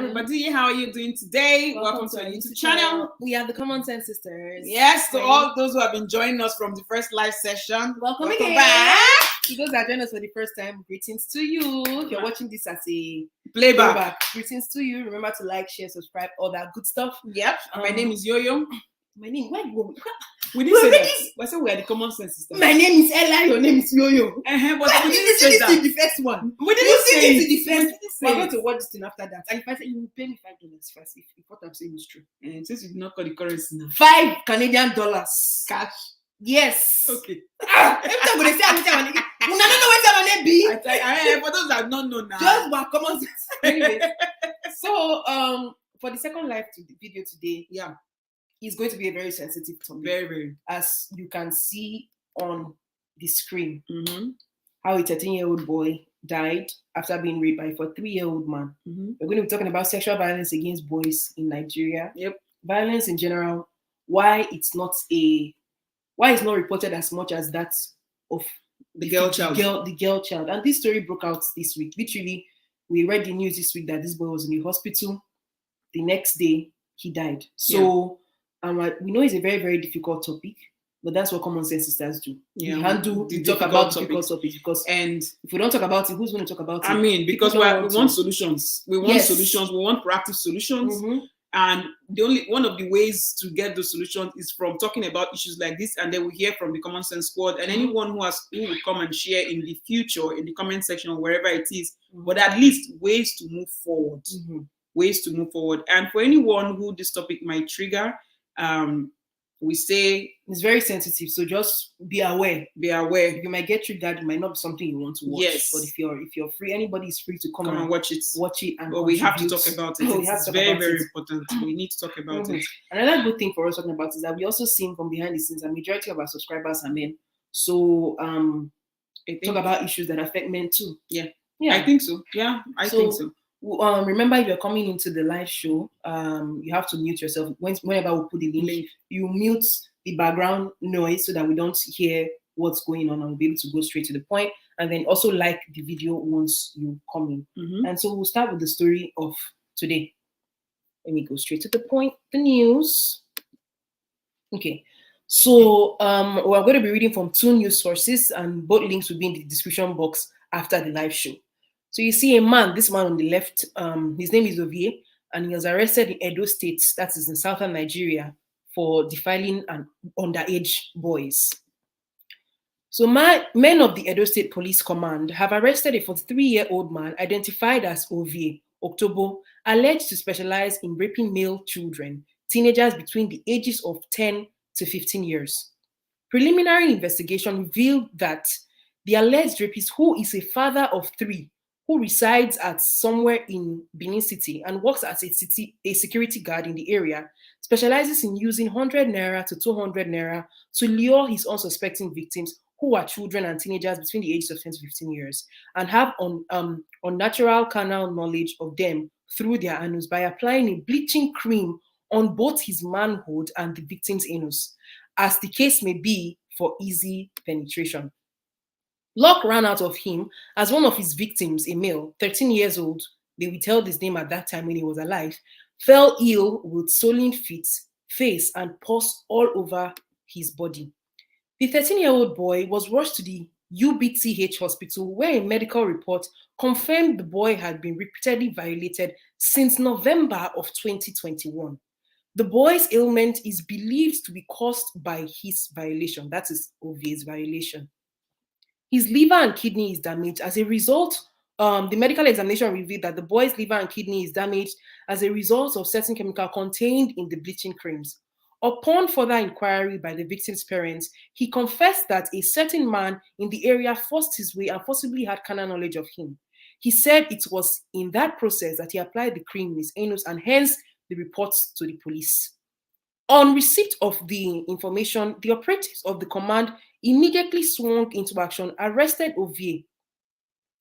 everybody. How are you doing today? Welcome to our YouTube channel. We are the Common Sense Sisters. Yes, to all those who have been joining us from the first live session. Welcome again. Back. To those that join us for the first time, greetings to you. If you're watching this as a Playback. greetings to you. Remember to like, share, subscribe, all that good stuff. Yep. My name is Yo-Yo. My name, where you We didn't say that. I said we are the Common Sense Sisters. My name is Ella, your name is Yo-Yo. But we didn't say that. The first one. We didn't say it. The first. We're We're going to watch this thing after that. And if I say you will pay me $5 first, if what I'm saying is true. And since you did not call the currency now. $5 Canadian Cash. Yes. Okay. Every time when they say I want to know what I be. For those that don't know now. Just what common sense. Anyways, so for the second live video today, Yeah. it's going to be a very sensitive topic. Very, very. As you can see on the screen, Mm-hmm. how a 13-year-old boy died after being raped by a 43-year-old man. Mm-hmm. We're going to be talking about sexual violence against boys in Nigeria. Yep. Violence in general, why it's not reported as much as that of The girl child. The girl child. And this story broke out this week. Literally, we read the news this week that this boy was in the hospital. The next day, he died. So we know it's a very, very difficult topic, but that's what Common Sense Sisters do. Yeah, we handle the talk about difficult topics because if we don't talk about it, who's going to talk about it? I mean, because we want solutions. We want Yes. solutions. We want proactive solutions. Mhm. And one of the ways to get those solutions is from talking about issues like this, and then we hear from the Common Sense Squad and anyone who will come and share in the future in the comment section, wherever it is. But at least ways to move forward. Mhm. Ways to move forward. And for anyone who this topic might trigger, we say It's very sensitive, so just be aware. be aware. You might get triggered. It might not be something you want to watch. Yes. But if you're free, anybody is free to come and watch it. And But we have to contribute. talk about it. It's very, very important. We need to talk about it. Another good thing for us talking about is that we also seen from behind the scenes, a majority of our subscribers are men. So talk about issues that affect men too. Yeah. Yeah. I think so. Yeah, I think so. Remember, if you're coming into the live show, you have to mute yourself. Whenever we put the link, you mute the background noise so that we don't hear what's going on and we'll be able to go straight to the point. And then also like the video once you come in. Mm-hmm. And so we'll start with the story of today. Let me go straight to the point, the news. Okay. So we're going to be reading from 2 news sources, and both links will be in the description box after the live show. So you see this man on the left, his name is Ovie, and he was arrested in Edo State, that is in southern Nigeria, for defiling an underage boys. So men of the Edo State Police Command have arrested a 43-year-old man identified as Ovie October, alleged to specialize in raping male children, teenagers between the ages of 10 to 15 years. Preliminary investigation revealed that the alleged rapist, who is a father of 3, who resides at somewhere in Benin City and works as a security guard in the area, specializes in using 100 naira to 200 naira to lure his unsuspecting victims, who are children and teenagers between the ages of 10 to 15 years, and have unnatural carnal knowledge of them through their anus by applying a bleaching cream on both his manhood and the victim's anus, as the case may be, for easy penetration. Luck ran out of him as one of his victims, a male, 13 years old, they withheld his name at that time when he was alive, fell ill with swollen feet, face, and pus all over his body. The 13-year-old boy was rushed to the UBTH hospital, where a medical report confirmed the boy had been repeatedly violated since November of 2021. The boy's ailment is believed to be caused by his violation, that is Ovie's violation. His liver and kidney is damaged. As a result, the medical examination revealed that the boy's liver and kidney is damaged as a result of certain chemical contained in the bleaching creams. Upon further inquiry by the victim's parents, he confessed that a certain man in the area forced his way and possibly had carnal knowledge of him. He said it was in that process that he applied the cream in his anus, and hence the reports to the police. On receipt of the information, the operatives of the command immediately swung into action, arrested Ovie,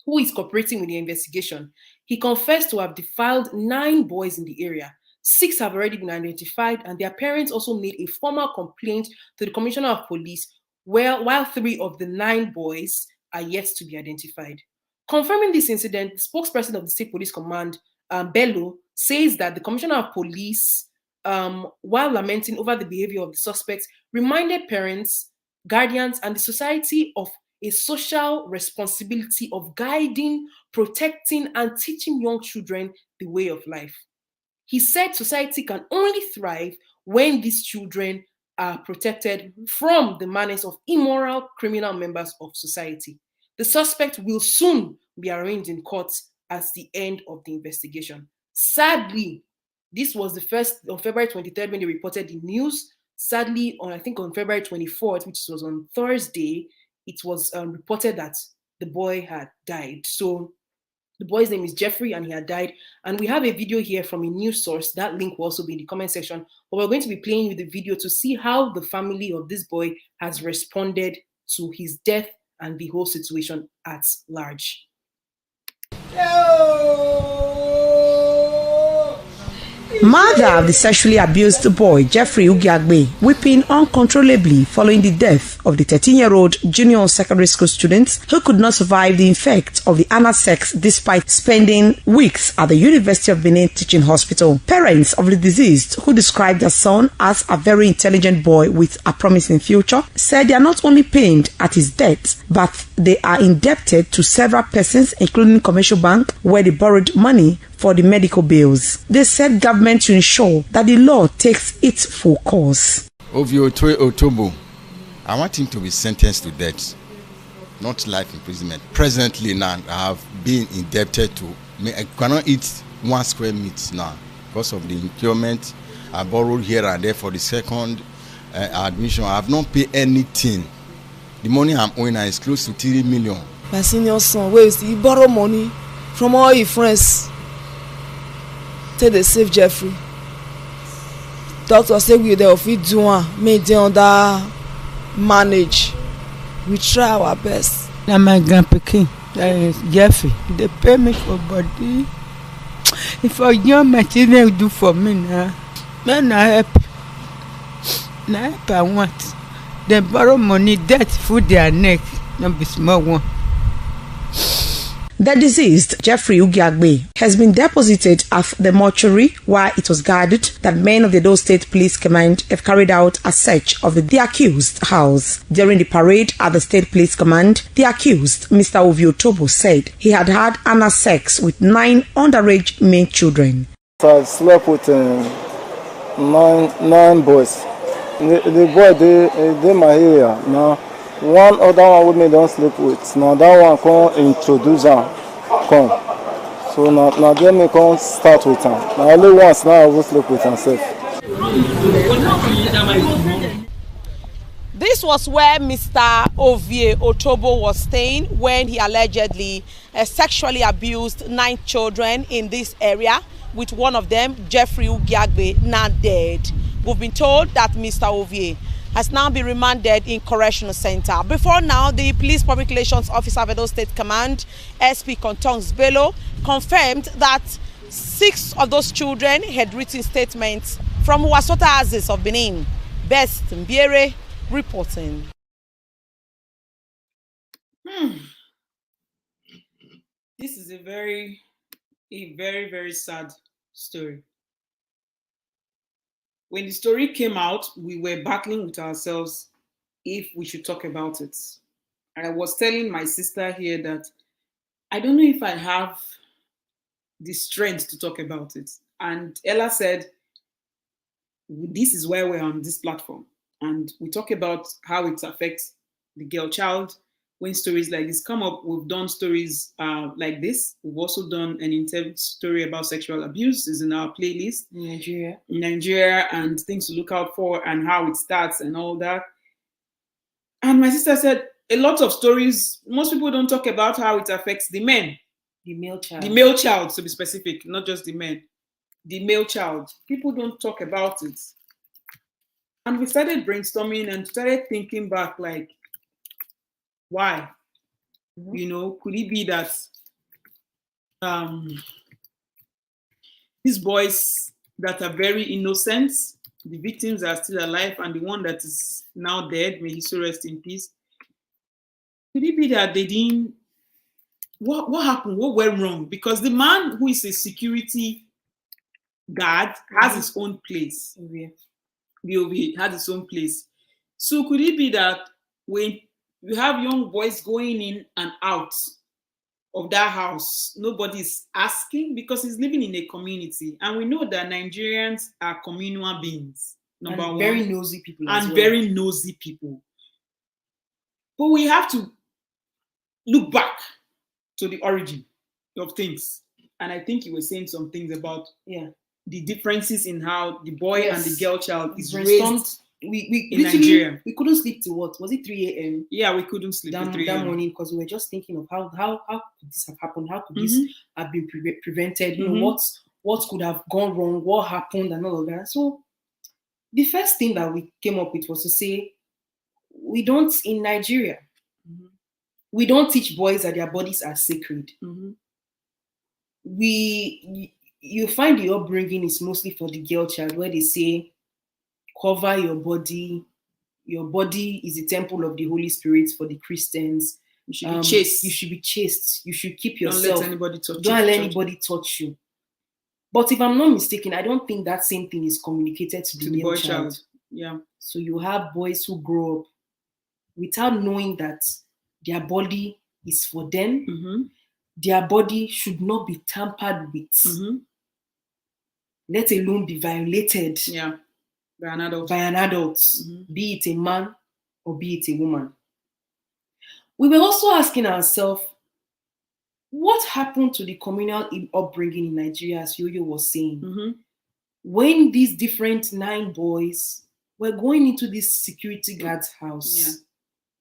who is cooperating with the investigation. He confessed to have defiled 9 boys in the area. 6 have already been identified, and their parents also made a formal complaint to the Commissioner of Police, while 3 of the 9 boys are yet to be identified. Confirming this incident, the spokesperson of the State Police Command, Bello, says that the Commissioner of Police, while lamenting over the behavior of the suspects, reminded parents, guardians, and the society of a social responsibility of guiding, protecting, and teaching young children the way of life. He said society can only thrive when these children are protected from the menace of immoral criminal members of society. The suspect will soon be arraigned in court at the end of the investigation. Sadly, this was the first on February 23rd when they reported the news. Sadly, I think on February 24th, which was on Thursday, it was reported that the boy had died. So the boy's name is Jeffrey and he had died. And we have a video here from a news source. That link will also be in the comment section. But we're going to be playing you the video to see how the family of this boy has responded to his death and the whole situation at large. Mother of the sexually abused boy, Jeffery Ugiagbe, weeping uncontrollably following the death of the 13-year-old junior secondary school student who could not survive the effects of the anal sex despite spending weeks at the University of Benin Teaching Hospital. Parents of the deceased, who described their son as a very intelligent boy with a promising future, said they are not only pained at his death, but they are indebted to several persons, including Commercial Bank, where they borrowed money for the medical bills. They said government to ensure that the law takes its full course. Ovie Otobo, I want him to be sentenced to death, not life imprisonment. Presently now, I have been indebted to, I cannot eat 1 square meat now because of the employment I borrowed here and there for the second admission. I have not paid anything. The money I'm owing is close to 3 million. My senior son, where is he borrow money from all his friends? Take the save Jeffrey. Doctor say we dey fit do one, make dey under manage. We try our best. Na my grandpikin, that is Jeffrey. They pay me for body. If for young material do for me now, man I help. Na help I want. They borrow money, debt for their neck, not be small one. The deceased, Jeffery Ugiagbe, has been deposited at the mortuary where it was guarded that men of the Edo State Police Command have carried out a search of the accused house. During the parade at the State Police Command, the accused, Mr. Ovie Otobo, said he had had anal sex with 9 underage male children. I slept with 9 boys. The boy, they my area now. One other one with me don't sleep with. Now that one come introduce him, come. So now then me come start with him. Now only once now I will sleep with himself. This was where Mr. Ovie Otobo was staying when he allegedly sexually abused 9 children in this area, with one of them, Jeffery Ugiagbe, now dead. We've been told that Mr. Ovie has now been remanded in Correctional Center. Before now, the Police Public Relations Officer of Edo State Command, SP Kontongs Bello, confirmed that 6 of those children had written statements from Wasota Aziz of Benin. Best Mbiere reporting. This is a very, very sad story. When the story came out, we were battling with ourselves if we should talk about it. And I was telling my sister here that I don't know if I have the strength to talk about it. And Ella said, this is why we're on this platform. And we talk about how it affects the girl child. When stories like this come up, we've done stories like this. We've also done an intense story about sexual abuse. Is in our playlist. In Nigeria, and things to look out for and how it starts and all that. And my sister said, a lot of stories, most people don't talk about how it affects the men. The male child. The male child, to be specific, not just the men. The male child. People don't talk about it. And we started brainstorming and started thinking back, like, why? You know, could it be that these boys that are very innocent, the victims are still alive, and the one that is now dead, may he so rest in peace, could it be that they didn't what happened? What went wrong? Because the man who is a security guard has his own place. The OV has its own place. So could it be that when you have young boys going in and out of that house, nobody's asking, because he's living in a community, and we know that Nigerians are communal beings. Number one, very nosy people, and very nosy people. But we have to look back to the origin of things, and I think you were saying some things about the differences in how the boy and the girl child is raised. We in Nigeria. We couldn't sleep till what? Was it 3 a.m.? Yeah, we couldn't sleep till 3 a.m. that morning, because we were just thinking of how could this have happened? How could this have been prevented? You know, what could have gone wrong? What happened and all of that? So the first thing that we came up with was to say, we don't, in Nigeria, we don't teach boys that their bodies are sacred. You find the upbringing is mostly for the girl child, where they say, cover your body. Your body is the temple of the Holy Spirit for the Christians. You should be chaste. You should be chaste. You should keep yourself. Don't let anybody touch you. Don't let anybody touch you. But if I'm not mistaken, I don't think that same thing is communicated to the boy child. Yeah. So you have boys who grow up without knowing that their body is for them. Their body should not be tampered with. Let alone be violated. Yeah. By an adult. Be it a man or be it a woman. We were also asking ourselves, what happened to the communal upbringing in Nigeria, as Yo-Yo was saying? When these different 9 boys were going into this security guard's house,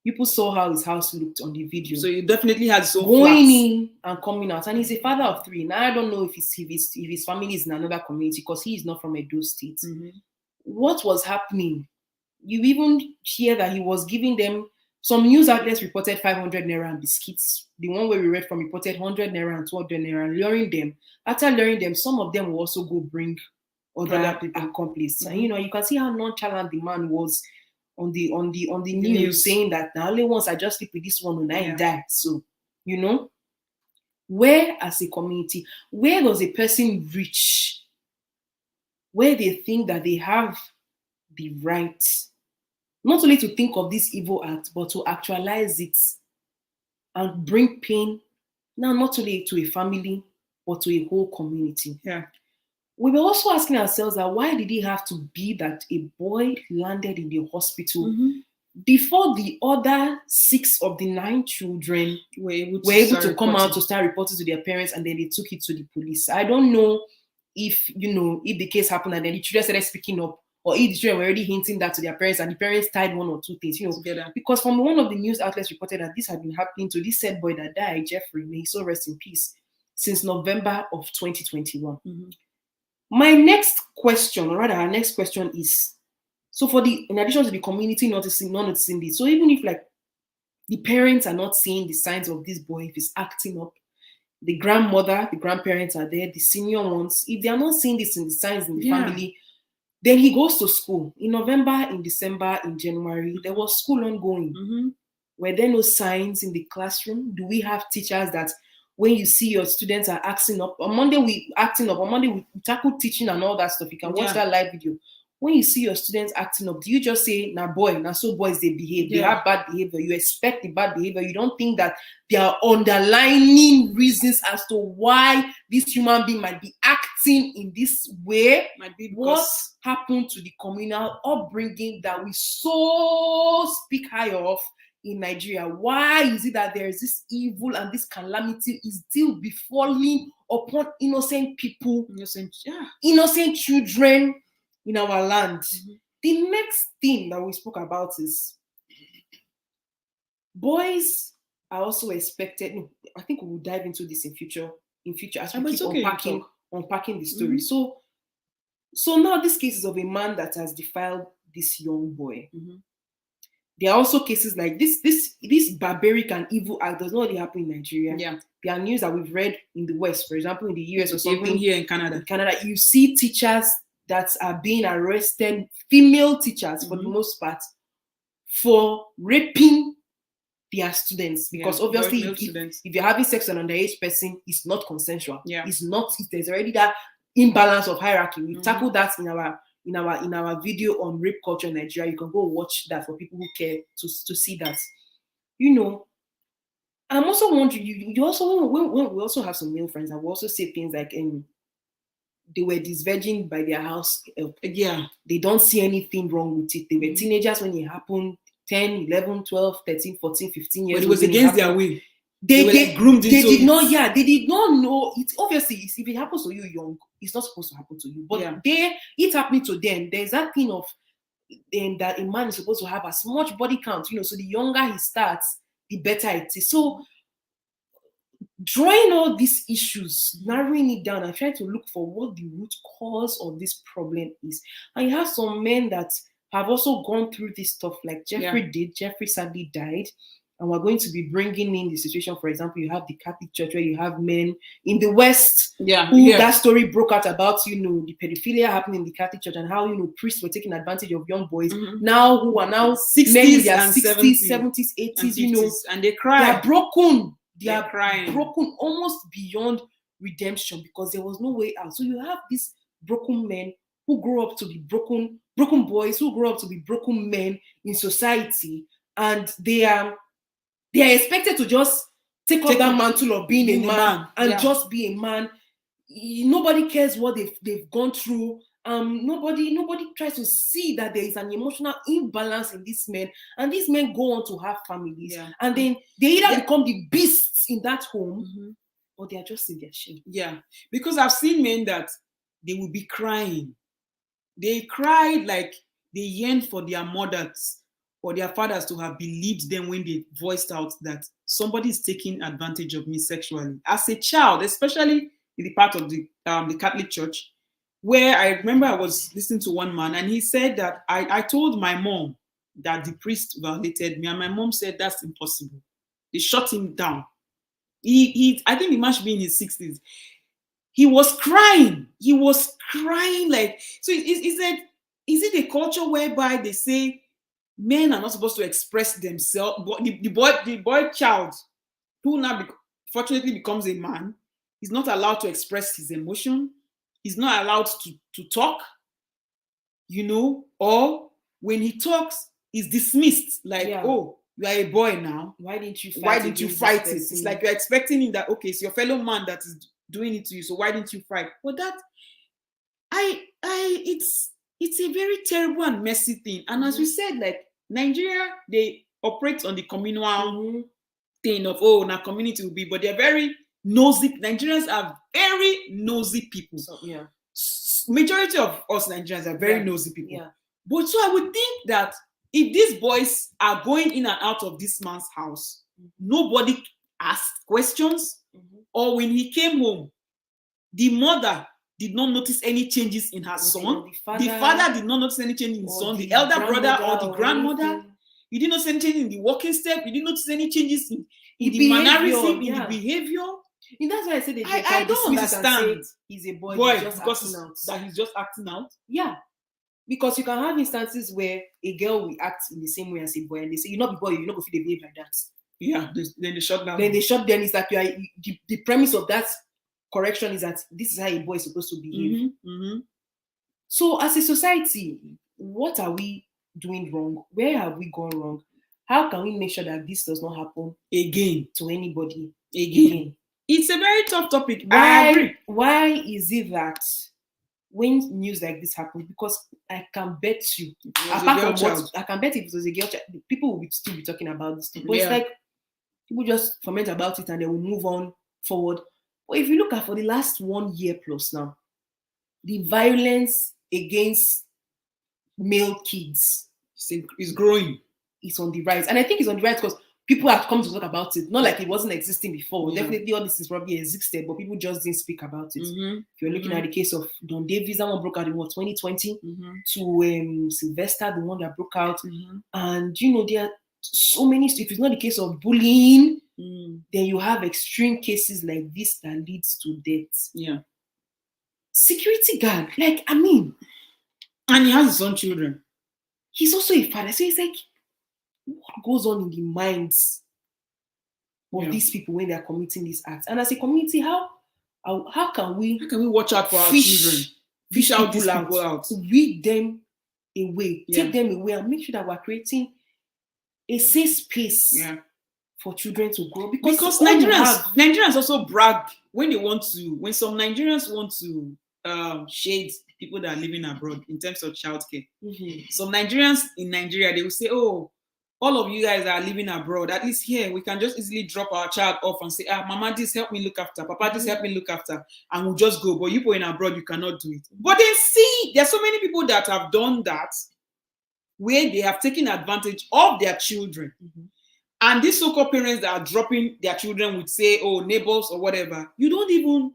people saw how his house looked on the video. So you definitely had so going in and coming out, and he's a father of 3. Now I don't know if his family is in another community, because he is not from Edo State. What was happening? You even hear that he was giving them, some news outlets reported 500 naira and biscuits. The one where we read from reported 100 naira and 200 naira, luring them. After luring them, some of them will also go bring other people accomplices. And you can see how nonchalant the man was on the news, saying that now only once I just sleep with this one when I die. So, where as a community, where does a person reach where they think that they have the right not only to think of this evil act, but to actualize it and bring pain, now not only to a family, but to a whole community? We were also asking ourselves that why did it have to be that a boy landed in the hospital before the other 6 of the 9 children were able to come out to start reporting to their parents, and then they took it to the police? I don't know if the case happened and then the children started speaking up, or if the children were already hinting that to their parents and the parents tied 1 or 2 things, together. Because from one of the news outlets reported that this had been happening to this said boy that died, Jeffrey, may he so rest in peace, since November of 2021. My next question, or rather our next question is, so in addition to the community not noticing this, so even if like the parents are not seeing the signs of this boy, if he's acting up, the grandmother, the grandparents are there, the senior ones, if they are not seeing this in the signs in the family, then he goes to school. In November, in December, in January, there was school ongoing. Were there no signs in the classroom? Do we have teachers that when you see your students are acting up, on Monday we tackle teaching and all that stuff. You can watch that live video. When you see your students acting up, do you just say, nah boy, nah so boys they behave, they have bad behavior, you expect the bad behavior, you don't think that there are underlying reasons as to why this human being might be acting in this way? Might be what happened to the communal upbringing that we so speak high of in Nigeria? Why is it that there is this evil and this calamity is still befalling upon innocent people, innocent children in our land? The next thing that we spoke about is boys are also expected. I think we will dive into this in future as we keep unpacking the story. So now these cases of a man that has defiled this young boy. There are also cases like this barbaric and evil act does not only happen in Nigeria. There are news that we've read in the West, for example, in the US or something. Even here in Canada. In Canada, you see teachers that are being arrested, female teachers for the most part, for raping their students, because Yeah, obviously male if students. you're having sex with an underage person, it's not consensual. Yeah. It's not. There's already that imbalance of hierarchy. We Mhm. tackled that in our video on rape culture in Nigeria. You can go watch that for people who care to see that. You know, I'm also wondering. You also when we also have some male friends that will also say things like, they were disvirgin by their house help. Yeah. They don't see anything wrong with it. They were Mhm. teenagers when it happened, 10, 11, 12, 13, 14, 15 years But it old was when against their happened. will. They were like groomed they into did it. not, yeah, they did not know it. Obviously, if it happens to you young, it's not supposed to happen to you. But Yeah. it happening to them. There's that thing of that a man is supposed to have as much body count, so the younger he starts, the better it is. So drawing all these issues, narrowing it down and trying to look for what the root cause of this problem is. And you have some men that have also gone through this stuff, like Jeffrey did. Jeffrey sadly died. And we're going to be bringing in the situation. For example, you have the Catholic Church where you have men in the West who that story broke out about, the pedophilia happening in the Catholic Church and how, priests were taking advantage of young boys now who are now 60s men in their and 60s, 70s, 80s, and they cry. They are broken. They are crying. broken almost beyond redemption because there was no way out. So you have these broken men who grow up to be broken boys who grow up to be broken men in society, and they are expected to just take up that mantle of being a man and just be a man. Nobody cares what they've gone through. Nobody tries to see that there is an emotional imbalance in these men, and these men go on to have families, and then they either become the beasts in that home, or they are just in their shame. Yeah, because I've seen men that they will be crying. They cried like they yearn for their mothers or their fathers to have believed them when they voiced out that somebody is taking advantage of me sexually. As a child, especially in the part of the Catholic Church, where I remember I was listening to one man and he said that I told my mom that the priest violated me, and my mom said that's impossible. They shut him down. I think he must be in his 60s. He was crying. He was crying like, so is it a culture whereby they say men are not supposed to express themselves, but the boy child who now fortunately becomes a man is not allowed to express his emotion, he's not allowed to talk, or when he talks, he's dismissed like, oh, you are a boy now. Why didn't you fight it? It's like you're expecting him that, okay, it's your fellow man that is doing it to you, so why didn't you fight? But that it's a very terrible and messy thing. And as we said, like Nigeria, they operate on the communal thing of, now community will be, but they're very nosy. Nigerians are very nosy people. So, majority of us Nigerians are very nosy people. Yeah. But so I would think that if these boys are going in and out of this man's house, nobody asked questions, or when he came home, the mother did not notice any changes in her son. The father did not notice any change in his son. The elder brother or the grandmother, you didn't notice any change in the walking step. You didn't notice any changes in the mannerism, in the behavior. And that's why I said I don't understand. He's a boy He's just acting out. Yeah. Because you can have instances where a girl will act in the same way as a boy, and they say, you're not a boy, you're not going to behave like that. Yeah, then they shut down. Then they shut down. It's like the premise of that correction is that this is how a boy is supposed to behave. So as a society, what are we doing wrong? Where have we gone wrong? How can we make sure that this does not happen again to anybody again? It's a very tough topic. I agree. Why is it that when news like this happens, because I can bet you, I can bet if it was a girl child, people will still be talking about this thing. But it's like people just comment about it and they will move on forward. But if you look at for the last 1 year plus now, the violence against male kids is growing. It's on the rise. And I think it's on the rise because people have come to talk about it. Not like it wasn't existing before. Definitely all this is probably existed, but people just didn't speak about it. If you're looking at the case of Don Davis, that one broke out in 2020, to Sylvester, the one that broke out. And there are so many, if it's not the case of bullying, then you have extreme cases like this that leads to death. Yeah. Security guard, and he has his own children. He's also a father. So it's like, what goes on in the minds of these people when they are committing these acts. And as a community, how can we watch out for our children? Fish out these people out. Weed them away. Yeah. Take them away and make sure that we're creating a safe space for children to grow. Because Nigerians also brag when some Nigerians want to shade people that are living abroad in terms of childcare. Some Nigerians in Nigeria, they will say, oh, all of you guys are living abroad. At least here, we can just easily drop our child off and say, Mama, this help me look after. Papa, this help me look after. And we'll just go. But you go in abroad, you cannot do it. But then see, there's so many people that have done that where they have taken advantage of their children. And these so-called parents that are dropping their children would say, oh, neighbors or whatever. You don't even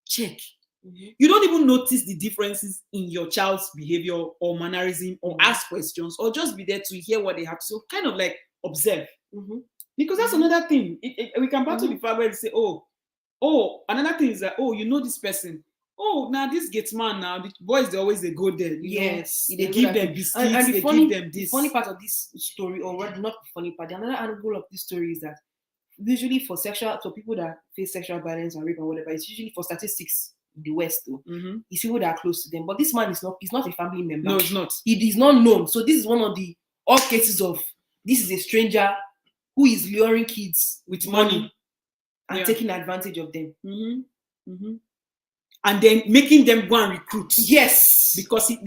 check. You don't even notice the differences in your child's behavior or mannerism or ask questions or just be there to hear what they have to say. Kind of like observe. Because that's another thing. We can battle the fact where they say, oh, another thing is that, oh, you know this person. Oh, now this gets man now. The boys, they always they go there. Yes. They give them biscuits, and they give them this. The funny part of this story, or not the funny part, the another angle of this story is that usually for people that face sexual violence and rape and whatever, it's usually for statistics in the West though. It's people that are close to them. But this man he's not a family member. No, it's not. He is not known. So this is one of the odd cases of this is a stranger who is luring kids with money and taking advantage of them. And then making them go and recruit. Yes. Because the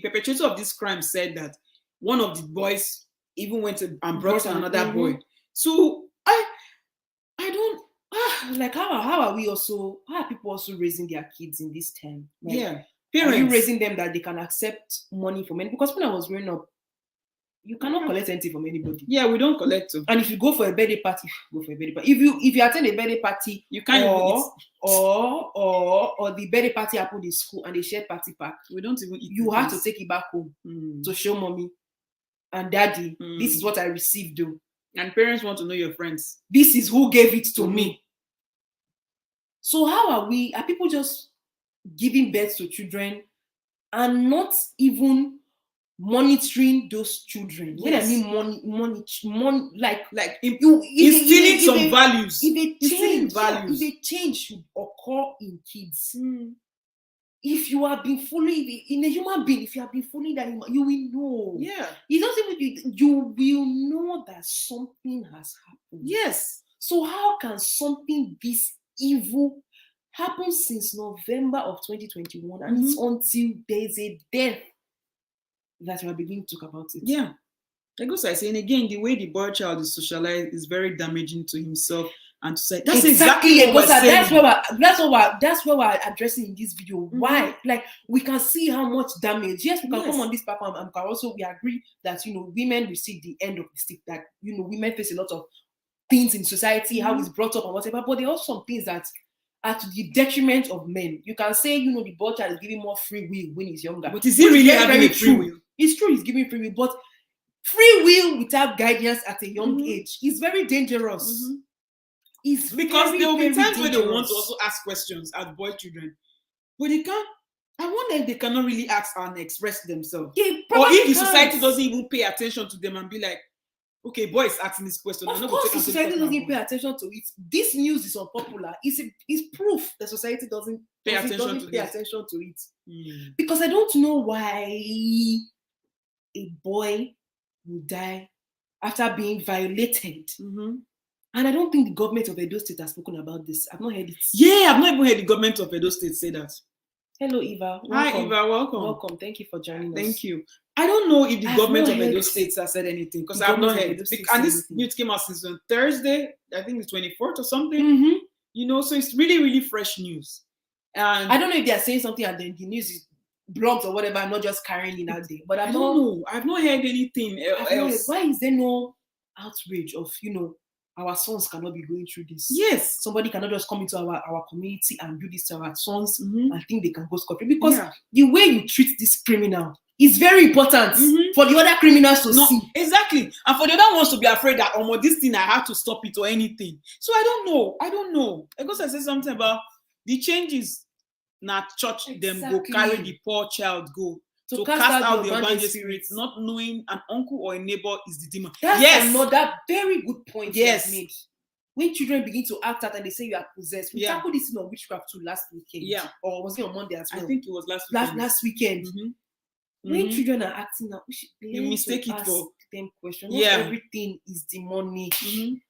perpetrator of this crime said that one of the boys even went and brought another boy. So I don't like how are people also raising their kids in this time? Like, parents, are you raising them that they can accept money from any? Because when I was growing up, you cannot collect anything from anybody. Yeah, we don't collect them. And if you go for a birthday party, go for a birthday party. If you attend a birthday party, you can't or the birthday party happened in school and they share party pack, we don't even eat. You have to take it back home to show mommy and daddy. This is what I received though. And parents want to know your friends. This is who gave it to me. So how are people just giving birth to children and not even monitoring those children? When I mean money, like instilling some values. If a change should occur in kids, if you have been fully in a human being, if you have been fully that, you will know. Yeah, it doesn't even you will know that something has happened. Yes. So how can something this evil happen since November of 2021, and it's until there's a death that we're beginning to talk about it? Yeah. Like I saying again, the way the boy child is socialized is very damaging to himself and to say that's exactly what we're saying. That's what we're addressing in this video. Why? Like we can see how much damage. Yes, we can come on this platform and we agree that women receive the end of the stick, that women face a lot of things in society, how it's brought up and whatever, but there are also some things that are to the detriment of men. You can say, the boy child is giving more free will when he's younger. But is he really having a free will? It's true, he's giving free will, but free will without guidance at a young age is very dangerous. It's because there will be times where they want to also ask questions as boy children, but they can't. I wonder if they cannot really ask and express themselves. Or if the society doesn't even pay attention to them and be like, okay, boy is asking this question. Of course, the society doesn't pay attention to it. This news is unpopular. It's proof the society doesn't pay attention to it. Because I don't know why a boy will die after being violated. And I don't think the government of Edo State has spoken about this. I've not heard it. Yeah, I've not even heard the government of Edo State say that. Hello, Eva. Welcome. Hi, Eva. Welcome. Welcome. Thank you for joining us. Thank you. I don't know if the government of Edo State has said anything because I've not heard. And this news came out since on Thursday. I think it's 24th or something. So it's really, really fresh news. And I don't know if they are saying something and then the news is blogs or whatever. I'm not just carrying it out there. But I don't know. I've not heard anything else. Why is there no outrage of our sons cannot be going through this? Yes. Somebody cannot just come into our community and do this to our sons and think they can go scot-free. Because the way you treat this criminal is very important for the other criminals to see. Exactly. And for the other ones to be afraid that, this thing, I have to stop it or anything. So I don't know. Because I said something about the changes, not church them go carry the poor child go. to cast out the Ovie spirits, not knowing an uncle or a neighbor is the demon. That's another very good point you Yes. have made. When children begin to act out and they say you are possessed, we Yeah. tackled this on witchcraft too last weekend. Yeah. Or was it on Monday as well? I think it was last weekend. last weekend. Mhm. When Mhm. children are acting out, we should You learn mistake to it ask for- them questions. Yeah. Not everything is demonic. Mhm.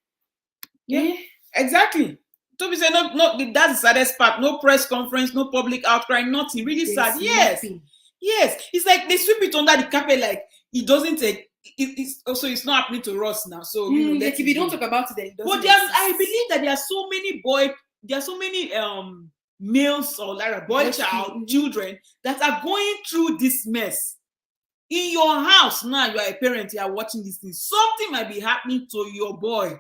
Yeah. Eh? Exactly. Toby said, no, that's the saddest part. No press conference, no public outcry, nothing. Really There's sad. Yes. nothing. Yes. It's like they sweep it under the carpet, like it doesn't take. It's also it's not happening to us now. So you know, Like let if it you don't be. talk about it, then it doesn't But I exist. believe that there are so many males or like boy Yes, child children that are going through this mess. In your house now, you are a parent, you are watching this thing. Something might be happening to your boy,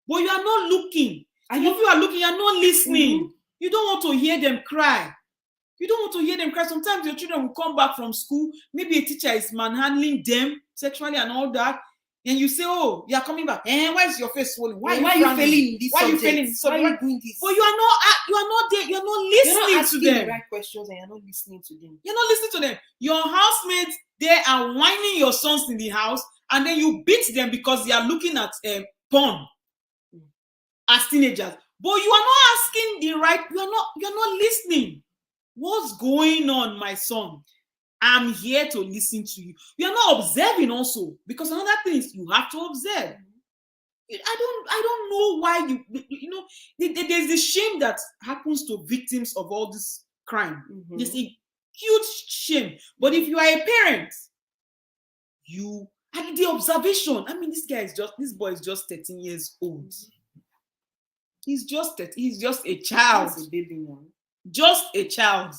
but you are not looking. Some of you are looking, you are not listening. You don't want to hear them cry. You don't want to hear them cry. Sometimes your children will come back from school. Maybe a teacher is manhandling them sexually and all that. And you say, oh, you are coming back. Why is your face swollen? Why are you failing in this Why are you subject? failing? Why are you doing this? But you are not there. You are not listening You're not asking to them. the right questions and you're not listening to them. You're not listening to them. Your housemates, they are whining your sons in the house, and then you beat them because they are looking at porn as teenagers. But you are not asking the right. You're not listening. What's going on, my son? I'm here to listen to you. You're not observing also, because another thing is you have to observe. I don't know why there's this shame that happens to victims of all this crime. There's a huge shame. But if you are a parent, and the observation, I mean, this boy is just 13 years old. He's just a child. That's a baby now. Just a child.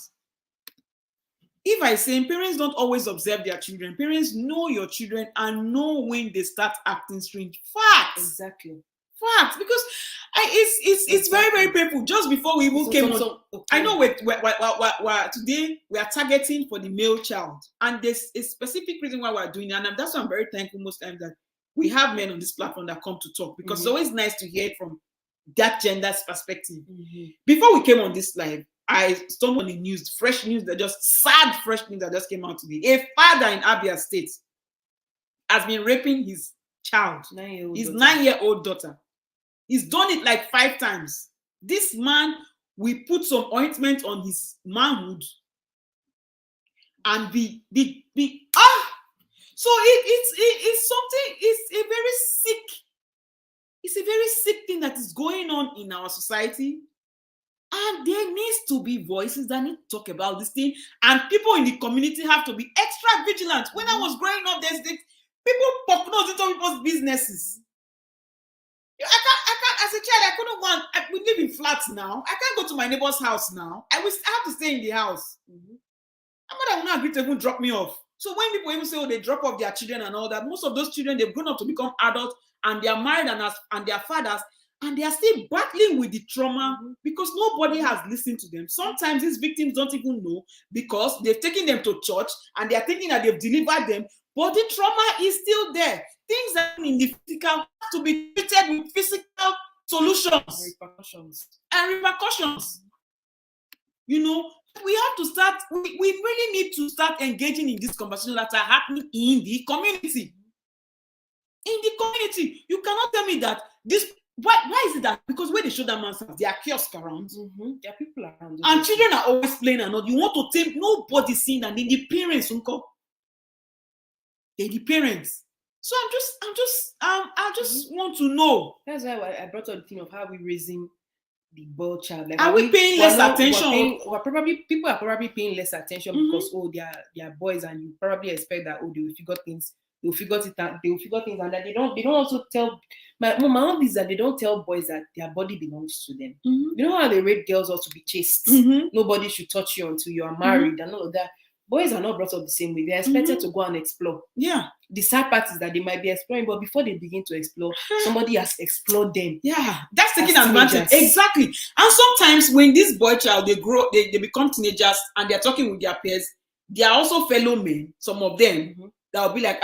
If I say parents don't always observe their children, parents know your children and know when they start acting strange. Facts. Exactly. Facts. Because it's very, very painful. Just before we even came on, okay. I know today we are targeting for the male child, and there's a specific reason why we're doing it, and that's why I'm very thankful most times that we have men on this platform that come to talk, because it's always nice to hear it from that gender's perspective. Before we came on this live, I stumbled on the news, fresh news that just came out today. A father in Abia State has been raping his child, his 9-year-old daughter. He's done it like 5 times. This man, we put some ointment on his manhood and so it's something, it's a very sick thing that is going on in our society. And there needs to be voices that need to talk about this thing, and people in the community have to be extra vigilant. When I was growing up, there's this people poking nose into people's businesses. I can't. As a child, I couldn't go. We live in flats now. I can't go to my neighbor's house now. I have to stay in the house. My mother will not agree to even drop me off. So when people even say, oh, they drop off their children and all that, most of those children, they've grown up to become adults and they are married and their fathers. And they are still battling with the trauma because nobody has listened to them. Sometimes these victims don't even know because they've taken them to church and they are thinking that they've delivered them, but the trauma is still there. Things that are in the physical have to be treated with physical solutions and repercussions. You know, we have to start, we really need to start engaging in these conversations that are happening in the community. In the community, you cannot tell me that this. Why is it that? Because when they show that man's house, there are kiosks around. There are people around. And children are always playing and not. You want to think nobody seeing, and then the parents, uncle. The parents. So I just want to know. That's why I brought up the thing of how we're raising the boy child. Like, are we paying less attention? People are probably paying less attention because they are boys, and you probably expect that they will figure things. They'll figure it out. They will figure things, and that they don't also tell. My own is that they don't tell boys that their body belongs to them. You know how they raise girls ought to be chaste. Nobody should touch you until you are married and all of that. Boys are not brought up the same way. They're expected to go and explore. Yeah. The sad part is that they might be exploring, but before they begin to explore, somebody has explored them. Yeah, that's taking advantage. Exactly. And sometimes when this boy child, they grow, they become teenagers and they're talking with their peers, they are also fellow men, some of them, that will be like,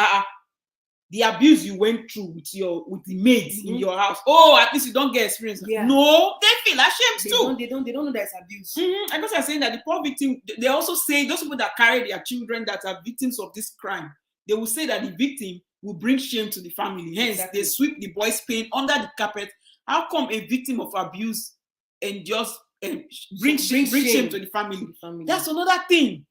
the abuse you went through with the maids in your house. Oh, at least you don't get experience. Yeah. No, they feel ashamed too. They don't know that's abuse. And because I'm saying that the poor victim, they also say those people that carry their children that are victims of this crime, they will say that the victim will bring shame to the family. Hence, they sweep the boy's pain under the carpet. How come a victim of abuse and just bring shame to the family? That's another thing.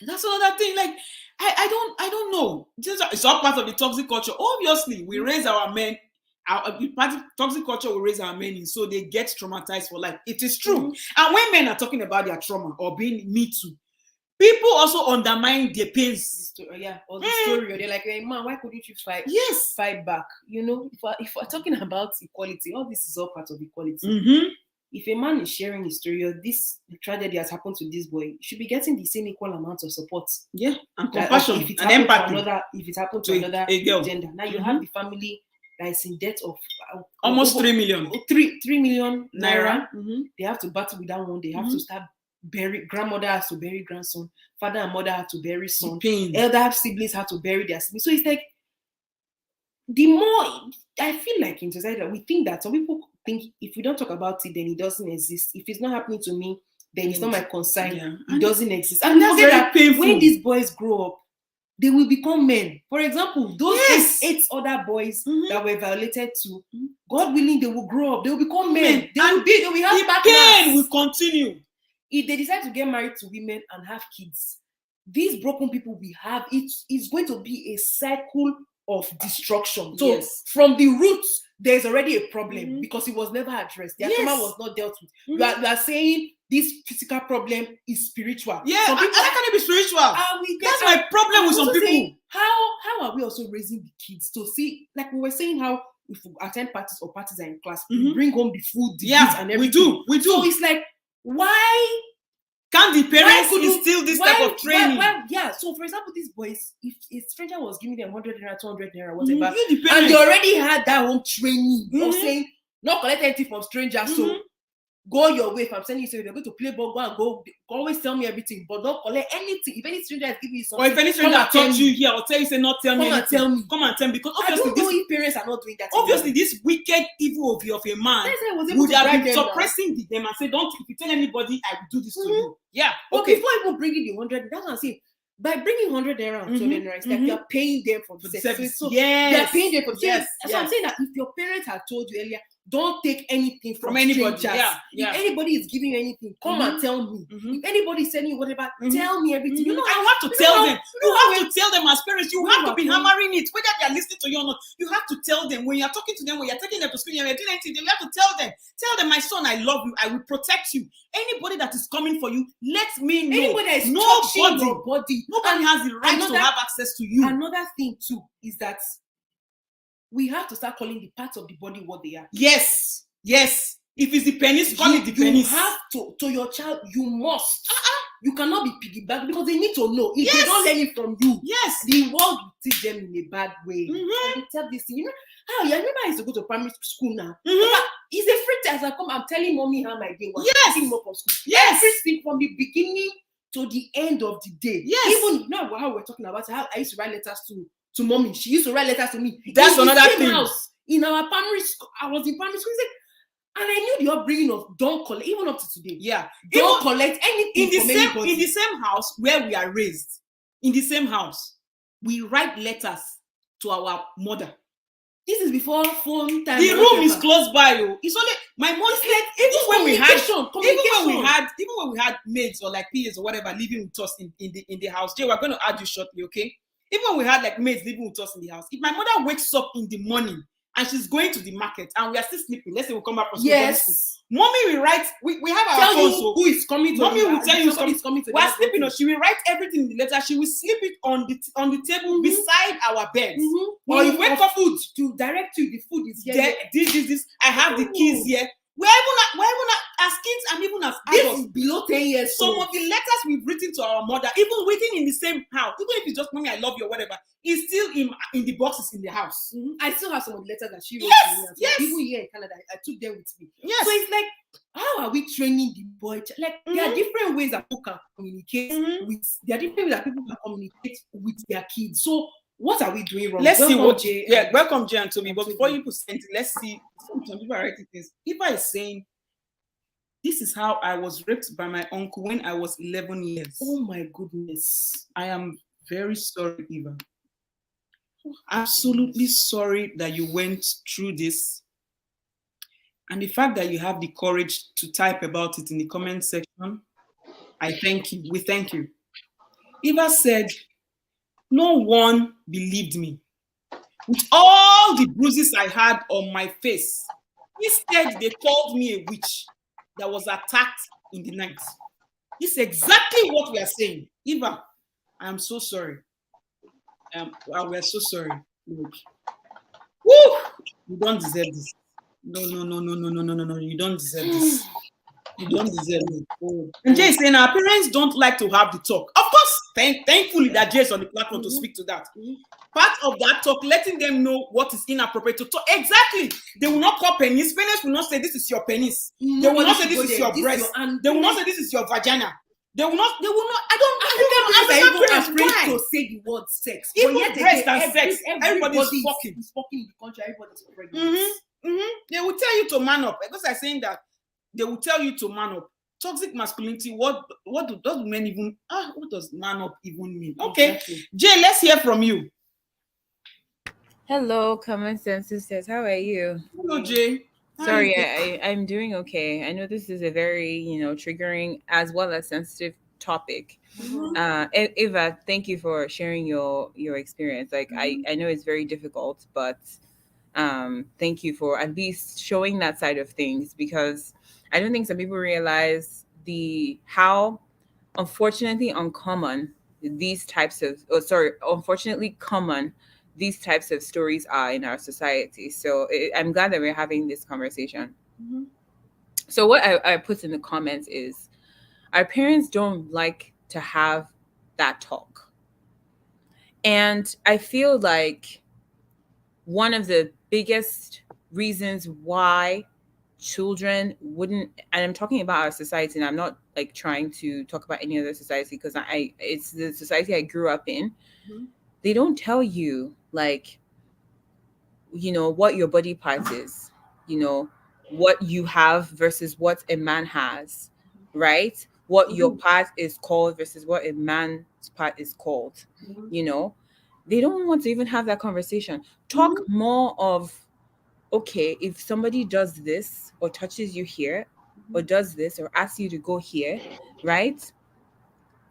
That's another thing. Like I don't know. It's all part of the toxic culture. Obviously, we raise our men. Toxic culture will raise our men in, so they get traumatized for life. It is true. And when men are talking about their trauma or being me too, people also undermine their pains. Or the story. Or they're like, hey, man, why couldn't you fight? Yes. Fight back. You know, if we're talking about equality, all this is all part of equality. If a man is sharing his story or this tragedy has happened to this boy, he should be getting the same equal amount of support. Yeah, and compassion if it and empathy. If it happened to another gender. Now you have the family that is in debt of almost 3 million. 3 million naira. They have to battle with that one. They have to start bury. Grandmother has to bury grandson. Father and mother have to bury son. Elder siblings have to bury their siblings. So it's like, the more I feel like in society we think that some people think if we don't talk about it, then it doesn't exist. If it's not happening to me, then it's not my concern. It doesn't exist. And that's very painful. When these boys grow up, they will become men. For example, those 8 other boys that were violated too, God willing, they will grow up. They will become men. They will have the pain will continue. If they decide to get married to women and have kids, these broken people we have, it's going to be a cycle of destruction. So from the roots, there's already a problem because it was never addressed. Their trauma was not dealt with. You are saying this physical problem is spiritual. Yeah, how can it be spiritual? That's my problem with some people. Saying, how are we also raising the kids to see, like we were saying, how if we attend parties or parties are in class, we bring home the food, the gifts and everything. We do. So it's like, why can't the parents instill this type of training? So for example, these boys, if a stranger was giving them 100 naira, 200 naira, whatever, and they already had that home training of saying, not collect anything from strangers, so go your way. If I'm sending you, so you're going to play ball, go and go. Always tell me everything, but don't collect anything. If any stranger is giving you something, or if any stranger touch you here, or tell you, say, not tell me. Come and tell me. Because obviously, I don't know if parents are not doing that. Obviously, this wicked evil of a man would have been suppressing them and say, don't, if you tell anybody, I will do this to you. Yeah. But before even bringing the 100, that's what I'm saying. By bringing 100 naira and 200 naira, it's like you're paying them for the service. So you're paying them for the service. So I'm saying that if your parents had told you earlier, don't take anything from anybody. If anybody is giving you anything, come and tell me. If anybody is sending you whatever, tell me everything. You know, I have to tell them. You have to tell them as parents. You have to be hammering it, whether they are listening to you or not. You have to tell them when you're talking to them, when you're taking them to school, you're doing anything. You have to tell them. Tell them, my son, I love you. I will protect you. Anybody that is coming for you, let me know. Anybody that is touching your body, nobody has the right to have access to you. Another thing too is that we have to start calling the parts of the body what they are. Yes. If it's the penis, call it the penis. You have to your child, you must. You cannot be piggyback because they need to know. If they don't learn it from you, the world will teach them in a bad way. And they tell this thing, you know. I remember I used to go to primary school now. It's a free test. I'm telling mommy how my day was. Picking up from school. Everything from the beginning to the end of the day. Even now how we're talking about how I used to write letters to mommy. She used to write letters to me. That's another thing. House, in our primary school, I was in primary school. And I knew the upbringing of don't collect, even up to today. Yeah. Don't collect anything from anybody. In the same house where we are raised, in the same house, we write letters to our mother. This is before phone time. The room is close by you. It's only my mom said even when we had maids or like PAs or whatever living with us in the house. Jay, we're going to add you shortly, okay? Even when we had like maids living with us in the house, if my mother wakes up in the morning and she's going to the market and we are still sleeping, let's say we'll come back from school. Mommy will write, we have our phone, so who is coming to mommy will tell you who's coming to we're sleeping, or she will write everything in the letter. She will slip it on the table beside our beds. Or you wake up food to direct you, the food is here. This. I have the keys here. We're even as kids and even as adults. This is below 10 years Some of the letters we've written to our mother, even waiting in the same house, even if it's just mommy, I love you or whatever, is still in the boxes in the house. I still have some of the letters that she wrote to me. Yes. Even here in Canada, I took them with me. Yes. So it's like, how are we training the boy? Like there are different ways that people can communicate with. There are different ways that people can communicate with their kids. So What are we doing wrong? Let's see Welcome, what. Jay. Yeah, welcome Jay and Toby. and But Toby. before you put sent, let's see. Some people are writing things. Eva is saying, "This is how I was raped by my uncle when I was 11 years." Oh my goodness. I am very sorry, Eva. Absolutely sorry that you went through this. And the fact that you have the courage to type about it in the comment section, I thank you. We thank you. Eva said, "No one believed me. With all the bruises I had on my face, instead they called me a witch that was attacked in the night." This is exactly what we are saying. Eva, I am so sorry. We're so sorry. Look. Woo! You don't deserve this. No. You don't deserve this. You don't deserve it. Oh. And Jay is saying our parents don't like to have the talk. Of course, thankfully that Jay is on the platform to speak to that. Part of that talk, letting them know what is inappropriate to talk. Exactly. They will not call penis. Parents will not say this is your penis. They will not say this is your breast. They will not say this is your vagina. They will not. I don't afraid to say the word sex. Even But yet breast again, and sex, everybody's fucking. is fucking in the country. Everybody's pregnant. They will tell you to man up. Because I'm saying that they will tell you to man up. Toxic masculinity. What does men even? What does man up even mean? Okay, exactly. Jay, let's hear from you. Hello, commonsensesisters. How are you? Hello, Jay. Sorry, I'm doing okay. I know this is a very, triggering as well as sensitive topic. Eva, thank you for sharing your experience. Like I know it's very difficult, but thank you for at least showing that side of things, because I don't think some people realize how unfortunately uncommon unfortunately common these types of stories are in our society. So I'm glad that we're having this conversation. So what I put in the comments is our parents don't like to have that talk. And I feel like one of the biggest reasons why children wouldn't, and I'm talking about our society, and I'm not like trying to talk about any other society, because it's the society I grew up in. They don't tell you like, what your body part is, what you have versus what a man has, right? What your part is called versus what a man's part is called. They don't want to even have that conversation. Talk more of, okay, if somebody does this or touches you here or does this or asks you to go here, right?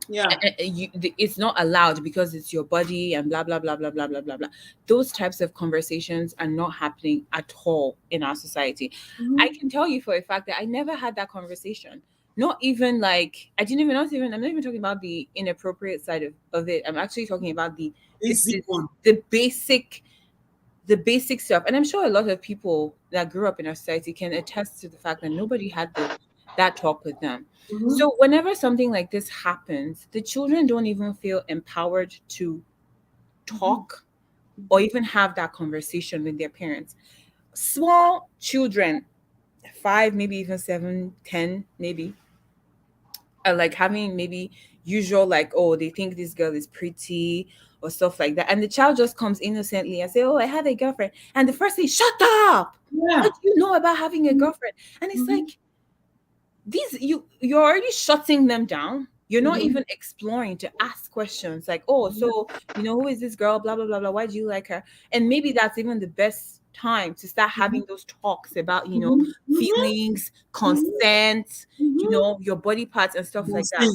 Yeah. It's not allowed because it's your body and blah, blah, blah, blah, blah, blah, blah, blah. Those types of conversations are not happening at all in our society. I can tell you for a fact that I never had that conversation. Not even like, I'm not even talking about the inappropriate side of it. I'm actually talking about the basic stuff. And I'm sure a lot of people that grew up in our society can attest to the fact that nobody had that talk with them. So whenever something like this happens, the children don't even feel empowered to talk or even have that conversation with their parents. Small children, 5, maybe even 7, 10, maybe, are like having maybe usual, like, oh, they think this girl is pretty or stuff like that. And the child just comes innocently and say, oh, I have a girlfriend. And the first thing, shut up. Yeah. What do you know about having a girlfriend? And it's like, you're already shutting them down. You're not even exploring to ask questions like, oh, so, who is this girl? Blah, blah, blah, blah. Why do you like her? And maybe that's even the best time to start having those talks about, feelings, consent, your body parts and stuff like that.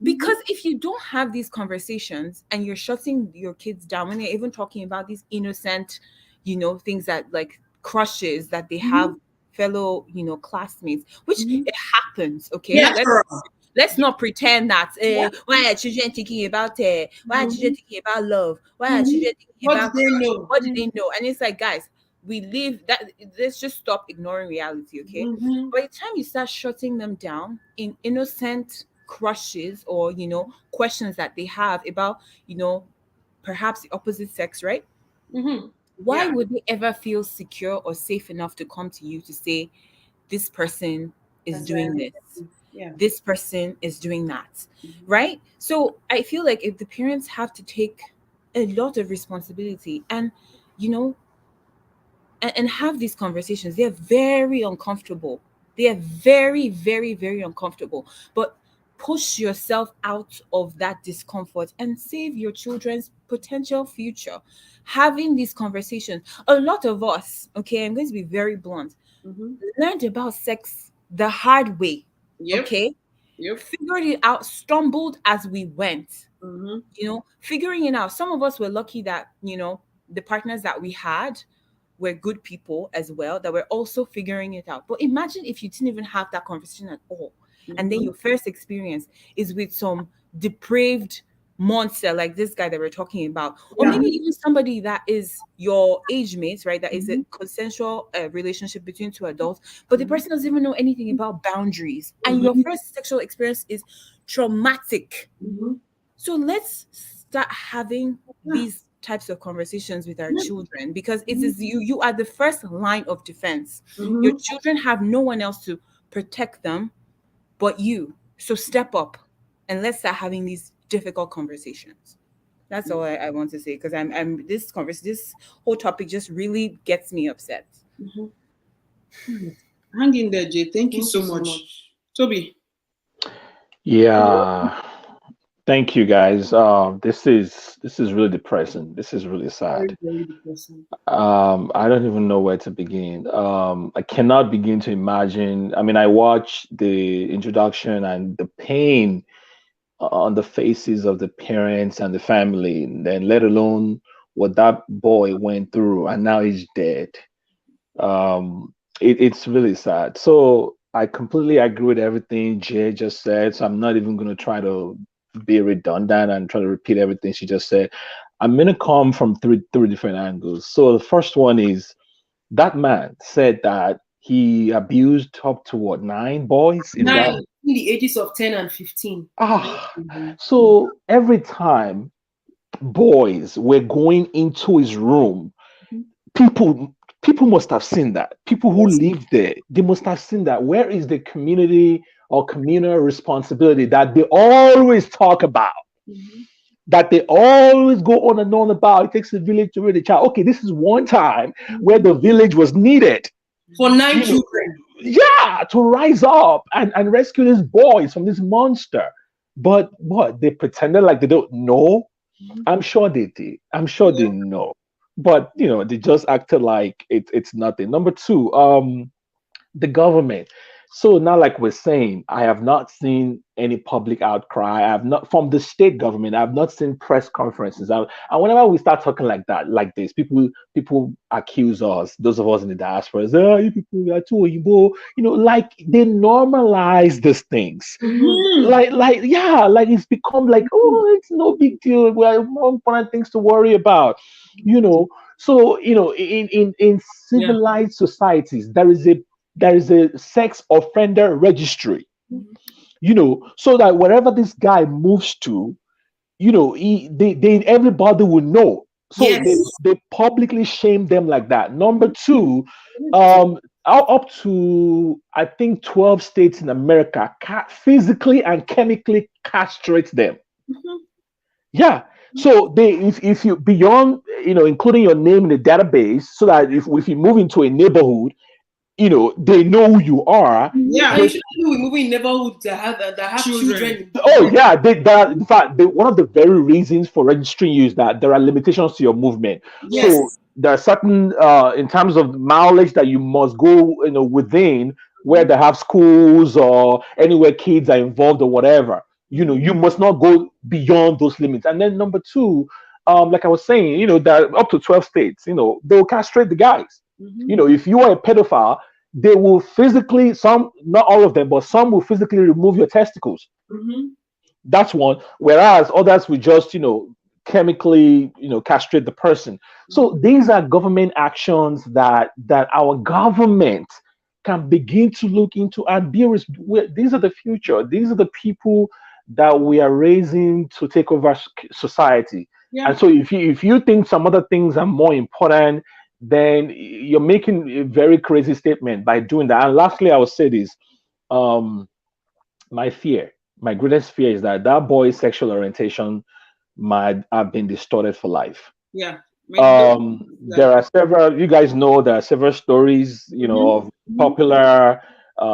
Because if you don't have these conversations and you're shutting your kids down when they're even talking about these innocent, things that like crushes that they have fellow, classmates, which it happens, okay? Yeah, let's not pretend that why are children thinking about why are children thinking about love? Why are children thinking about what do they know? And it's like, guys, we live that. Let's just stop ignoring reality, okay? By the time you start shutting them down in innocent crushes or questions that they have about perhaps the opposite sex, right? Why would they ever feel secure or safe enough to come to you to say, this person is doing this, this person is doing that, right? So I feel like if the parents have to take a lot of responsibility, and you know, and have these conversations. They're very uncomfortable. They are very, very, very uncomfortable. But push yourself out of that discomfort and save your children's potential future. Having these conversations. A lot of us, okay, I'm going to be very blunt, learned about sex the hard way. Yep. Okay. Yep. Figured it out, stumbled as we went. Mm-hmm. You know, figuring it out. Some of us were lucky that, you know, the partners that we had were good people as well, that were also figuring it out. But imagine if you didn't even have that conversation at all. And then your first experience is with some depraved monster like this guy that we're talking about, or maybe even somebody that is your age mate, right? That is a consensual relationship between two adults, but the person doesn't even know anything about boundaries, and your first sexual experience is traumatic. So let's start having these types of conversations with our children, because it is you are the first line of defense. Your children have no one else to protect them but you. So step up and let's start having these difficult conversations. That's all I want to say, because I'm this whole topic just really gets me upset. Hang in there, Jay. Thank you so much. Toby. Yeah. Thank you, guys. This is really depressing. This is really sad. Very, very depressing. I don't even know where to begin. I cannot begin to imagine. I mean, I watched the introduction and the pain on the faces of the parents and the family, and then let alone what that boy went through, and now he's dead. It's really sad. So I completely agree with everything Jay just said. So I'm not even going to try to be redundant and try to repeat everything she just said. I'm going to come from three different angles. So the first one is that man said that he abused up to what, 9 boys? Is that in the ages of 10 and 15. so every time boys were going into his room, people must have seen that. People who live there, they must have seen that. Where is the community or communal responsibility that they always talk about? That they always go on and on about? It takes a village to raise a child. Okay, this is one time where the village was needed for 9 children. Yeah, to rise up and rescue these boys from this monster. But what? They pretended like they don't know? I'm sure they did. I'm sure they know. But they just acted like it's nothing. Number 2, the government. So now, like we're saying, I have not seen any public outcry. I have not, from the state government, I have not seen press conferences. And whenever we start talking like that, like this, people accuse us, those of us in the diaspora, say, oh, you people are too Oyinbo, like they normalize these things. Like it's become like, oh, it's no big deal. We have more important things to worry about, So, in civilized societies, there is a sex offender registry, so that wherever this guy moves to, everybody will know. So they publicly shame them like that. Number 2, up to I think 12 states in America physically and chemically castrate them. Yeah. So if you beyond, including your name in the database, so that if you move into a neighborhood, they know who you are. Yeah, we move in neighborhoods that have children. Oh yeah, in fact, one of the very reasons for registering you is that there are limitations to your movement. Yes. So there are certain, in terms of mileage, that you must go, within where they have schools or anywhere kids are involved or whatever. You must not go beyond those limits. And then number 2, like I was saying, there are up to 12 states. They'll castrate the guys. If you are a pedophile, they will physically, some, not all of them, but some will physically remove your testicles. That's one. Whereas others will just, chemically, castrate the person. So these are government actions that our government can begin to look into and these are the future. These are the people that we are raising to take over society. And so if you think some other things are more important, then you're making a very crazy statement by doing that. And lastly, I will say this: my greatest fear is that boy's sexual orientation might have been distorted for life. Yeah. Maybe There are several, you guys know, there are several stories, of popular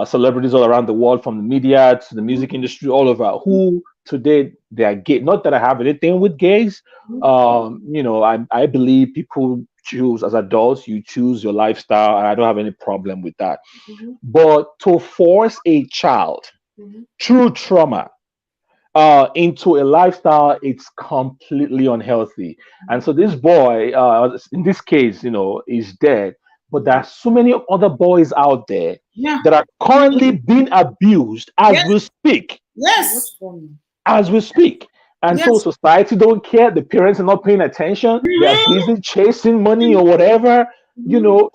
celebrities all around the world, from the media to the music industry, all over, who today they are gay. Not that I have anything with gays. I believe people choose, as adults, you choose your lifestyle, and I don't have any problem with that. But to force a child through trauma into a lifestyle, it's completely unhealthy. And so this boy, in this case, is dead. But there are so many other boys out there that are currently being abused as we speak. Yes. As we speak. And so society don't care. The parents are not paying attention. They are busy chasing money or whatever.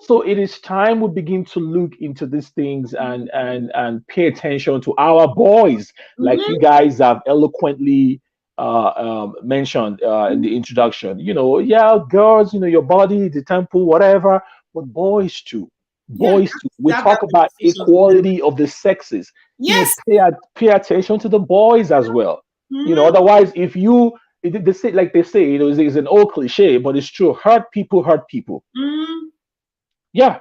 So it is time we begin to look into these things and pay attention to our boys, like you guys have eloquently mentioned in the introduction. Girls, your body, the temple, whatever, but boys too. Boys too. We talk about equality of the sexes. Yes. Pay attention to the boys as well. Otherwise, if they say, it's an old cliche, but it's true. Hurt people hurt people. Yeah.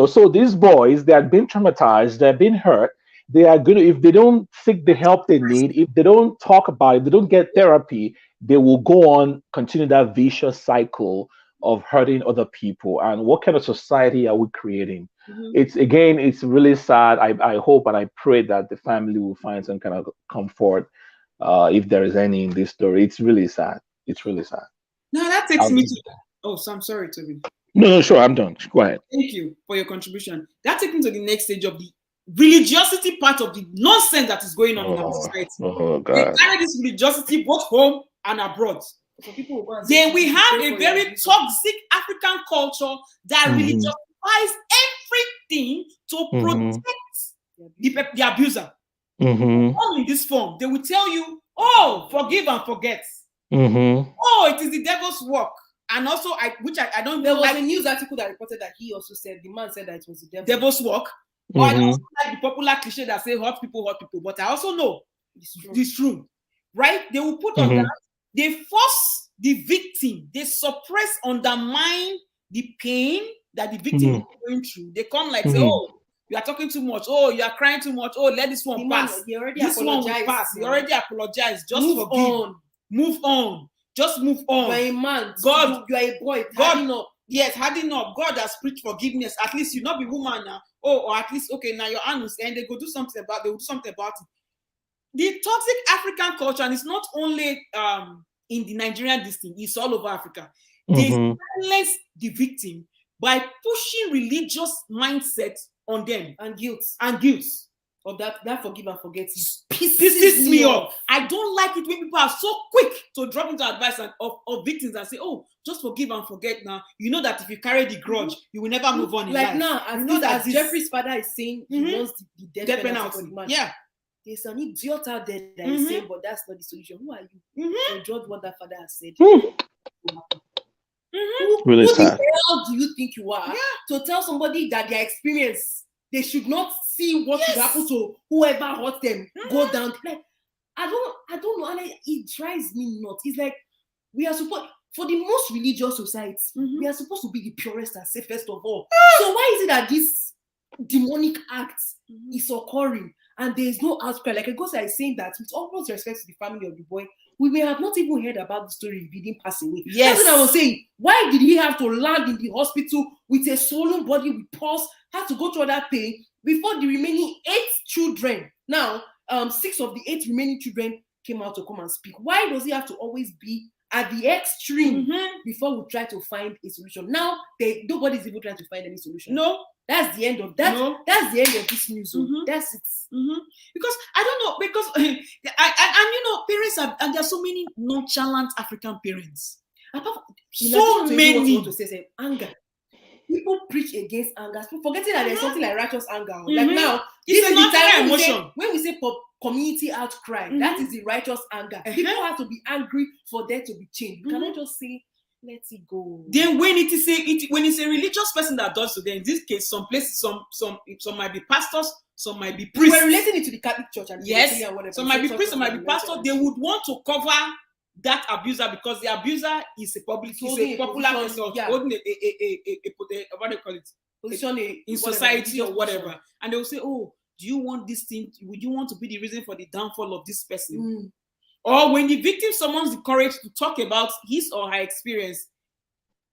So these boys, they have been traumatized, they've been hurt. They are going to, if they don't seek the help they need, if they don't talk about it, they don't get therapy, they will go on, continue that vicious cycle of hurting other people. And what kind of society are we creating? It's really sad. I hope and I pray that the family will find some kind of comfort, if there is any in this story. It's really sad. It's really sad. No, that takes me to. Oh, so I'm sorry, Toby. No, sure, I'm done. Go ahead. Thank you for your contribution. That takes me to the next stage of the religiosity part of the nonsense that is going on in our society. Oh, God. We carry this religiosity both home and abroad. Then we have a very toxic African culture that religiosifies everything to protect the abuser. All in this form, they will tell you, "Oh, forgive and forget." Oh, it is the devil's work. And also, I don't. There was a news article that reported that he also said, the man said that it was the devil's work. But I also like the popular cliche that say hurt people. But I also know it's true, right? They will put on that. They force the victim. They suppress, undermine the pain that the victim is going through. They come like say, "Oh, you are talking too much. Oh, you are crying too much. Oh, let this one pass. This one will pass. You already apologized. Just forgive. Move on. Just move on. You are a man. God, you are a boy. Harden up. Yes, harden up. God has preached forgiveness. At least you not be woman now. Oh, or at least now your anus, and they go do something about. They will do something about it. The toxic African culture, and it's not only in the Nigerian district. It's all over Africa. They silence the victim by pushing religious mindset on them and guilt. Of that forgive and forget pisses me off. I don't like it when people are so quick to drop into advice of victims and say, "Oh, just forgive and forget now. You know that if you carry the grudge, you will never move on in life." Like now, as Jeffrey's father is saying, he wants the death penalty for the man. Yeah. There's an idiot out there that is saying, but that's not the solution. Who are you to judge what that father has said? Really who sad. the hell do you think you are to tell somebody that their experience, they should not see what should happen to whoever hurt them go down? Like, I don't know, and it drives me nuts. It's like we are supposed, for the most religious societies, we are supposed to be the purest and safest of all. So why is it that this demonic act is occurring and there is no outcry? Like Agosa is saying that with all due respect to the family of the boy, we may have not even heard about the story if he didn't pass away. Yes. That's what I was saying. Why did he have to land in the hospital with a swollen body, with pulse, had to go through that pain before the remaining 8 children? Now, 6 of the 8 remaining children came out to come and speak. Why does he have to always be at the extreme before we try to find a solution? Now, nobody's even trying to find any solution. No. That's the end of that. No. That's the end of this news. That's it. Because I don't know, because parents are, and there are so many nonchalant African parents. So many. Anger. People preach against anger, forgetting that there's something like righteous anger. Like now, this is the time when we say community outcry. That is the righteous anger. People have to be angry for there to be change. You cannot just say, let it go. Then when it's a religious person that does so, then in this case, some places, some might be pastors, some might be priests. We're relating it to the Catholic Church and yes, some might be priests, some might be pastors. They would want to cover that abuser, because the abuser is a public, is a popular person, holding a what do you call it, position in society or whatever, and they will say, oh, do you want this thing? Would you want to be the reason for the downfall of this person? Or when the victim summons the courage to talk about his or her experience,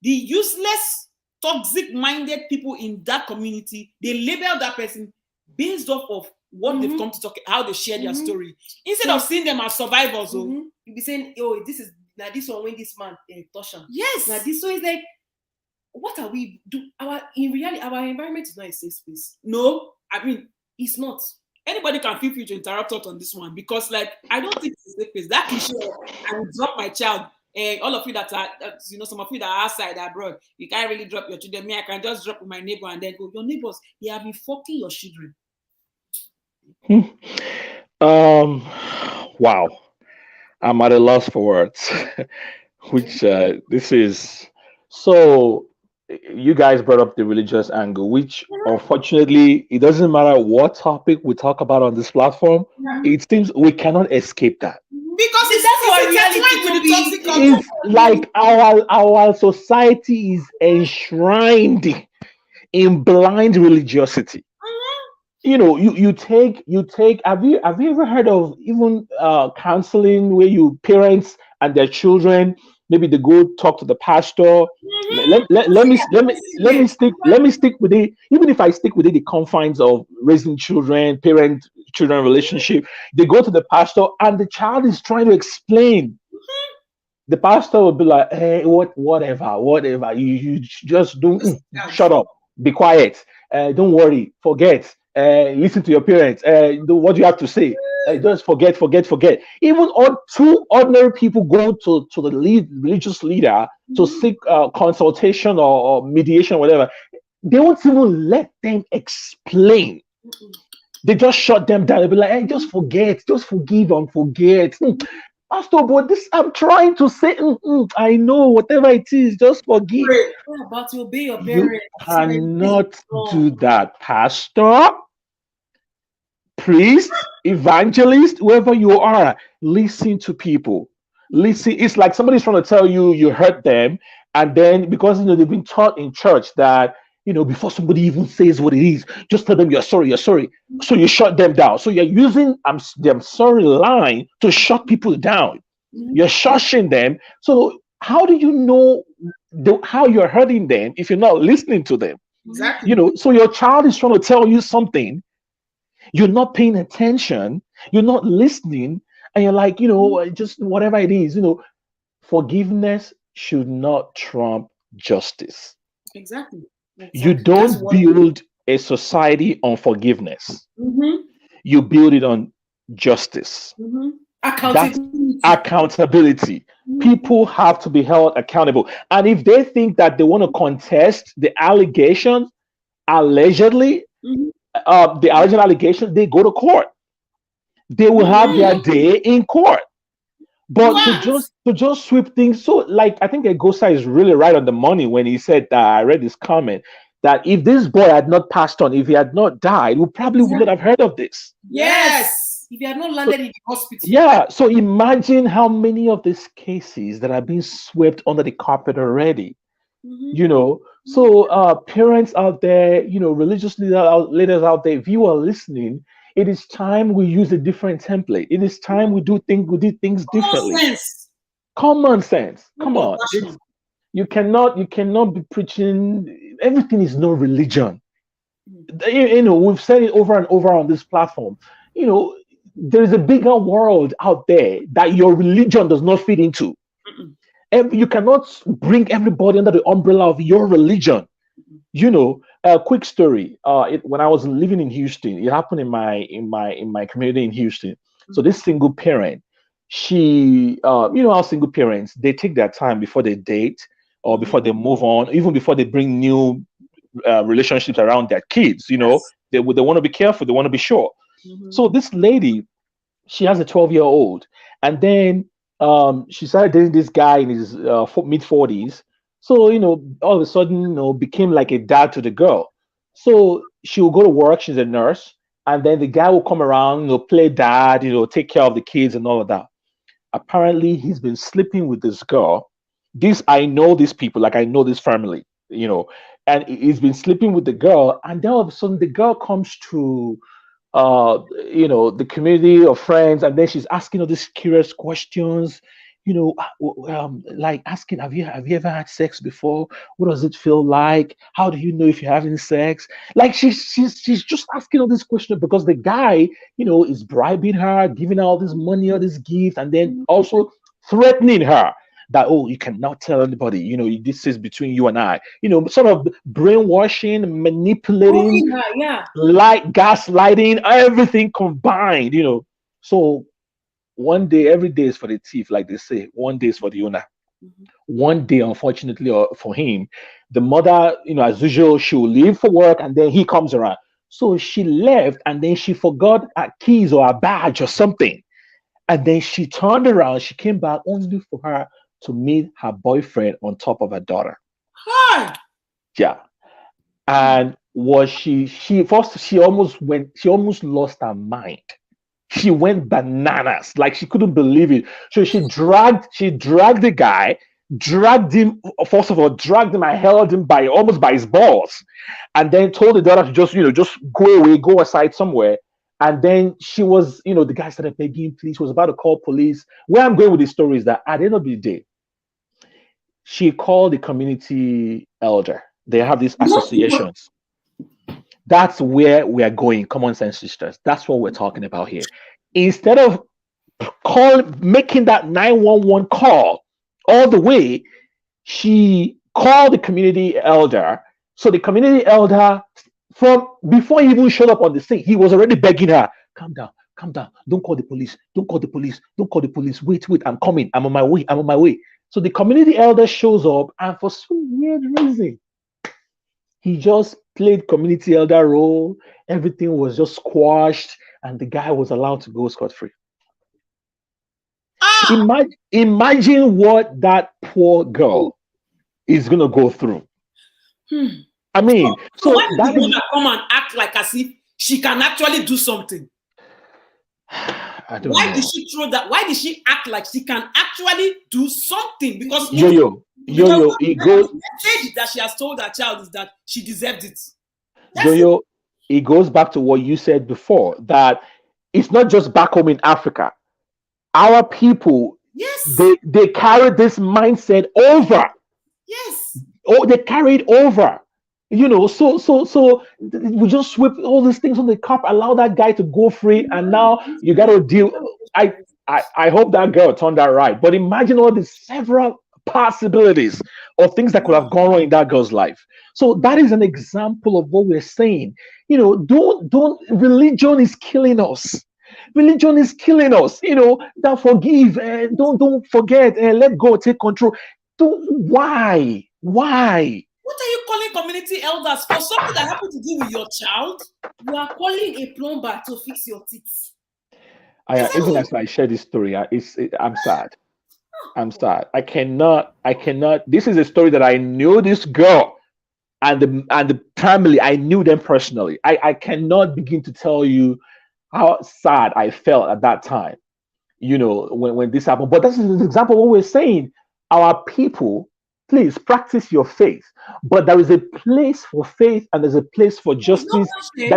the useless, toxic-minded people in that community, they label that person based off of what they've come to talk, how they share their story, instead of seeing them as survivors. You'll be saying, oh, this is now this one when this man touch him. Yes. Now this one is like, what are we do? In reality, our environment is not a safe space. No, I mean, it's not. Anybody can feel free to interrupt us on this one, because like I don't think it's a safe place. That cliche, I will drop my child. All of you that are, some of you that are outside abroad, you can't really drop your children. Me, I can just drop with my neighbor and then go. Your neighbors, they have been fucking your children. Wow, I'm at a loss for words. Which this is so. You guys brought up the religious angle, which unfortunately it doesn't matter what topic we talk about on this platform. It seems we cannot escape that. Because it's like our society is enshrined in blind religiosity. You take have you ever heard of even counseling where you parents and their children, maybe they go talk to the pastor. Let me stick with it. Even if I stick within the confines of raising children, parent-children relationship, they go to the pastor and the child is trying to explain. The pastor will be like, hey, whatever. You just don't shut up, be quiet. Don't worry, forget. Listen to your parents. Do what you have to say. Just forget. Even two ordinary people go to the religious leader to seek consultation or mediation, or whatever. They won't even let them explain. They just shut them down. They'll be like, hey, just forget, just forgive and forget. Pastor, but this I'm trying to say, I know, whatever it is, just forgive. But to obey your parents. You cannot do that, Pastor, priest, evangelist, whoever you are. Listen to people. Listen. It's like somebody's trying to tell you you hurt them, and then because they've been taught in church that before somebody even says what it is, just tell them you're sorry. So you shut them down. So you're using I'm sorry line to shut people down. You're shushing them. So how do you know how you're hurting them if you're not listening to them? Exactly. So your child is trying to tell you something. You're not paying attention. You're not listening. And you're like, just whatever it is, forgiveness should not trump justice. Exactly. You don't build a society on forgiveness. You build it on justice. Accountability. People have to be held accountable. And if they think that they want to contest the allegations, allegedly, the original allegations, they go to court. They will have their day in court. But to just sweep things, so like I think Egosa is really right on the money when he said that. I read this comment that if this boy had not passed on, if he had not died, we probably would not have heard of this. Yes, if he had not landed in the hospital. Yeah, so imagine how many of these cases that are being swept under the carpet already. So parents out there, religious leaders out there, if you are listening, it is time we use a different template. It is time we did things differently. Common sense. Come on. You cannot be preaching. Everything is no religion. We've said it over and over on this platform. There is a bigger world out there that your religion does not fit into. You cannot bring everybody under the umbrella of your religion. A quick story. When I was living in Houston, it happened in my community in Houston. So this single parent, she, how single parents, they take their time before they date or before they move on, even before they bring new relationships around their kids. They want to be careful. They want to be sure. So this lady, she has a 12-year-old, and then she started dating this guy in his mid-40s. So, all of a sudden, became like a dad to the girl. So she will go to work. She's a nurse. And then the guy will come around, play dad, take care of the kids and all of that. apparently he's been sleeping with this girl. This I know these people, like I know this family, and he's been sleeping with the girl, and then all of a sudden the girl comes to the community of friends, and then she's asking all these curious questions, like asking, have you ever had sex before? What does it feel like? How do you know if you're having sex? Like she's just asking all these questions because the guy, is bribing her, giving her all this money, all this gift, and then also threatening her that, oh, you cannot tell anybody, this is between you and I, sort of brainwashing, manipulating, Yeah. gaslighting, everything combined. So one day, every day is for the thief, like they say. One day is for the owner. One day, unfortunately, for him, the mother, as usual, she will leave for work, and then he comes around. So she left, and then she forgot her keys or her badge or something. And then she turned around, she came back only for her to meet her boyfriend on top of her daughter. Hi. Yeah. And was she almost lost her mind. She went bananas, like she couldn't believe it. So she dragged the guy, dragged him, first of all, dragged him and held him almost by his balls, and then told the daughter to just go away, go aside somewhere. And then she was, the guy started begging, please, was about to call police. Where I'm going with the story is that at the end of the day, she called the community elder. They have these associations. That's where we are going, common sense sisters. That's what we're talking about here. Instead of making that 911 call all the way, she called the community elder. So the community elder, from before he even showed up on the scene, he was already begging her, calm down, don't call the police, wait, I'm coming, I'm on my way. So the community elder shows up, and for some weird reason, he just played community elder role. Everything was just squashed, and the guy was allowed to go scot-free. Imagine what that poor girl is gonna go through. I mean, so why did the mother come and act like as if she can actually do something? I don't know. Did she throw that? Why did she act like she can actually do something? Because it goes. The message that she has told her child is that she deserved it. It goes back to what you said before, that it's not just back home in Africa. Our people, yes, they carry this mindset over. Yes. Oh, they carry it over. So we just sweep all these things on the cup, allow that guy to go free, and now you got to deal. I hope that girl turned out right, but imagine all the several possibilities of things that could have gone wrong in that girl's life. So that is an example of what we're saying. Don't religion is killing us. Religion is killing us. That forgive, don't forget, let go, take control. Why? What are you calling community elders for? Something that happened to do with your child? You are calling a plumber to fix your teeth. Even as I share this story, I'm sad. I'm sad. I cannot. This is a story that I knew this girl and the family. I knew them personally. I cannot begin to tell you how sad I felt at that time. When this happened. But this is an example of what we're saying. Our people, please practice your faith. But there is a place for faith and there's a place for justice. Even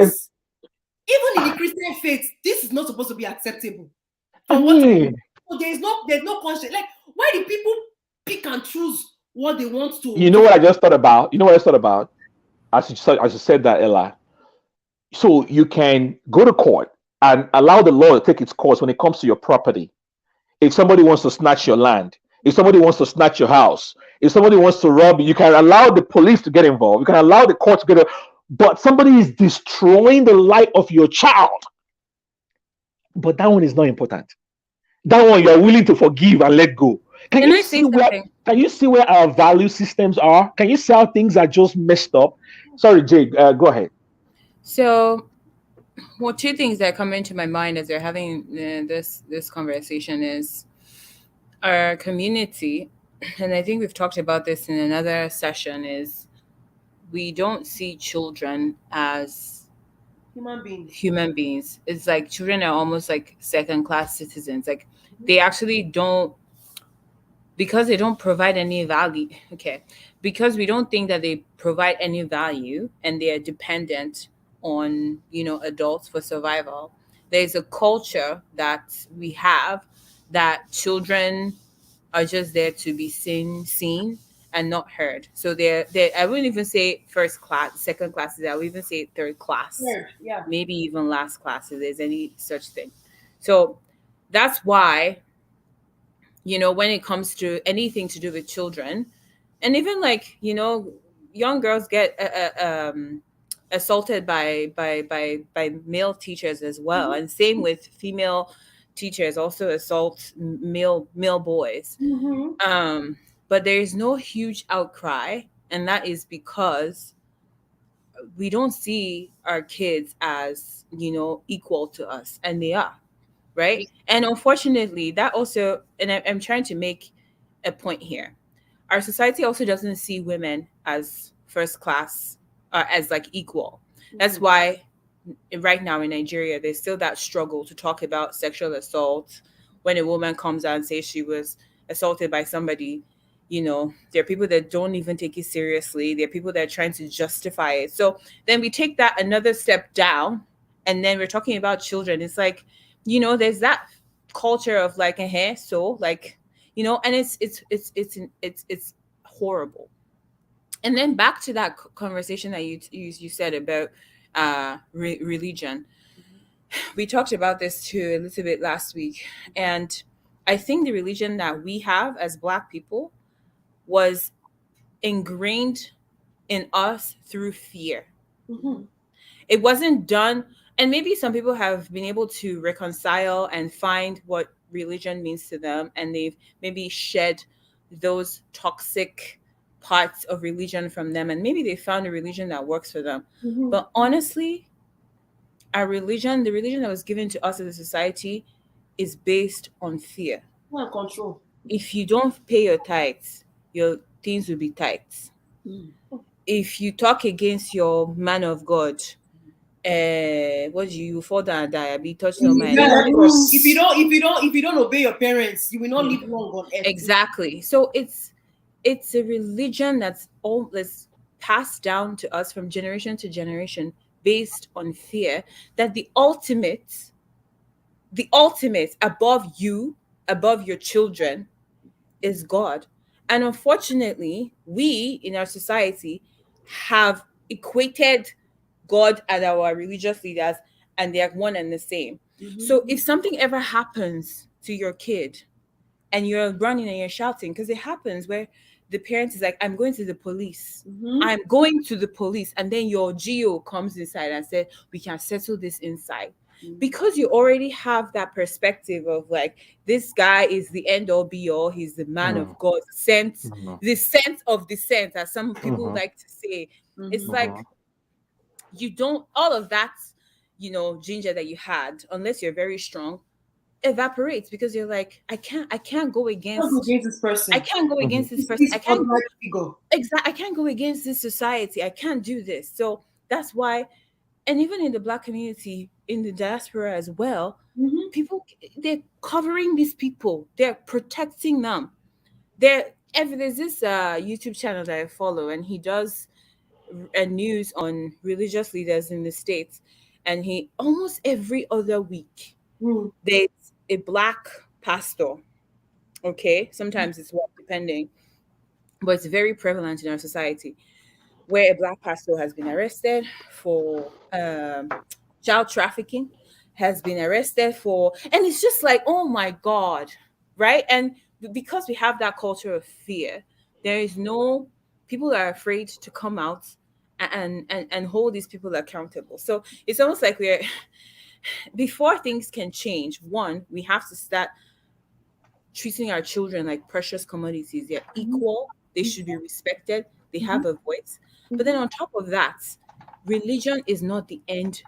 in the Christian faith, this is not supposed to be acceptable. There's no conscience. Like, why do people pick and choose what they want to? You know what I just thought about? As you said that, Ella. So you can go to court and allow the law to take its course when it comes to your property. If somebody wants to snatch your land, if somebody wants to snatch your house, if somebody wants to rob you, you can allow the police to get involved. You can allow the court to get involved. But somebody is destroying the life of your child. But that one is not important. That one you are willing to forgive and let go. Can you see where our value systems are? Can you see how things are just messed up? Sorry, Jay, go ahead. So, two things that come into my mind as we're having this conversation is our community, and I think we've talked about this in another session, is we don't see children as human beings. It's like children are almost like second-class citizens. Like they actually don't, because they don't provide any value. Okay, because we don't think that they provide any value and they are dependent on, adults for survival. There's a culture that we have that children are just there to be seen and not heard. So they're I wouldn't even say first class, second classes. I would even say third class, Yeah. maybe even last class if there's any such thing. So that's why, when it comes to anything to do with children, and even like, young girls get assaulted by male teachers as well, and same with female teachers also assault male boys. But there is no huge outcry, and that is because we don't see our kids as, equal to us, and they are, right? And unfortunately, that also, and I'm trying to make a point here. Our society also doesn't see women as first class, as like equal. That's why right now in Nigeria, there's still that struggle to talk about sexual assault. When a woman comes out and says she was assaulted by somebody, there are people that don't even take it seriously. There are people that are trying to justify it. So then we take that another step down, and then we're talking about children. It's like, there's that culture of like, so like, and it's horrible. And then back to that conversation that you said about religion. We talked about this too a little bit last week, and I think the religion that we have as Black people was ingrained in us through fear. It wasn't done, and maybe some people have been able to reconcile and find what religion means to them, and they've maybe shed those toxic parts of religion from them, and maybe they found a religion that works for them. But honestly, our religion, the religion that was given to us as a society, is based on fear. Control. If you don't pay your tithes, your things will be tight. If you talk against your man of God, what do you fall down and die? Be touched on my If you don't obey your parents, you will not live long on earth. Exactly. So it's a religion that's passed down to us from generation to generation based on fear, that the ultimate above you, above your children, is God. And unfortunately, we in our society have equated God and our religious leaders, and they are one and the same. So if something ever happens to your kid and you're running and you're shouting, because it happens where the parent is like, I'm going to the police. I'm going to the police. And then your GO comes inside and says, we can settle this inside. Because you already have that perspective of like, this guy is the end all be all. He's the man of God, the sense of descent, as some people like to say. It's like, you don't, all of that, ginger that you had, unless you're very strong, evaporates, because you're like, I can't go against this person. I can't go against this person. I can't go. Exactly. I can't go against this society. I can't do this. So that's why, and even in the Black community, in the diaspora as well, people, they're covering these people. They're protecting them. There's this YouTube channel that I follow, and he does news on religious leaders in the States, and he almost every other week there's a Black pastor. Okay, sometimes it's one, depending, but it's very prevalent in our society, where a Black pastor has been arrested for child trafficking, has been arrested for, and it's just like, oh my God, right? And because we have that culture of fear, there is no, people are afraid to come out and hold these people accountable. So it's almost like we're, before things can change, one, we have to start treating our children like precious commodities. They're equal. They should be respected. They have a voice. But then on top of that, religion is not the end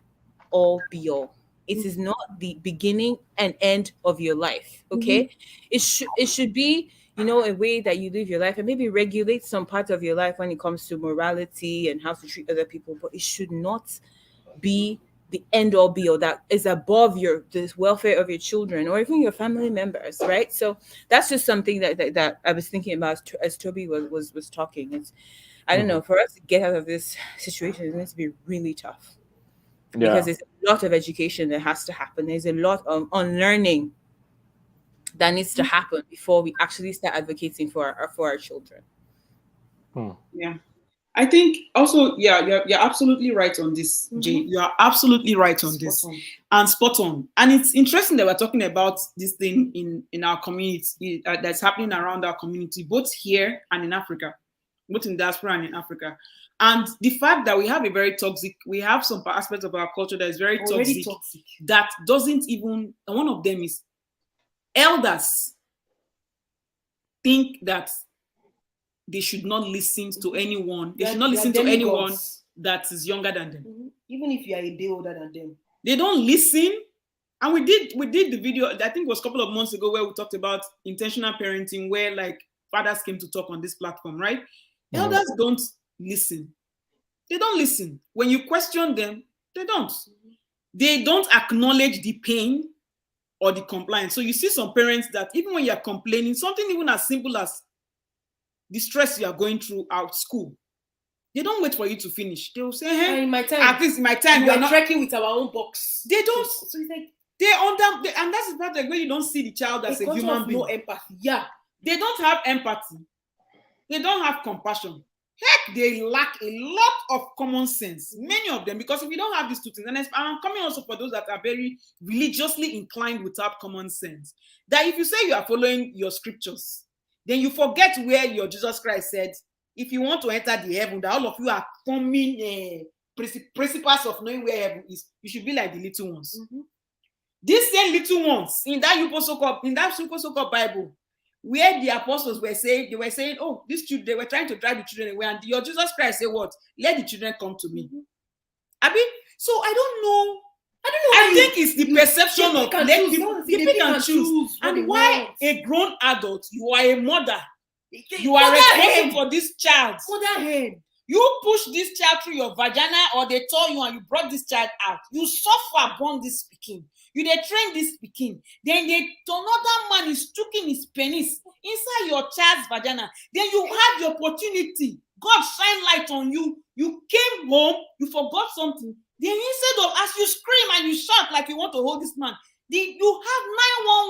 all be all. It is not the beginning and end of your life. Okay. It should be, a way that you live your life, and maybe regulate some part of your life when it comes to morality and how to treat other people. But it should not be the end all be all, that is above the welfare of your children or even your family members, right? So that's just something that I was thinking about as Toby was talking. It's, I don't know, for us to get out of this situation, it's going to be really tough because there's a lot of education that has to happen. There's a lot of unlearning that needs to happen before we actually start advocating for our children. Yeah. I think also, you're absolutely right on this, Jane. You are absolutely right on this. And spot on. And it's interesting that we're talking about this thing in our community, that's happening around our community, both here and in Africa, both in diaspora and in Africa. And the fact that we have some aspects of our culture that is very toxic, that doesn't even, one of them is elders think that they should not listen to anyone. They should not listen to anyone that is younger than them. Even if you are a day older than them. They don't listen. And we did the video, I think it was a couple of months ago, where we talked about intentional parenting, where like fathers came to talk on this platform, right? Elders don't listen. They don't listen. When you question them, they don't. They don't acknowledge the pain or the compliance. So you see some parents that even when you're complaining, something even as simple as the stress you are going through at school, they don't wait for you to finish. They will say, "Hey, in my time, at least in my time, we are not trekking with our own box." They don't. So it's like and that's the part where you don't see the child as a human being. No empathy. Yeah, they don't have empathy. They don't have compassion. Heck, they lack a lot of common sense. Many of them, because if you don't have these two things, and I'm coming also for those that are very religiously inclined without common sense, that if you say you are following your scriptures, then you forget where your Jesus Christ said, if you want to enter the heaven, that all of you are forming principles of knowing where heaven is, you should be like the little ones. These same little ones in that super so-called Bible, where the apostles were saying, oh, these children, they were trying to drive the children away, and your Jesus Christ said what? Let the children come to me. So I don't know. I think it's the perception of they pick and choose. And why a grown adult, you are a mother, you are responsible for this child. You push this child through your vagina, or they tore you and you brought this child out. You suffer born this speaking. You they train this speaking. Then another man is sticking his penis inside your child's vagina. Then you had the opportunity. God shine light on you. You came home, you forgot something. Then instead of, as you scream and you shout like you want to hold this man, you have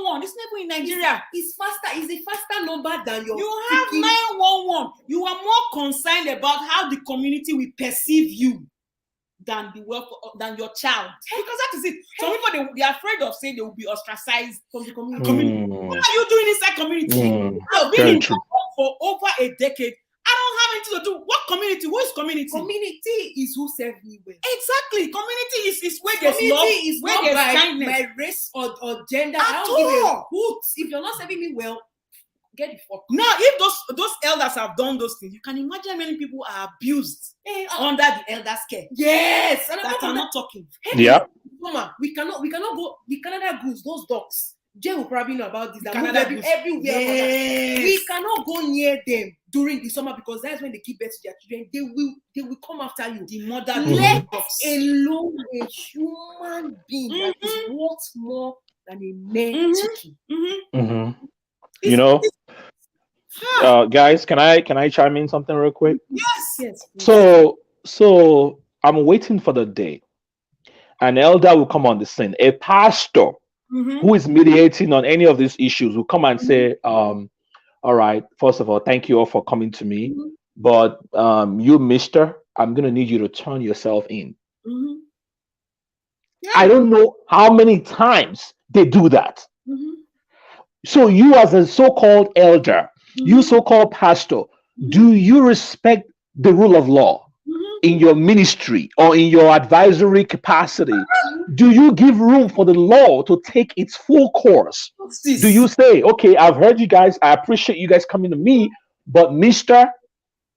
911. It's never in Nigeria. It's faster. It's a faster number than your. You have 911. You are more concerned about how the community will perceive you than your child. Because that is it. Some people they are afraid of saying they will be ostracized from the community. What are you doing inside community? I've been in for over a decade. I don't have anything to do. What community? Who is community? Community is who serve me well. Exactly. Community is where there's love, is where there's by kindness. My race or gender. At I don't give a all. hoot. If you're not serving me well, get the fuck. Now, if those elders have done those things, you can imagine how many people are abused under the elders' care. Yes, and that are not talking. Yeah. Mama, we cannot go. The Canada goose, those dogs. Jay will probably know about this. Canada goose everywhere. Yes. We cannot go near them during the summer because that's when they give birth to their children. They will come after you. The mother let alone a human being that is worth more than a male chicken. You know, guys, can I chime in something real quick? Yes. So I'm waiting for the day an elder will come on the scene, a pastor who is mediating on any of these issues will come and say, all right, first of all, thank you all for coming to me, but you, mister, I'm going to need you to turn yourself in. I don't know how many times they do that. So you as a so-called elder, you so-called pastor, do you respect the rule of law in your ministry or in your advisory capacity? Do you give room for the law to take its full course? Do you say, okay, I've heard you guys, I appreciate you guys coming to me, but mister,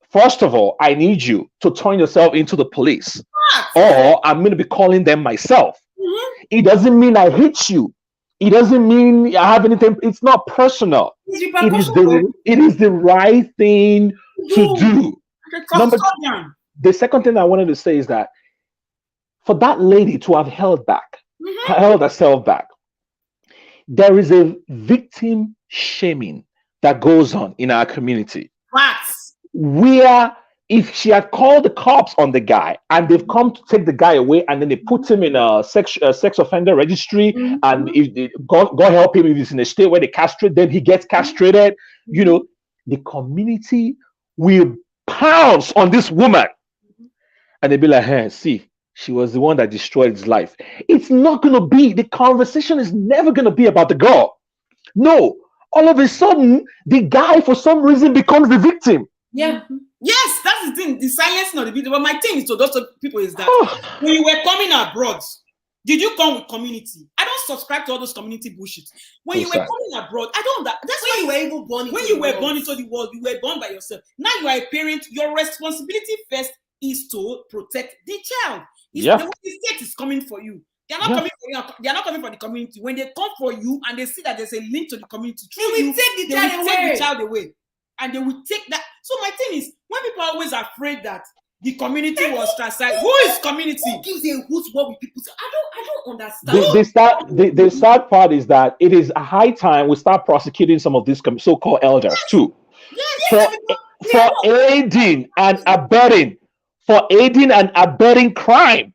first of all, I need you to turn yourself into the police, or I'm going to be calling them myself. It doesn't mean I hate you. It doesn't mean I have anything. It's not personal. It is the right thing to do. The second thing I wanted to say is that for that lady to have held herself back, there is a victim shaming that goes on in our community. Facts. Where if she had called the cops on the guy and they've come to take the guy away and then they put him in a sex offender registry, and if they, God help him, if he's in a state where they castrate, then he gets castrated, you know, the community will pounce on this woman and they'll be like, hey, see, she was the one that destroyed his life. It's not going to be, the conversation is never going to be about the girl. No, all of a sudden, the guy for some reason becomes the victim. Yeah. Yes, that's the thing. The silence, not the video. But my thing is to those people is that when you were coming abroad, did you come with community? I don't subscribe to all those community bullshit. When you were coming abroad, I don't. That's when you were even born. When you were born into the world, you were born by yourself. Now you are a parent. Your responsibility first is to protect the child. The state is coming for you. They're not coming for you. They're not coming for the community. When they come for you and they see that there's a link to the community, they will take the child away. And they will take that. So my thing is, when people are always afraid that the community was ostracized, who is community? Who gives a hoot what will people say? I don't understand. The sad part is that it is a high time we start prosecuting some of these so-called elders too. For aiding and abetting crime.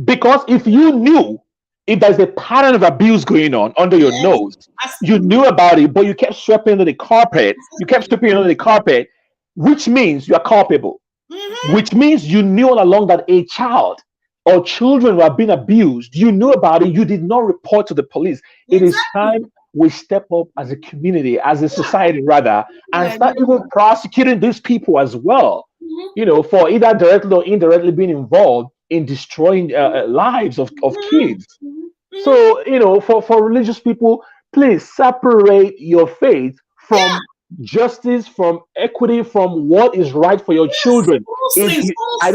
Because if you knew, if there's a pattern of abuse going on under your nose, you knew about it, but you kept sweeping under the carpet. Which means you are culpable. Which means you knew all along that a child or children were being abused. You knew about it. You did not report to the police. It is time we step up as a community, as a society rather, and start even prosecuting these people as well. You know, for either directly or indirectly being involved in destroying lives of kids. So, you know, for religious people, please separate your faith from justice, from equity, from what is right for your children. I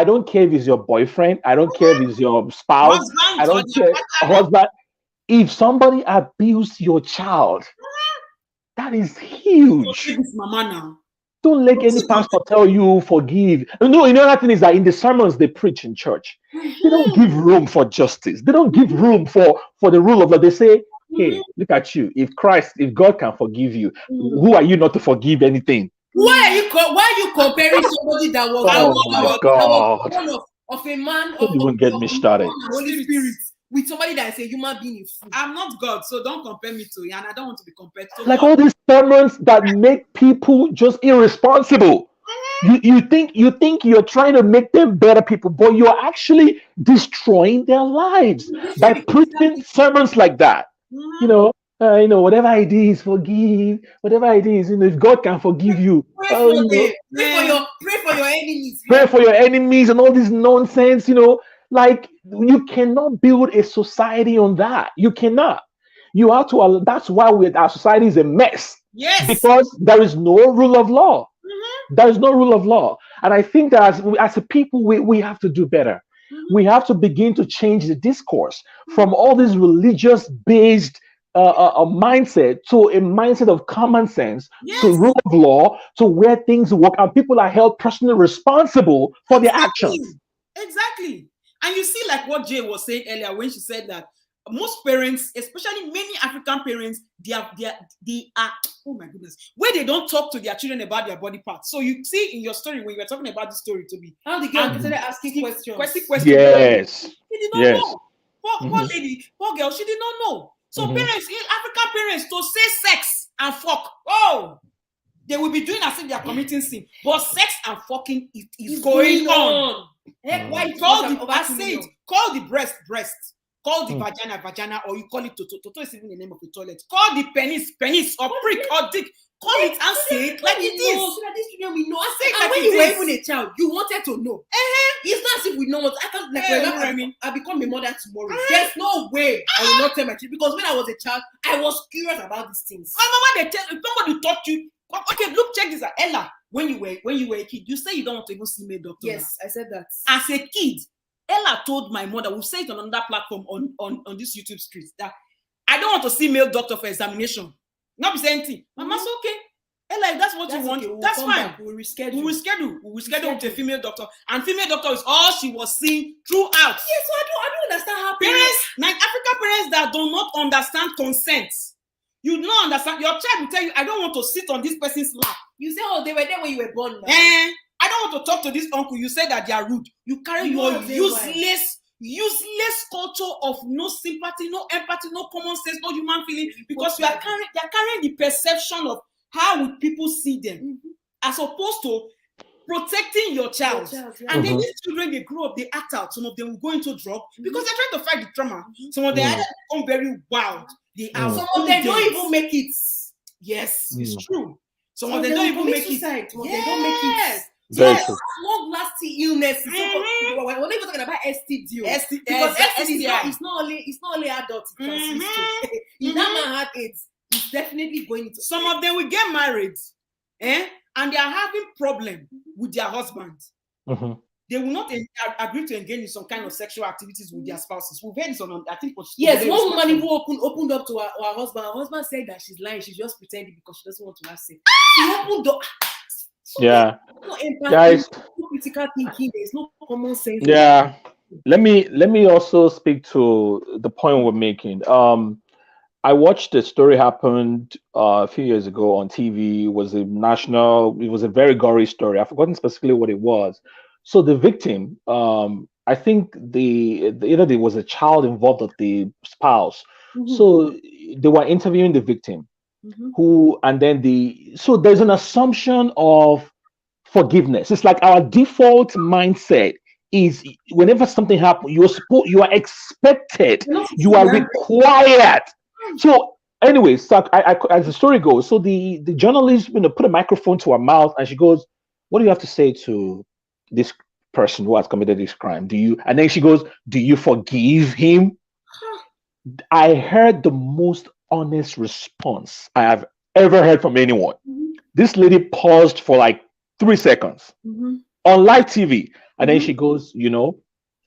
don't care if it's your boyfriend. I don't care if it's your spouse. I don't care, husband. If somebody abused your child, that is huge. Don't let any pastor tell you forgive. No, another thing is that in the sermons they preach in church, they don't give room for justice. They don't give room for the rule of law. They say, hey, look at you. If God can forgive you, who are you not to forgive anything? Why are you comparing somebody that was of a man? Don't even get me started. Holy Spirit with somebody that is a human being. I'm not God, so don't compare me to you, and I don't want to be compared to like all these sermons that make people just irresponsible. You think you're trying to make them better people, but you're actually destroying their lives by preaching sermons like that. You know, whatever it is, forgive. Whatever it is, if God can forgive you, pray for your enemies. Pray for your enemies and all this nonsense. Like you cannot build a society on that. You cannot. You have to. That's why our society is a mess. Yes. Because there is no rule of law. There is no rule of law, and I think that as a people, we have to do better. We have to begin to change the discourse from all this religious-based mindset to a mindset of common sense, to rule of law, to where things work, and people are held personally responsible for their actions. Exactly. And you see, like what Jay was saying earlier when she said that most parents, especially many African parents, they are oh my goodness, where they don't talk to their children about their body parts. So you see in your story when you were talking about the story, Toby, how the girl started asking questions. Yes. She did not know. Poor lady, poor girl, she did not know. So parents, African parents, to say sex and fuck, they will be doing as if they are committing sin. But sex and fucking is going on. Why call the breast. Call the vagina, or you call it toto is even the name of the toilet. Call the penis, or prick, or dick. Call it and say it like it is. So that this children we know. And when you were even a child, you wanted to know. It's not as if we know what I can't. Like, I become a mother tomorrow. There's no way I will not tell my children, because when I was a child, I was curious about these things. My mama, somebody taught you. Okay, look, check this out, Ella. When you were a kid, you say you don't want to even see male doctor. Yes, I said that. As a kid, Ella told my mother, we'll say it on another platform on this YouTube street, that I don't want to see male doctor for examination. Not be saying anything. Mama's okay. Ella, if that's what That's you want, okay, we'll that's come fine. back, we'll reschedule. We will schedule with a Reschedule. female doctor, and female doctor is all she was seeing throughout. Yes, so I don't understand how Parents, like African parents that do not understand consent. You don't understand. Your child will tell you, I don't want to sit on this person's lap. You say, oh, they were there when you were born. Now. I don't want to talk to this uncle. You say that they are rude. You carry your useless culture of no sympathy, no empathy, no common sense, no human feeling, because they are carrying the perception of how would people see them, as opposed to protecting your child. And then these children, they grow up, they act out. Some of them will go into drug because they're trying to fight the trauma. Some of them become very wild. They are. Some of them don't even make it. Yes, it's true. Some of them don't even make it. Some of them don't make it. Yes, long-lasting illnesses. We're not even talking about STD. Because STD is not only adults. If that man had AIDS, he's definitely going to. Some of them will get married, and they are having problem with their husband. They will not agree to engage in some kind of sexual activities with their spouses. We've heard this on, I think. Yes, one woman even opened up to her husband. Her husband said that she's lying. She's just pretending because she doesn't want to have sex. She opened up. Yeah, no empathy, guys. No critical thinking. There's no common sense. Yeah, let me also speak to the point we're making. I watched the story happened a few years ago on TV. It was a very gory story. I've forgotten specifically what it was. So the victim, I think either there was a child involved or the spouse. So they were interviewing the victim. So there's an assumption of forgiveness. It's like our default mindset is whenever something happens, you are expected, you are required. So anyway, as the story goes, so the journalist put a microphone to her mouth and she goes, "What do you have to say to this person who has committed this crime? And then she goes, "Do you forgive him?" I heard the most honest response I have ever heard from anyone. This lady paused for like 3 seconds on live TV, and then she goes,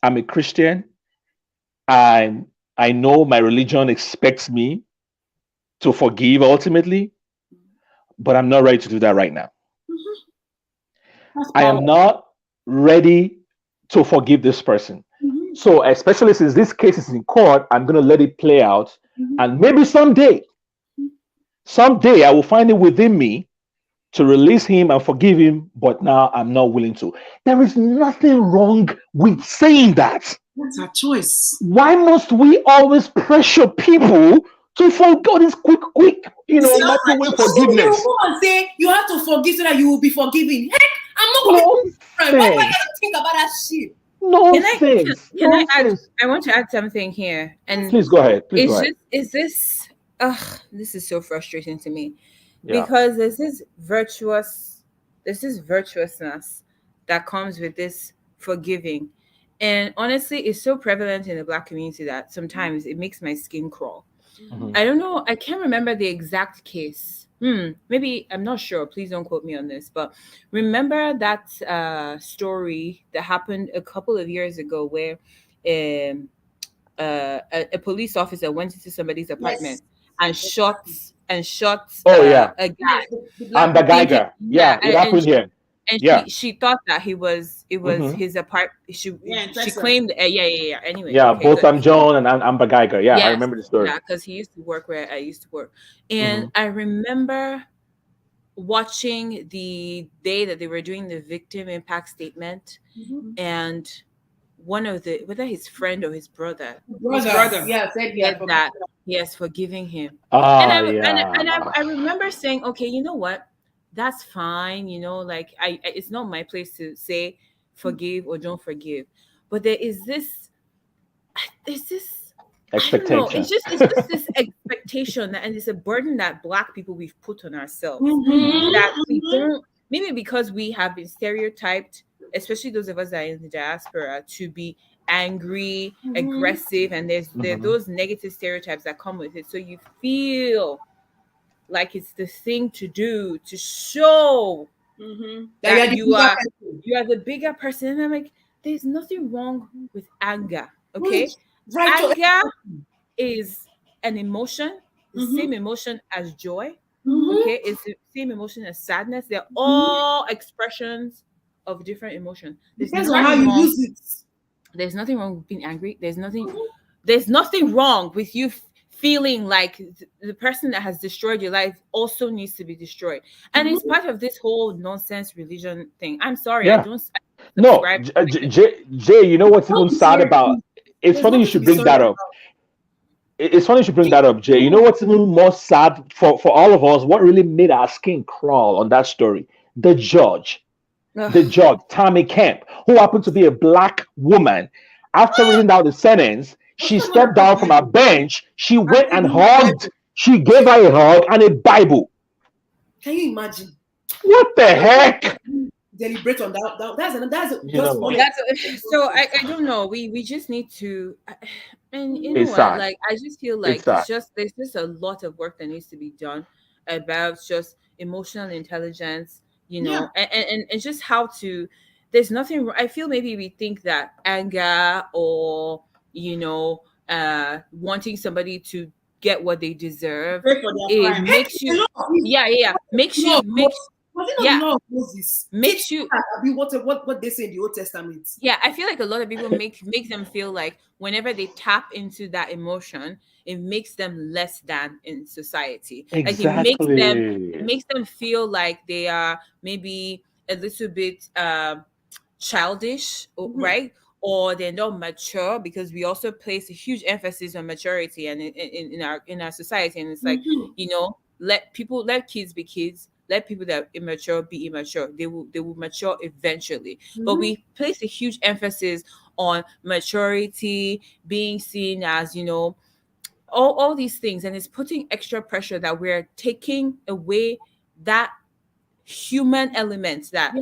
"I'm a Christian, and I know my religion expects me to forgive ultimately, but I'm not ready to do that right now. I am not ready to forgive this person. So especially since this case is in court, I'm going to let it play out. And maybe someday I will find it within me to release him and forgive him, but now I'm not willing to." There is nothing wrong with saying that. That's our choice. Why must we always pressure people to forget this quick, microwave forgiveness? You go and say you have to forgive so that you will be forgiven. Heck, I'm not going to why do I gotta think about that shit? Nonsense. I want to add something here. And please go ahead. This is so frustrating to me. Yeah. Because there's this virtuousness that comes with this forgiving. And honestly, it's so prevalent in the Black community that sometimes it makes my skin crawl. I don't know. I can't remember the exact case. Maybe, I'm not sure. Please don't quote me on this. But remember that story that happened a couple of years ago where a police officer went into somebody's apartment and shot a guy. The Geiger. Yeah, it happened here. And she thought that it was his apartment. She claimed anyway. Both I'm John and Amber Geiger. Yes, I remember the story. Yeah, because he used to work where I used to work. And I remember watching the day that they were doing the victim impact statement, and one of whether his friend or his brother said that he has forgiven him. And I remember saying, okay, you know what? That's fine, it's not my place to say forgive or don't forgive, but there's this expectation. It's just this expectation and it's a burden that Black people we've put on ourselves that we don't, maybe because we have been stereotyped, especially those of us that are in the diaspora, to be angry, aggressive, and there are those negative stereotypes that come with it. So you feel like it's the thing to do to show that you are the bigger person. And I'm like, there's nothing wrong with anger. Okay, anger is an emotion, the same emotion as joy. Okay, it's the same emotion as sadness. They're all expressions of different emotions. Depends on how you use it. There's nothing wrong with being angry. There's nothing wrong with you feeling like the person that has destroyed your life also needs to be destroyed. And it's part of this whole nonsense religion thing. I'm sorry, Yeah. I don't No, subscribe. Jay, you know what's even sad about? It's funny you should bring that up. It's funny you should bring that up, Jay. You know what's even more sad for all of us? What really made our skin crawl on that story? The judge, Tammy Kemp, who happened to be a black woman. After reading out the sentence, she stepped down from her bench. She went and hugged. She gave her a hug and a Bible. Can you imagine? What the heck? Deliberate on that. That's so I don't know. We just need to, and you know It's what? sad. Like I just feel like sad. there's just a lot of work that needs to be done about just emotional intelligence, you know, and just how to. There's nothing. I feel maybe we think that anger or wanting somebody to get what they deserve, it makes you makes you what they say in the Old Testament. Yeah, I feel like a lot of people make them feel like whenever they tap into that emotion, it makes them less than in society. Exactly. Like it makes them feel like they are maybe a little bit childish, right? Or they're not mature, because we also place a huge emphasis on maturity and in our society. And it's like, let kids be kids. Let people that are immature be immature. They will mature eventually. But we place a huge emphasis on maturity, being seen as, all these things. And it's putting extra pressure that we're taking away that human element, that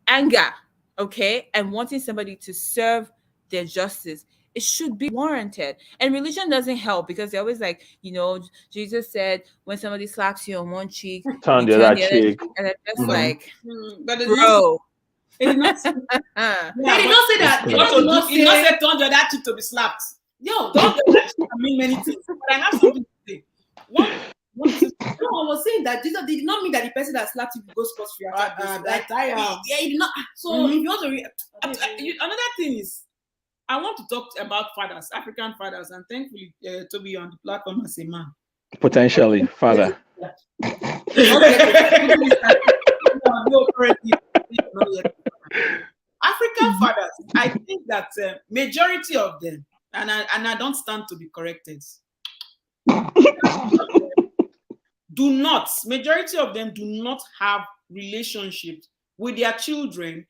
anger, okay, and wanting somebody to serve their justice. It should be warranted. And religion doesn't help, because they're always like, Jesus said, when somebody slaps you on one cheek, turn the other cheek. And I'm just like, but it's bro. It's not. They did not say that. He not said turn the other cheek to be slapped. Yo, turn the other cheek can mean many things. But I have something to say. No, I was saying that Jesus did not mean that the person that slapped you goes scot-free. He did not. So if you want to another thing is, I want to talk about fathers, African fathers, and thankfully, Toby, you're on the platform as a man. Potentially, father. African fathers, I think that majority of them, and I don't stand to be corrected, majority of them do not have relationships with their children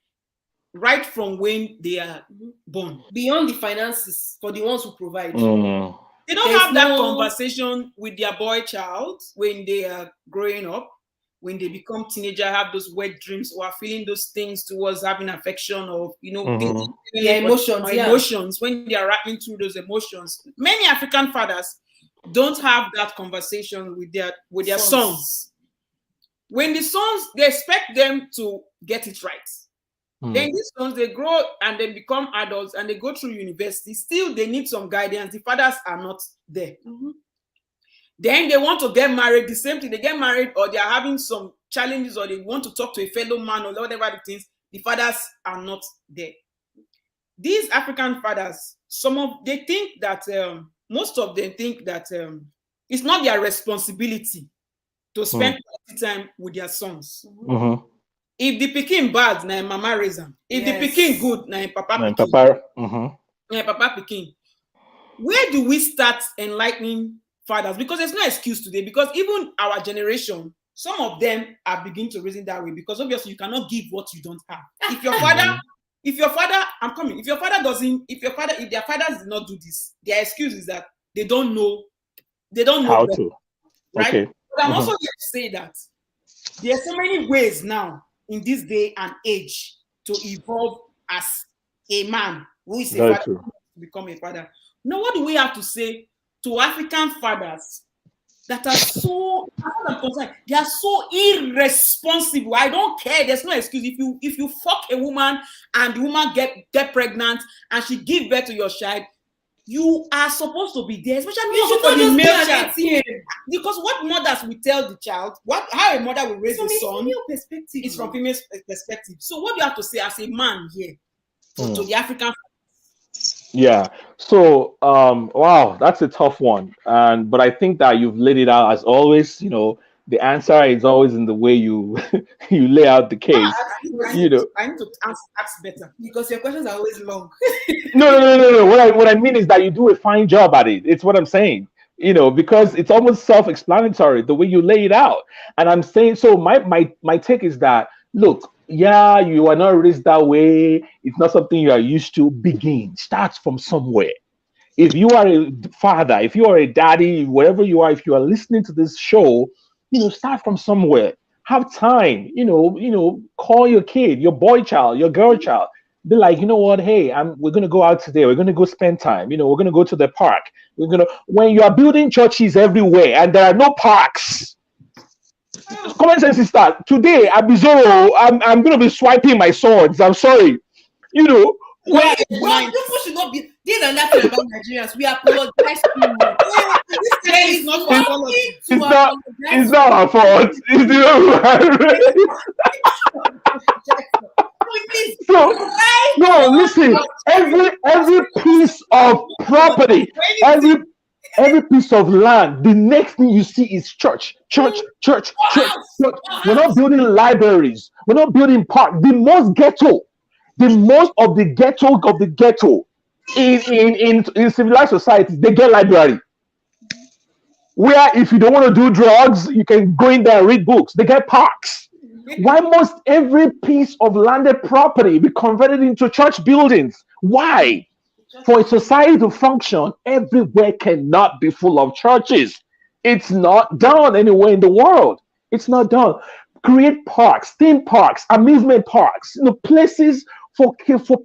right from when they are born. Beyond the finances for the ones who provide. They don't have that conversation with their boy child when they are growing up, when they become teenager, have those wet dreams or are feeling those things towards having affection or, emotions, when they are rattling through those emotions. Many African fathers don't have that conversation with their sons. When the sons, they expect them to get it right. Then these sons, they grow and they become adults and they go through university. Still, they need some guidance. The fathers are not there. Then they want to get married. The same thing, they get married or they are having some challenges or they want to talk to a fellow man or whatever the things. The fathers are not there. These African fathers, they think that most of them think that it's not their responsibility to spend time with their sons. If the pikin bad, na mama raise am. If the pikin good, na papa pikin. Papa pikin. Where do we start enlightening fathers? Because there's no excuse today. Because even our generation, some of them are beginning to reason that way. Because obviously you cannot give what you don't have. If their fathers, if their fathers did not do this, their excuse is that they don't know how better, to. right? Okay. But I'm also here to say that there are so many ways now in this day and age to evolve as a man who is a father to become a father. Now, what do we have to say to African fathers that are so, they are so irresponsible? I don't care. There's no excuse. If you fuck a woman and the woman get pregnant and she give birth to your child, you are supposed to be there, especially You should for not the just male be an child. ATM. Because what mothers will tell the child, how a mother will raise From the a son, female perspective, is from female perspective. So what do you have to say as a man here to the African? Yeah. So, wow, that's a tough one. And but I think that you've laid it out as always. The answer is always in the way you you lay out the case. I You know. need to ask better. because your questions are always long. No. What I mean is that you do a fine job at it. It's what I'm saying. Because it's almost self-explanatory the way you lay it out. And I'm saying so. My take is that look, yeah, you are not raised that way. It's not something you are used to. Start from somewhere. If you are a father, if you are a daddy, wherever you are, if you are listening to this show, start from somewhere. Have time, call your kid, your boy child, your girl child. Be like, you know what? Hey, we're gonna go out today. We're gonna go spend time. We're gonna go to the park. When you are building churches everywhere and there are no parks. Common sense is that today, Abizoro, I'm gonna be swiping my swords. I'm sorry. Well, people should not be. These are not about Nigerians. We apologize to you. This guy is not for apology. It's not our fault. So, no, listen. Every piece of property, every piece of land, the next thing you see is church. We're not building libraries. We're not building parks. The most of the ghetto in civilized societies, they get library. Where if you don't want to do drugs, you can go in there and read books. They get parks. Why must every piece of landed property be converted into church buildings? Why? For a society to function, everywhere cannot be full of churches. It's not done anywhere in the world. It's not done. Create parks, theme parks, amusement parks, places for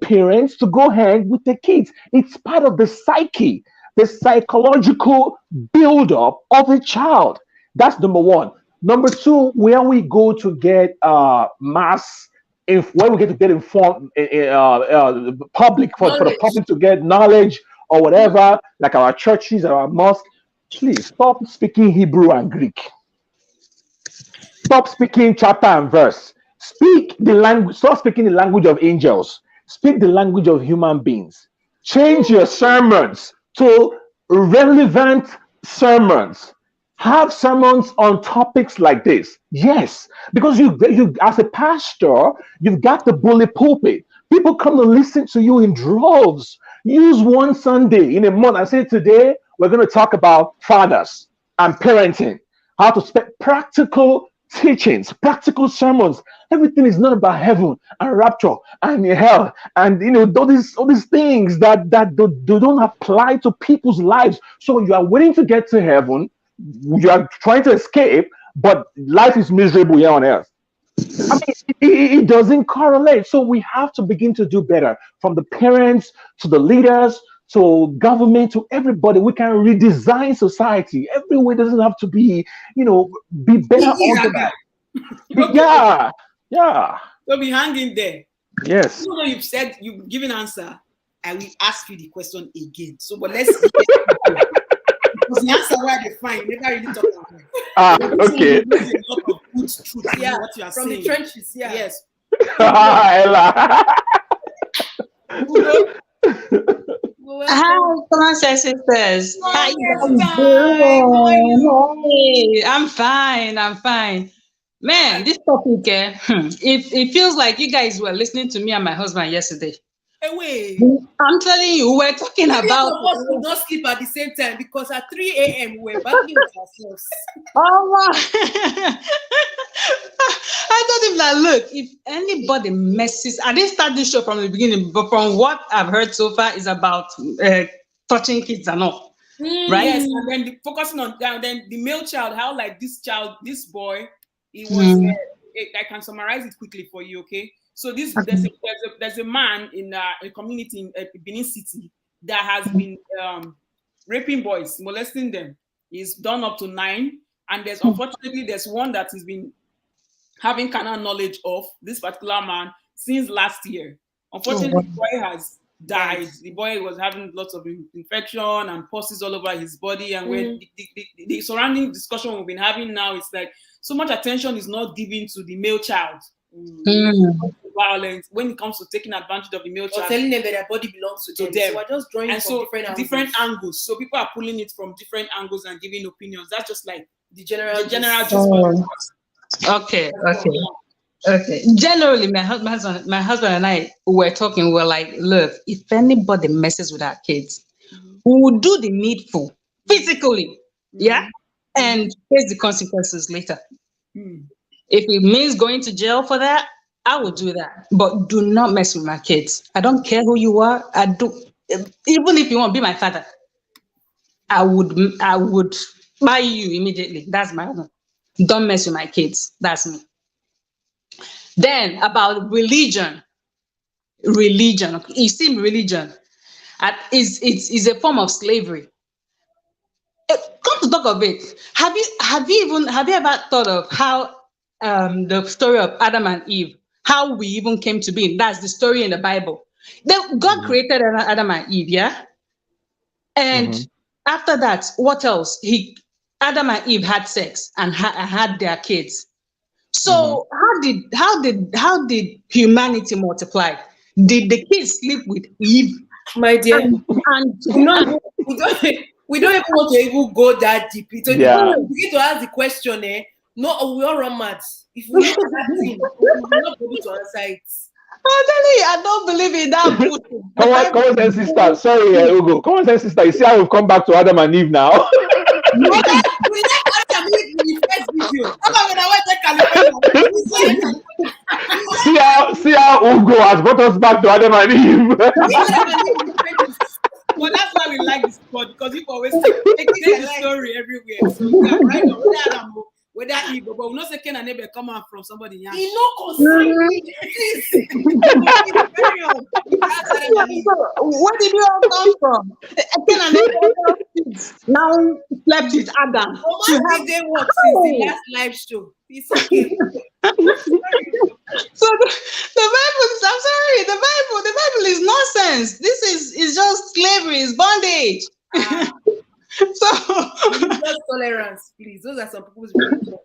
parents to go hang with their kids. It's part of the psyche, the psychological build-up of a child. That's number one. Number two, where we go to get where we get to get informed, public for the public to get knowledge or whatever, like our churches or our mosques. Please stop speaking Hebrew and Greek. Stop speaking chapter and verse. Speak the language. Stop speaking the language of angels. Speak the language of human beings. Change your sermons to relevant sermons. Have sermons on topics like this. Yes, because you as a pastor, you've got the bully pulpit. People come to listen to you in droves. Use one Sunday in a month and say, today we're going to talk about fathers and parenting. How to spend practical teachings, practical sermons. Everything is not about heaven and rapture and hell and all these things that don't apply to people's lives. So you are waiting to get to heaven. You are trying to escape, but life is miserable here on earth. I mean, it doesn't correlate. So we have to begin to do better, from the parents to the leaders to government to everybody. We can redesign society. Everywhere doesn't have to be, be better organized. Yeah. So be hanging there. Yes. Even though you've given answer, I will ask you the question again. So, but let's see. Because the answer where they find, never really talk about it. Okay. There's a lot of good truth in what you are from saying. the trenches. Yeah. Yes. Hi, commonsensesisters. How you guys doing? Hey, I'm fine. Man, this topic, it feels like you guys were listening to me and my husband yesterday. Away. I'm telling you, we're talking about. Of us will not sleep at the same time because at 3 a.m. we're battling with ourselves. Oh, I told him that, look, if anybody messes, I didn't start this show from the beginning, but from what I've heard so far is about touching kids and all. Right? Yes, and then focusing on then the male child, how like this boy, he was. I can summarize it quickly for you, okay? So there's a man in a community in Benin City that has been raping boys, molesting them. He's done up to 9, and unfortunately there's one that he's been having carnal knowledge of, this particular man, since last year. Unfortunately, the boy has died. Right. The boy was having lots of infection and pulses all over his body. And when the surrounding discussion we've been having now, it's like so much attention is not given to the male child. Violence when it comes to taking advantage of the male Or child, telling them that their body belongs to them. So we're just drawing and from so different angles. So people are pulling it from different angles and giving opinions. That's just like The general gist. Okay. Generally, my husband and I were talking. We're like, look, if anybody messes with our kids, we will do the needful physically, and face the consequences later. If it means going to jail for that, I will do that. But do not mess with my kids. I don't care who you are. I do. Even if you want to be my father, I would buy you immediately. That's my own. Don't mess with my kids. That's me. Then about religion. You see, religion is a form of slavery. Come to talk of it, have you ever thought of how the story of Adam and Eve, how we even came to be? That's the story in the Bible. God created Adam and Eve, yeah? And after that, what else? Adam and Eve had sex and had their kids. So how did humanity multiply? Did the kids sleep with Eve? My dear, we don't even want to even go that deep. So we begin to ask the question, no, we all run mad. If we know that thing, we will not be able to answer it. I'm telling you, I don't believe in that bullshit. Come on, then, sister. Sorry, Ugo. Come on, then, sister. You see how we've come back to Adam and Eve now? We left Adam and Eve in the first video. How about when I went to California? see how Ugo has brought us back to Adam and Eve. But that's why we like this pod, because people always take the story everywhere. So we are right on whether Adam, whether Eve, but we not say Ken and Abel come out from somebody young. He no concern. Where did you all come from? Ken and Abel now slept with Adam. They work since the last live show. It's okay. So the Bible is, I'm sorry, the Bible is nonsense. This is just slavery, it's bondage. So just tolerance, please. Those are some people's religion.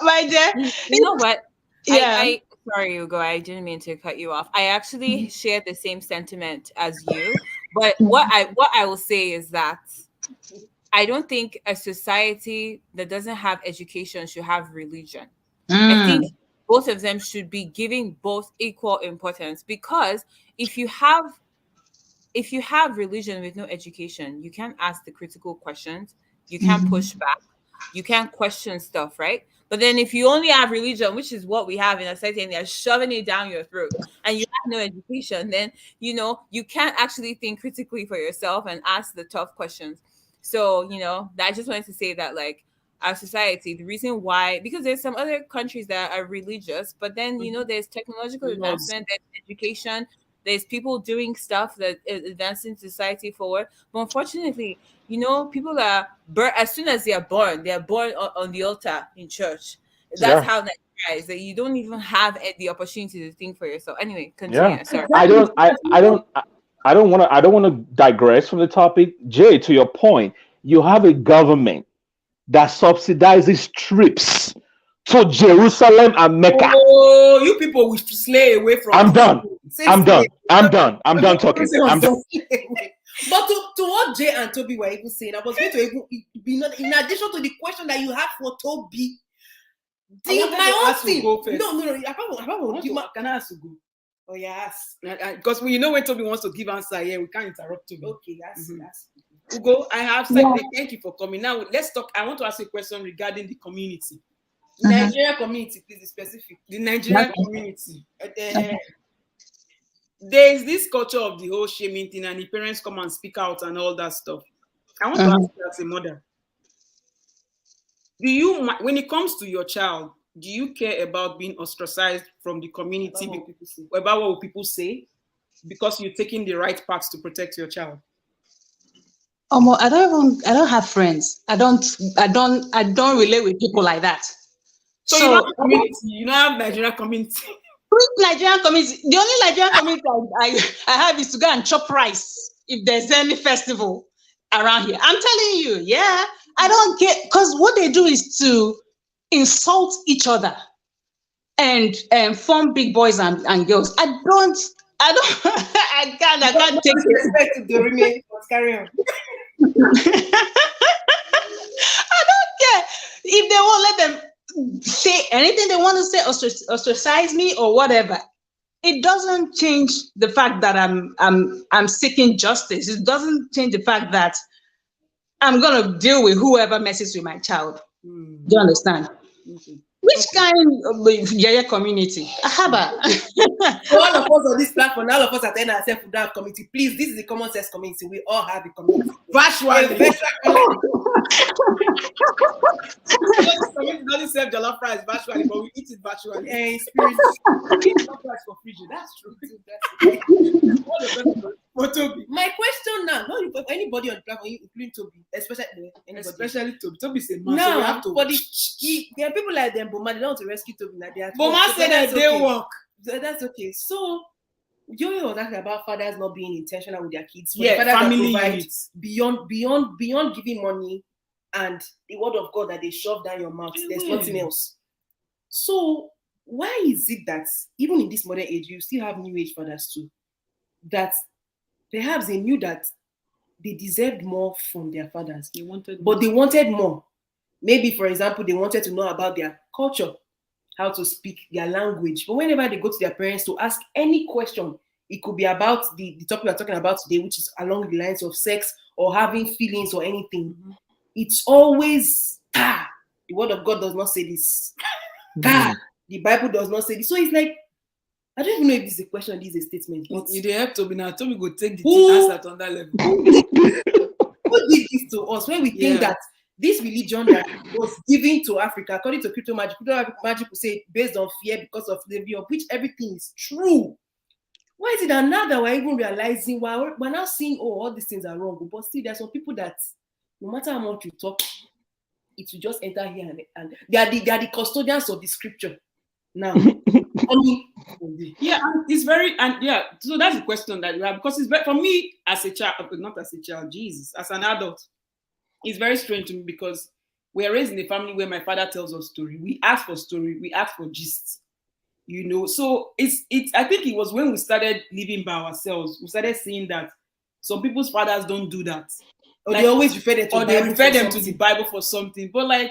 My dear, you know what? Yeah. I sorry, Ugo, I didn't mean to cut you off. I actually share the same sentiment as you, but what I will say is that I don't think a society that doesn't have education should have religion. I think both of them should be giving both equal importance, because if you have religion with no education, you can't ask the critical questions, you can't push back, you can't question stuff, right? But then if you only have religion, which is what we have in a society, and they're shoving it down your throat, and you have no education, then you can't actually think critically for yourself and ask the tough questions. So, I just wanted to say that, like, our society, the reason why, because there's some other countries that are religious, but then, there's technological advancement, there's education, there's people doing stuff that is advancing society forward. But unfortunately, people are, as soon as they're born on the altar in church. That's how that is, that you don't even have the opportunity to think for yourself. Anyway, continue. Sorry. I don't want to digress from the topic. Jay, to your point, you have a government that subsidizes trips to Jerusalem and Mecca. Oh, you people will slay away from. I'm done talking. I'm done. But to what Jay and Toby were even saying, I was going to even be not, in addition to the question that you have for Toby. My own thing. No. Can I ask you go? Oh yes, because when Toby wants to give answer here, we can't interrupt Toby. Okay, that's Ugo, I have said thank you for coming. Now let's talk. I want to ask you a question regarding the community. Nigerian community, please be specific. The Nigerian community. There is this culture of the whole shaming thing, and the parents come and speak out and all that stuff. I want to ask you as a mother, when it comes to your child, do you care about being ostracized from the community about what people say, because you're taking the right path to protect your child? I don't have friends. I don't relate with people like that. So you don't have community, you don't have Nigerian community. Which Nigerian community? The only Nigerian community I have is to go and chop rice if there's any festival around here. I'm telling you, yeah. I don't get, because what they do is to insult each other and form big boys and girls. I can't take it. Respect to Dorime, carry on. I don't care if they won't let them say anything they want to say, ostracize me or whatever. It doesn't change the fact that I'm seeking justice. It doesn't change the fact that I'm gonna deal with whoever messes with my child. Do you understand? Which kind of Yaya community? Ahaba. So all of us on this platform, all of us attend ourselves to that community. Please, this is the common sense community. We all have a community. Virtually. Community doesn't serve jollof rice virtually, but we eat it virtually. And spirit. Jollof rice for free. That's true. My question now, not if anybody on the platform, including Toby, especially Toby. Toby's a man. now, So we have to. for there are people like them, Boma, they don't want to rescue Toby. Now they are. Boma said that they work. That's okay. So Joey was talking about fathers not being intentional with their kids. Yeah, fathers family that provide units. beyond giving money and the word of God that they shove down your mouth. There's nothing else. So why is it that even in this modern age, you still have new age fathers too? That perhaps they knew that they deserved more from their fathers, They wanted more. Maybe, for example, they wanted to know about their culture, how to speak their language. But whenever they go to their parents to ask any question, it could be about the topic we're talking about today, which is along the lines of sex or having feelings or anything. It's always, the word of God does not say this. The Bible does not say this. So it's like, I don't even know if this is a question, this is a statement. But you have Toby now. Toby go take the answer on that level. Who did this to us when we think that this religion that was given to Africa, according to crypto magic will say based on fear because of slavery, of which everything is true. Why is it that now that we're even realizing, we're now seeing, all these things are wrong, but still there's some people that no matter how much you talk, it will just enter here and they are the custodians of the scripture. Now, it's very, so that's the question that you have, because it's for me as a child, not as a child, Jesus, as an adult, it's very strange to me because we are raised in a family where my father tells us story. We ask for story, we ask for gist, So it's. I think it was when we started living by ourselves, we started seeing that some people's fathers don't do that. Or they always refer them to the Bible for something. But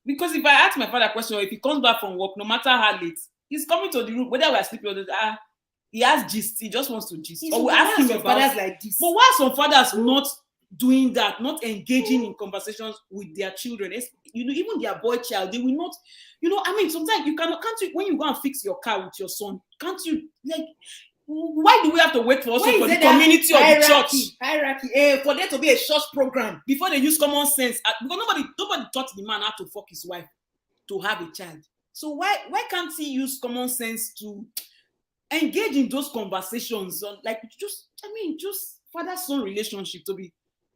because if I ask my father a question, or if he comes back from work, no matter how late, he's coming to the room, whether we're sleeping or not, he has gist, he just wants to gist. Or we ask him about fathers like this. But why are some fathers not doing that, not engaging in conversations with their children? Even their boy child, they will not, sometimes can't you, when you go and fix your car with your son, can't you, why do we have to wait for us for the community of the church? Hierarchy. For there to be a church program before they use common sense. Because nobody taught the man how to fuck his wife to have a child. So why can't he use common sense to engage in those conversations on just father-son relationship to be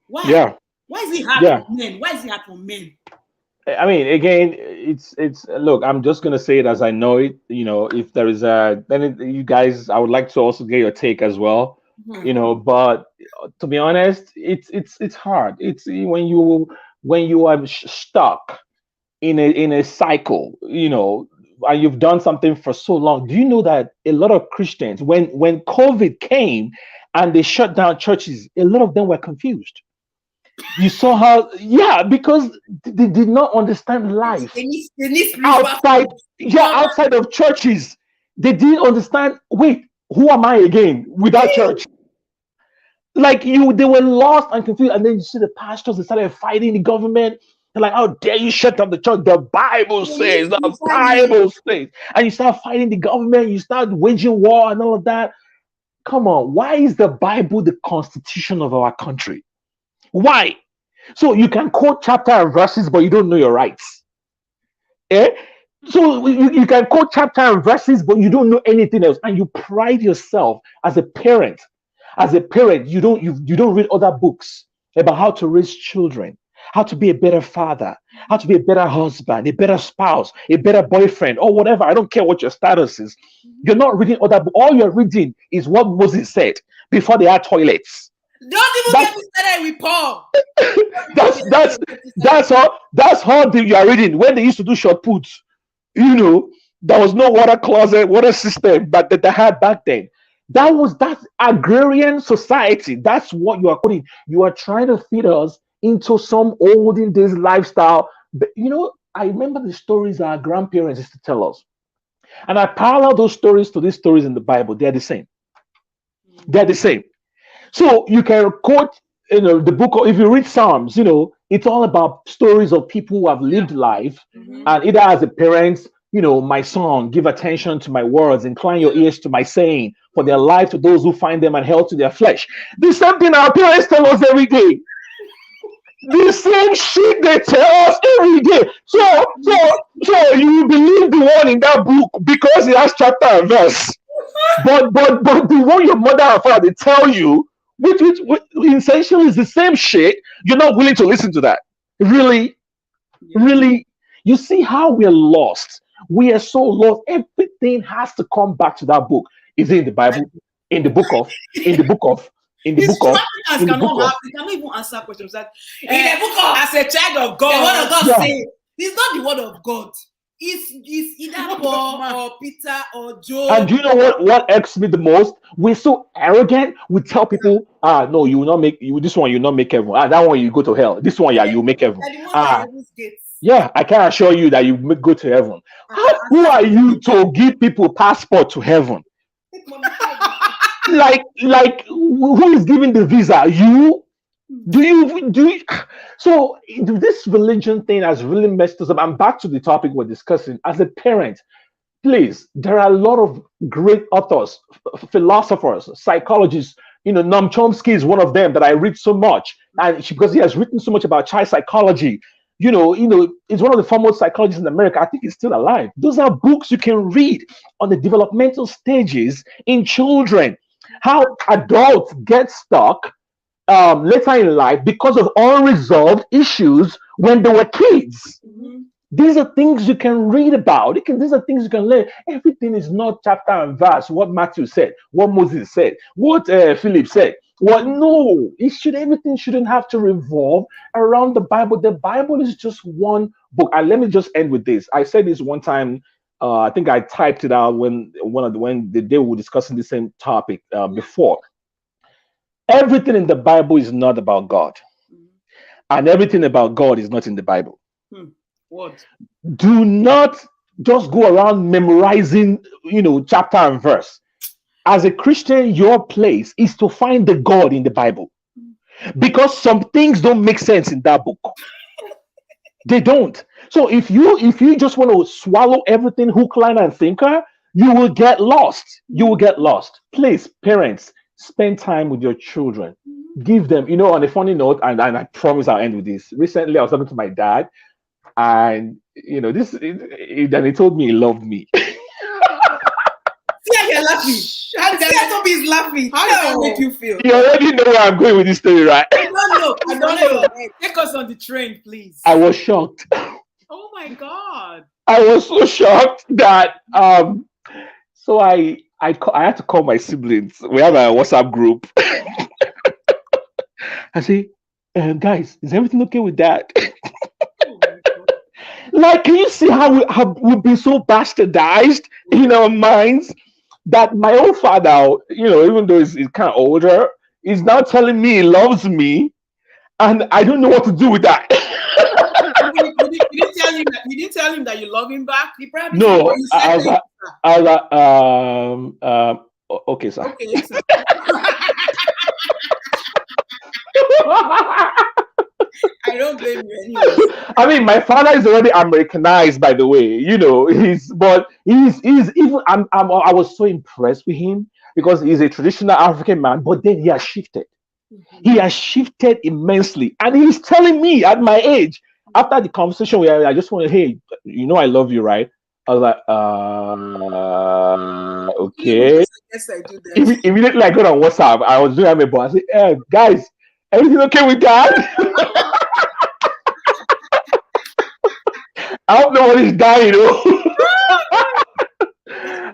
why? Yeah. Why is it hard for men? Why is it hard for men? I mean, again, it's look, I'm just gonna say it as I know it. If there is you guys, I would like to also get your take as well. But to be honest, it's hard. It's when you are stuck in a cycle, and you've done something for so long. Do you know that a lot of Christians, when COVID came and they shut down churches, a lot of them were confused. You saw how, because they did not understand life outside of churches. They didn't understand. Wait, who am I again without church? They were lost and confused. And then you see the pastors, they started fighting the government. They're like, how dare you shut down the church? The Bible says, the Bible says. And you start fighting the government, you start waging war and all of that. Come on, why is the Bible the constitution of our country? Why? So you can quote chapter and verses, but you don't know your rights. So you can quote chapter and verses, but you don't know anything else. And you pride yourself as a parent. You don't read other books about how to raise children. how to be a better father, how to be a better husband, a better spouse, a better boyfriend, or whatever. I don't care what your status is. You're not reading other books. All you're reading is what Moses said before they had toilets. Don't even get me started with Paul. That's how you are reading. When they used to do short puts, there was no water closet, water system, but that they had back then. That's agrarian society. That's what you are putting. You are trying to feed us into some olden days lifestyle. But, I remember the stories our grandparents used to tell us, and I parallel those stories to these stories in the Bible. They're the same. They're the same. So you can quote, the book. If you read Psalms, it's all about stories of people who have lived life, and either as a parent, my son, give attention to my words, incline your ears to my saying, for their life to those who find them and hell to their flesh. The same thing our parents tell us every day. The same shit they tell us every day. So you believe the one in that book because it has chapter and verse. But the one your mother and father they tell you, which essentially is the same shit, you're not willing to listen to that. Really? You see how we're lost. We are so lost. Everything has to come back to that book. Is it in the Bible? In the book of? They cannot even answer questions that in the book of, as a child of God, the word of God says it's not the word of God. It's either Paul or Peter or Job. And do you know what irks me the most? We're so arrogant. We tell people, no, you will not make this one. You will not make heaven. That one you go to hell. This one, you make heaven. Yeah, I can assure you that you go to heaven. Who are you to give people passport to heaven? like who is giving the visa? You? Do you? So this religion thing has really messed us up. I'm back to the topic we're discussing. As a parent, please, there are a lot of great authors, philosophers, psychologists. Noam Chomsky is one of them that I read so much, and because he has written so much about child psychology. He's one of the foremost psychologists in America. I think he's still alive. Those are books you can read on the developmental stages in children, how adults get stuck later in life because of unresolved issues when they were kids. These are things you can read about. These are things you can learn. Everything is not chapter and verse. What Matthew said, what Moses said, what Philip said. No, everything shouldn't have to revolve around the Bible. The Bible is just one book. And let me just end with this. I said this one time. I think I typed it out when the day we were discussing the same topic before. Everything in the Bible is not about God, and everything about God is not in the Bible. What? Do not just go around memorizing, chapter and verse. As a Christian, your place is to find the God in the Bible, because some things don't make sense in that book. They don't. So if you just want to swallow everything hook, line, and sinker, you will get lost. Please, parents, spend time with your children. Give them, on a funny note, and I promise I'll end with this. Recently, I was talking to my dad, and and he told me he loved me. Yeah, you're laughing. How did Toby is laughing? How does that make you feel? You already know where I'm going with this story, right? I don't know. Take us on the train, please. I was shocked. Oh my God. I was so shocked that so I had to call my siblings. We have a WhatsApp group. I say, guys, is everything okay with that? Like, can you see how we've been so bastardized in our minds that my own father, even though he's kind of older, is now telling me he loves me, and I don't know what to do with that. You didn't tell him that you love him back? No, okay, sir. Okay, sir. I don't blame you anyway. I mean, my father is already Americanized, by the way. He's even. I was so impressed with him because he's a traditional African man, but then he has shifted. He has shifted immensely, and he's telling me at my age. After the conversation, I just want to, hey, I love you, right? I was like, okay. Yes, I do that. Immediately, I got on WhatsApp. I was doing my boss. I said, guys, everything okay with that? I hope nobody's dying.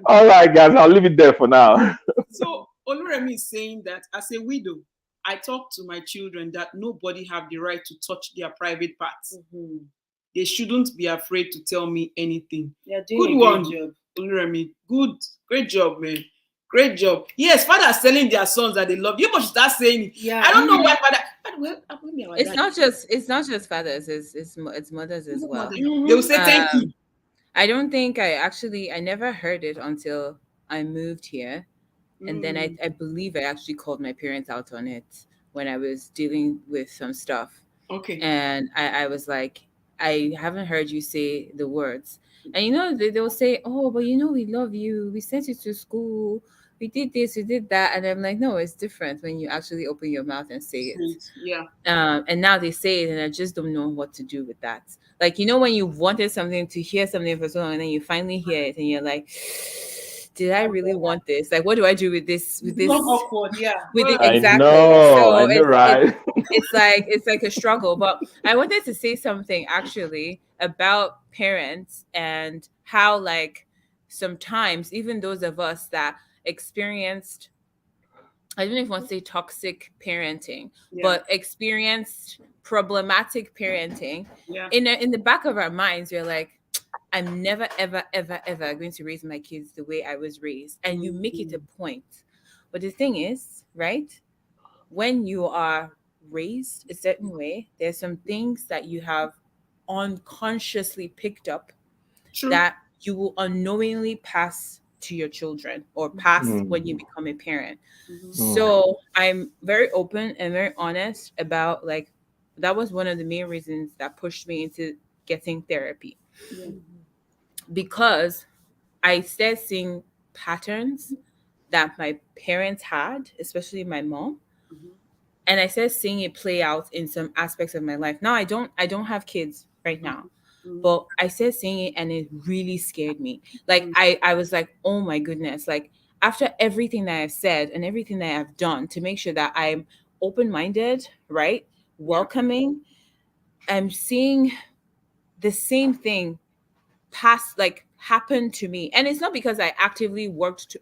All right, guys, I'll leave it there for now. So Oluremi is saying that as a widow, I talk to my children that nobody have the right to touch their private parts. They shouldn't be afraid to tell me anything. You're Good doing a one, great job. Oluremi. Good, great job, man. Great job. Yes, fathers telling their sons that they love you, but start saying it. Yeah. I don't know why father. It's not just fathers. It's mothers as well. They will say thank you. I don't think I never heard it until I moved here. And then I believe I actually called my parents out on it when I was dealing with some stuff. Okay. And I was like, I haven't heard you say the words. And they'll say, oh, but we love you. We sent you to school. We did this, we did that. And I'm like, no, it's different when you actually open your mouth and say it. Yeah. And now they say it, and I just don't know what to do with that. Like, when you wanted something to hear something for so long, and then you finally hear it, and you're like, did I really want this? Like, what do I do with this? With this? Not awkward, yeah. Exactly. I know, right? It's like a struggle. But I wanted to say something actually about parents and how, like, sometimes even those of us that experienced, I don't even want to say toxic parenting, but experienced problematic parenting, in the back of our minds, you're like, I'm never, ever, ever, ever going to raise my kids the way I was raised. And you make it a point. But the thing is, right, when you are raised a certain way, there's some things that you have unconsciously picked up that you will unknowingly pass to your children or pass when you become a parent. So I'm very open and very honest about, like, that was one of the main reasons that pushed me into getting therapy. Because I started seeing patterns that my parents had, especially my mom. And I started seeing it play out in some aspects of my life. Now I don't have kids right now. But I started seeing it, and it really scared me. Like, I was like, oh my goodness. Like, after everything that I've said and everything that I've done to make sure that I'm open-minded, right? Welcoming, I'm seeing the same thing happen to me. And it's not because I actively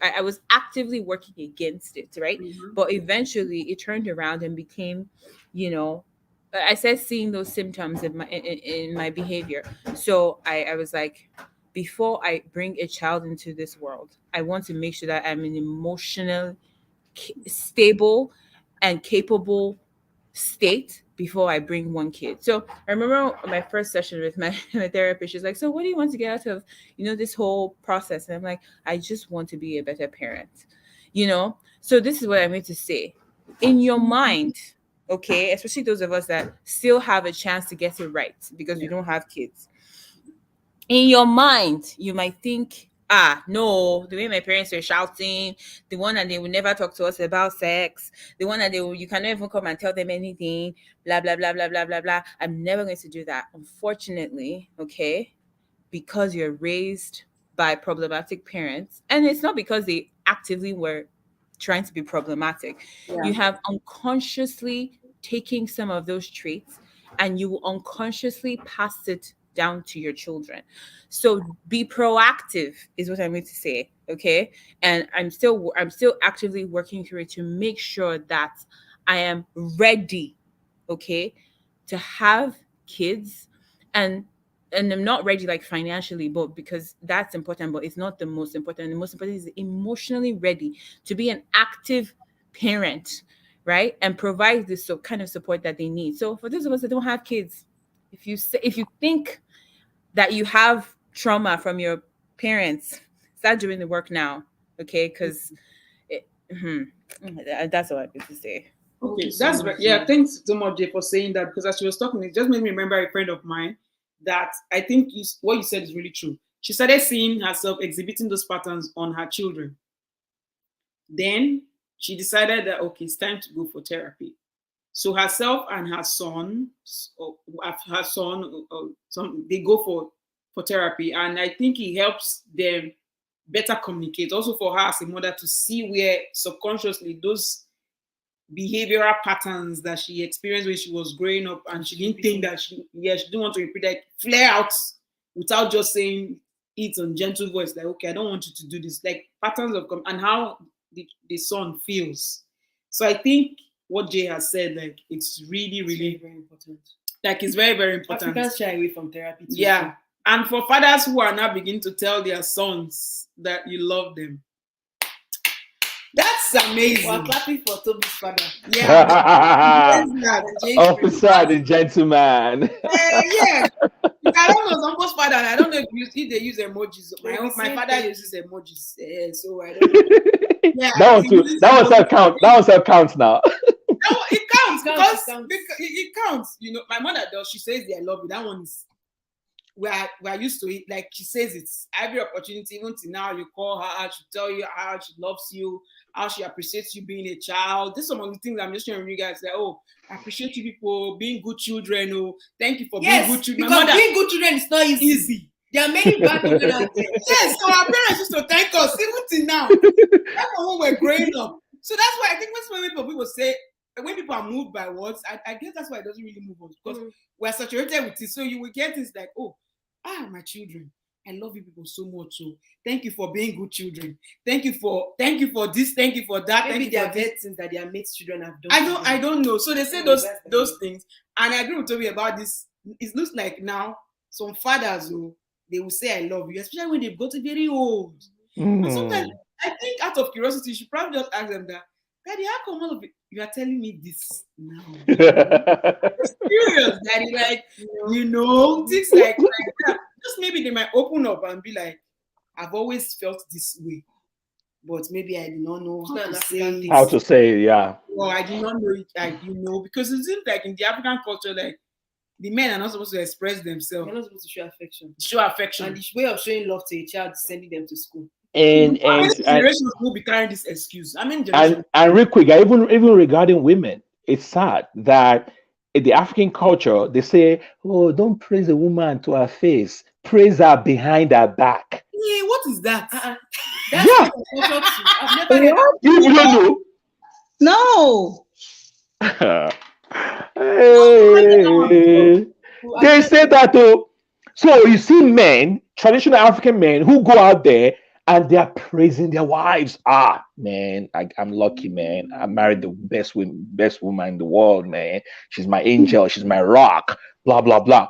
I was actively working against it, right? But eventually it turned around and became, I started seeing those symptoms in my behavior. So I was like, before I bring a child into this world, I want to make sure that I'm an emotional, stable and capable state before I bring one kid. So I remember my first session with my therapist. She's like, so what do you want to get out of, this whole process? And I'm like, I just want to be a better parent, So this is what I meant to say. In your mind, okay, especially those of us that still have a chance to get it right because we don't have kids. In your mind, you might think, no, the way my parents were shouting, the one that they would never talk to us about sex, the one that you cannot even come and tell them anything, blah, blah, blah, blah, blah, blah, blah. I'm never going to do that. Unfortunately, okay, because you're raised by problematic parents, and it's not because they actively were trying to be problematic. You have unconsciously taken some of those traits, and you will unconsciously pass it down to your children. So be proactive is what I'm going to say, okay? And I'm still actively working through it to make sure that I am ready, okay, to have kids. And I'm not ready like financially, but because that's important, but it's not the most important. The most important is emotionally ready to be an active parent, right? And provide this kind of support that they need. So for those of us that don't have kids, if you think that you have trauma from your parents, start doing the work now, okay? Because that's all I have to say. Okay, that's right. Yeah, thanks so much, Jay, for saying that, because as she was talking, it just made me remember a friend of mine that I think what you said is really true. She started seeing herself exhibiting those patterns on her children. Then she decided that, okay, it's time to go for therapy. So herself and her son, they go for therapy, and I think it helps them better communicate. Also for her as a mother to see where subconsciously those behavioral patterns that she experienced when she was growing up, and she didn't think that she didn't want to repeat that, flare out without just saying it on gentle voice, like, okay, I don't want you to do this. Like patterns of and how the son feels. So I think what Jay has said, like, it's really, really very important. Like, it's very, very important. Africans shy away from therapy too. Yeah. And for fathers who are now beginning to tell their sons that you love them, that's amazing. We're clapping for Toby's father. Yeah. Officer, the gentleman. Yeah. I don't know someone's father. I don't know if they use emojis. My father uses emojis. So I don't know. Yeah, that was her count now. No, it counts because it counts. You know, my mother does. She says, "I love you." That one is we're used to it. Like, she says it's every opportunity, even till now. You call her, she tell you how she loves you, how she appreciates you being a child. This is some of the things I'm just sharing with you guys. Like, oh, I appreciate you people being good children. Oh, thank you for being good children. Because being good children is not easy. There are many bad children out there. Yes, so our parents used to thank us even till now. That's when we're growing up. So that's why I think that's why people say, when people are moved by words, I guess that's why it doesn't really move us, because we're saturated with it. So you will get things like, oh, my children, I love you people so much. So thank you for being good children. Thank you for this. Thank you for that. Maybe thank you for things that their mates' children have done. I don't know. So they say those things, and I agree with Toby about this. It looks like now some fathers, they will say I love you, especially when they've gotten very old. And sometimes I think, out of curiosity, you should probably just ask them that, Daddy, how come all of it you are telling me this now? Serious, Daddy, like, things like that. Just maybe they might open up and be like, I've always felt this way, but maybe I did not know how to say it. Yeah. Well, I did not know it, because it seems like in the African culture, like, the men are not supposed to express themselves. They're not supposed to show affection. And the way of showing love to a child is sending them to school. And generations will be carrying this excuse. And real quick, even regarding women, it's sad that in the African culture they say, "Oh, don't praise a woman to her face, praise her behind her back." Yeah, what is that? That's I've never heard. You don't No. know? Hey, they say that though. So you see men, traditional African men, who go out there and they are praising their wives. Man, I'm lucky, man. I married the best woman in the world, man. She's my angel. She's my rock. Blah blah blah.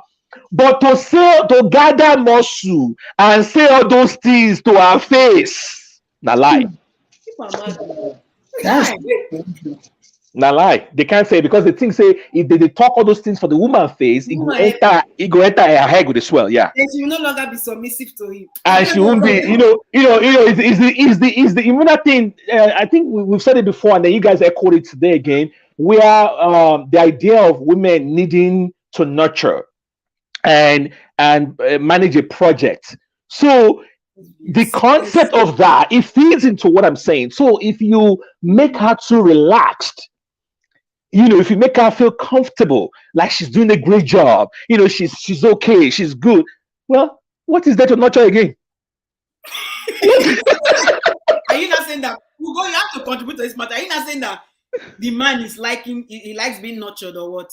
But to gather muscle and say all those things to our face, na lie. Na lie. They can't say, because the thing say, if they talk all those things for the woman's face, it go enter her head with a swell. Yeah. And she will no longer be submissive to him. And she won't be, is the immunity thing. I think we've said it before, and then you guys echoed it today again. Where the idea of women needing to nurture and manage a project. So the concept of that, it feeds into what I'm saying. So if you make her too relaxed, if you make her feel comfortable, like she's doing a great job, she's okay, she's good. Well, what is there to nurture again? Are you not saying that you have to contribute to this matter? Are you not saying that the man is liking, he likes being nurtured, or what?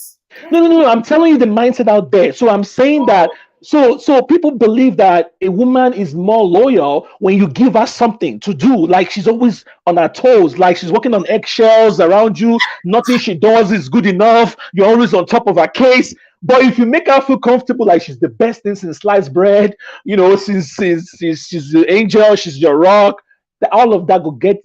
No. I'm telling you the mindset out there. So I'm saying that. So people believe that a woman is more loyal when you give her something to do. Like, she's always on her toes, like she's walking on eggshells around you. Nothing she does is good enough. You're always on top of her case. But if you make her feel comfortable, like she's the best thing since sliced bread, she's the angel, she's your rock, all of that will get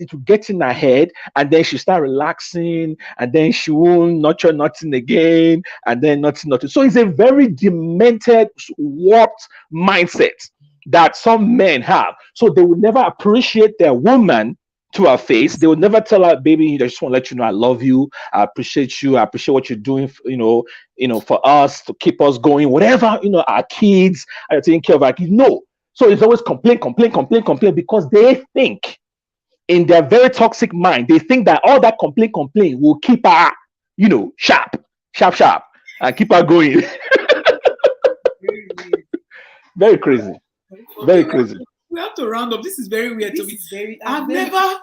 in her head, and then she start relaxing, and then she won't nurture nothing again, and then nothing. So it's a very demented, warped mindset that some men have. So they will never appreciate their woman to her face. They will never tell her, baby, I just want to let you know I love you, I appreciate you, I appreciate what you're doing, for us, to keep us going, whatever, our kids, are taking care of our kids. No. So it's always complain, because they think, in their very toxic mind, they think that all that complain will keep her, sharp, and keep her going. Very crazy. Very crazy. We have to round up. This is very weird to me. I've never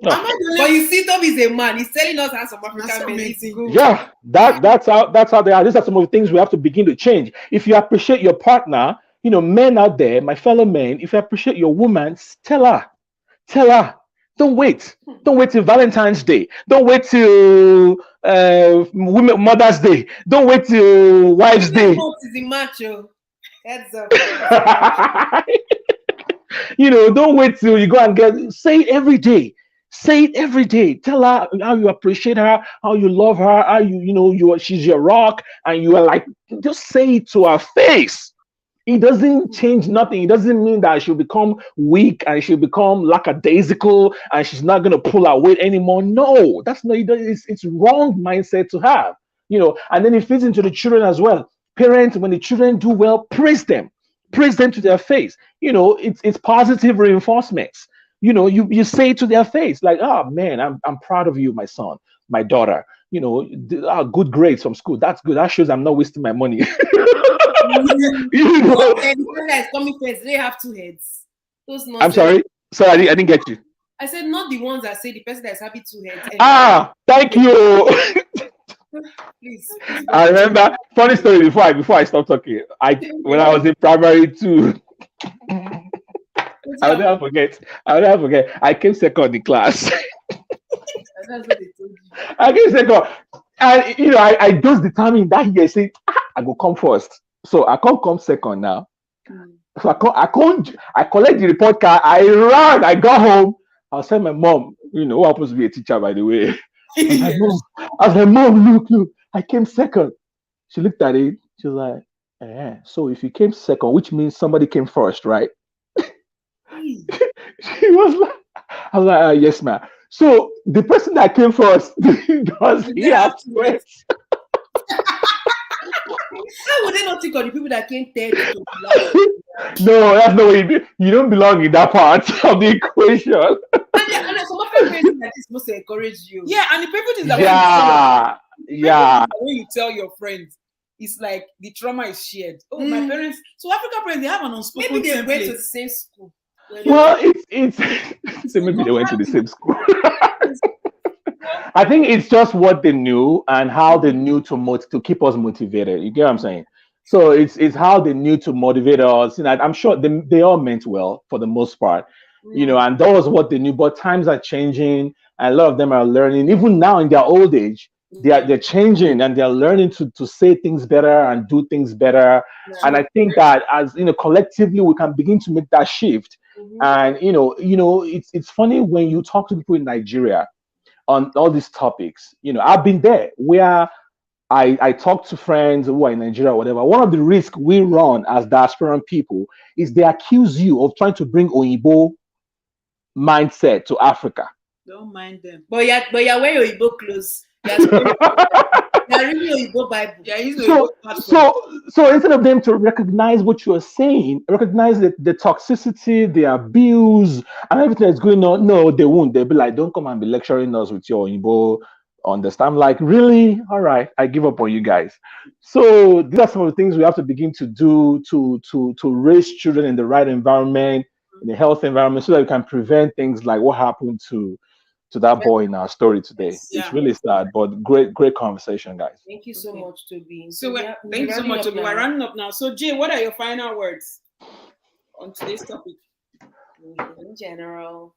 No. Am I the But only- you see, Tom is a man. He's telling us how some African some men men think. go. Yeah, that's how they are. These are some of the things we have to begin to change. If you appreciate your partner, men out there, my fellow men, if you appreciate your woman, tell her. Tell her. Don't wait. Don't wait till Valentine's Day. Don't wait till Mother's Day. Don't wait till Wife's Day. What is the macho? Heads up. Don't wait till you go and say it every day. Say it every day. Tell her how you appreciate her, how you love her, how she's your rock, and you are like, just say it to her face. It doesn't change nothing. It doesn't mean that she'll become weak and she'll become lackadaisical and she's not gonna pull her weight anymore. No, that's not. It's wrong mindset to have. And then it fits into the children as well. Parents, when the children do well, praise them to their face. It's positive reinforcements. You say it to their face, like, oh man, I'm proud of you, my son, my daughter. Good grades from school. That's good. That shows I'm not wasting my money. Okay, the person that is coming first, they have two heads. Those I'm sorry. Sorry, I didn't get you. I said not the ones that say the person that is having two heads. Thank you. Please. I remember funny story before I stopped talking. When I was in primary 2. I'll never forget. I came second in class. That's what they told you. I came second. And I just determined that year, say, I go come first. So I can't come second now. So I collect the report card, I ran, I got home. I'll tell my mom, who happens to be a teacher, by the way. I was like, Mom, look, I came second. She looked at it, she was like, so if you came second, which means somebody came first, right? She was like, I was like, yes, ma'am. So the person that came first, does he have sweats? How would they not think of the people that came third? No, that's not what you do. You don't belong in that part of the equation. And some of the parents that is supposed to encourage you. Yeah, and the people is that when you tell your friends, it's like the trauma is shared. Oh, my parents. So African parents, they have an unspoken. Maybe they went to the same school. Well, it's so maybe they went to the same school. I think it's just what they knew and how they knew to keep us motivated. You get what I'm saying? So it's how they knew to motivate us. I'm sure they all meant well for the most part, and that was what they knew. But times are changing, and a lot of them are learning. Even now in their old age, they're changing and they're learning to say things better and do things better. Yeah. And I think that as collectively we can begin to make that shift. And it's funny when you talk to people in Nigeria on all these topics. I've been there where I talk to friends who are in Nigeria or whatever. One of the risks we run as diasporan people is they accuse you of trying to bring Oyibo mindset to Africa. Don't mind them. But you're wearing Oyibo clothes. You're reading Oyibo Bible. So instead of them to recognize what you're saying, recognize the toxicity, the abuse, and everything that's going on, no, they won't. They'll be like, don't come and be lecturing us with your Oyibo understand. I'm like, really? All right, I give up on you guys. So these are some of the things we have to begin to do to raise children in the right environment, in a healthy environment, so that we can prevent things like what happened to that boy in our story today. Yeah. It's really sad, but great conversation, guys. Thank you so much, Toby. So thank you so much, Toby. We're running up now. So Jay, what are your final words on today's topic? In general.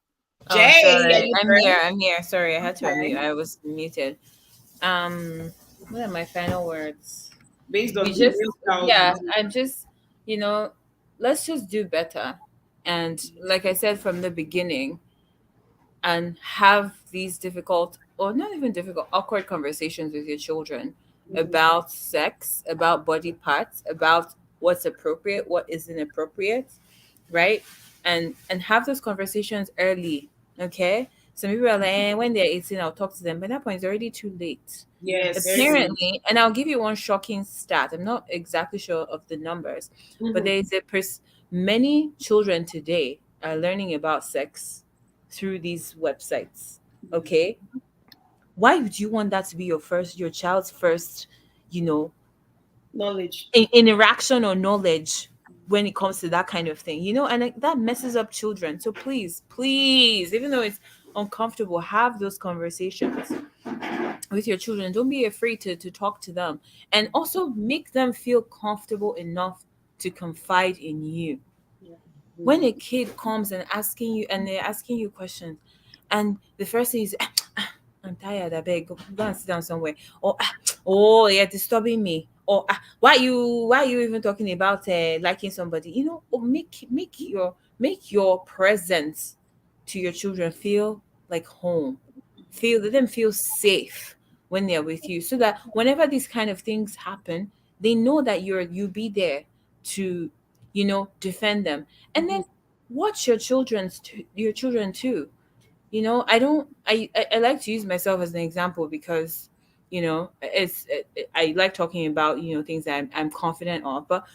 Jay, I'm here. Sorry, I had to unmute. I was muted. What are my final words? Based on I'm just, let's just do better. And like I said from the beginning, and have these difficult, or not even difficult, awkward conversations with your children about sex, about body parts, about what's appropriate, what isn't appropriate, right? And have those conversations early, okay? Some people are like, when they're 18, I'll talk to them. But that point, it's already too late. Yes. Apparently, and I'll give you one shocking stat. I'm not exactly sure of the numbers, but there is many children today are learning about sex through these websites. Okay, why would you want that to be your child's first, knowledge, interaction or knowledge when it comes to that kind of thing, and that messes up children. So please, even though it's uncomfortable, have those conversations with your children. Don't be afraid to talk to them, and also make them feel comfortable enough to confide in you. When a kid comes and they're asking you questions, and the first thing is, I'm tired, I beg, go and sit down somewhere. Or oh, you're disturbing me. Or why are you even talking about liking somebody? Or make your presence to your children feel like home. Let them feel safe when they're with you, so that whenever these kind of things happen, they know that you'll be there to, defend them. And then watch your children too. I don't I like to use myself as an example, because I like talking about things that I'm confident of. But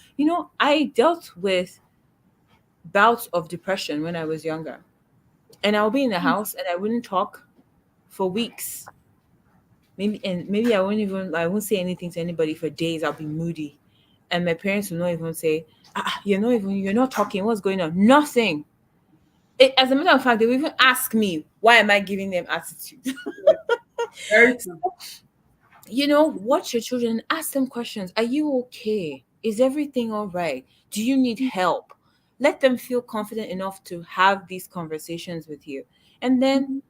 I dealt with bouts of depression when I was younger, and I'll be in the house and I wouldn't talk for weeks. Maybe I won't say anything to anybody for days. I'll be moody, and my parents will not even say, you're not talking, what's going on? Nothing. As a matter of fact, they will even ask me, why am I giving them attitude? Very true. Watch your children, ask them questions. Are you okay? Is everything all right? Do you need help? Let them feel confident enough to have these conversations with you. And then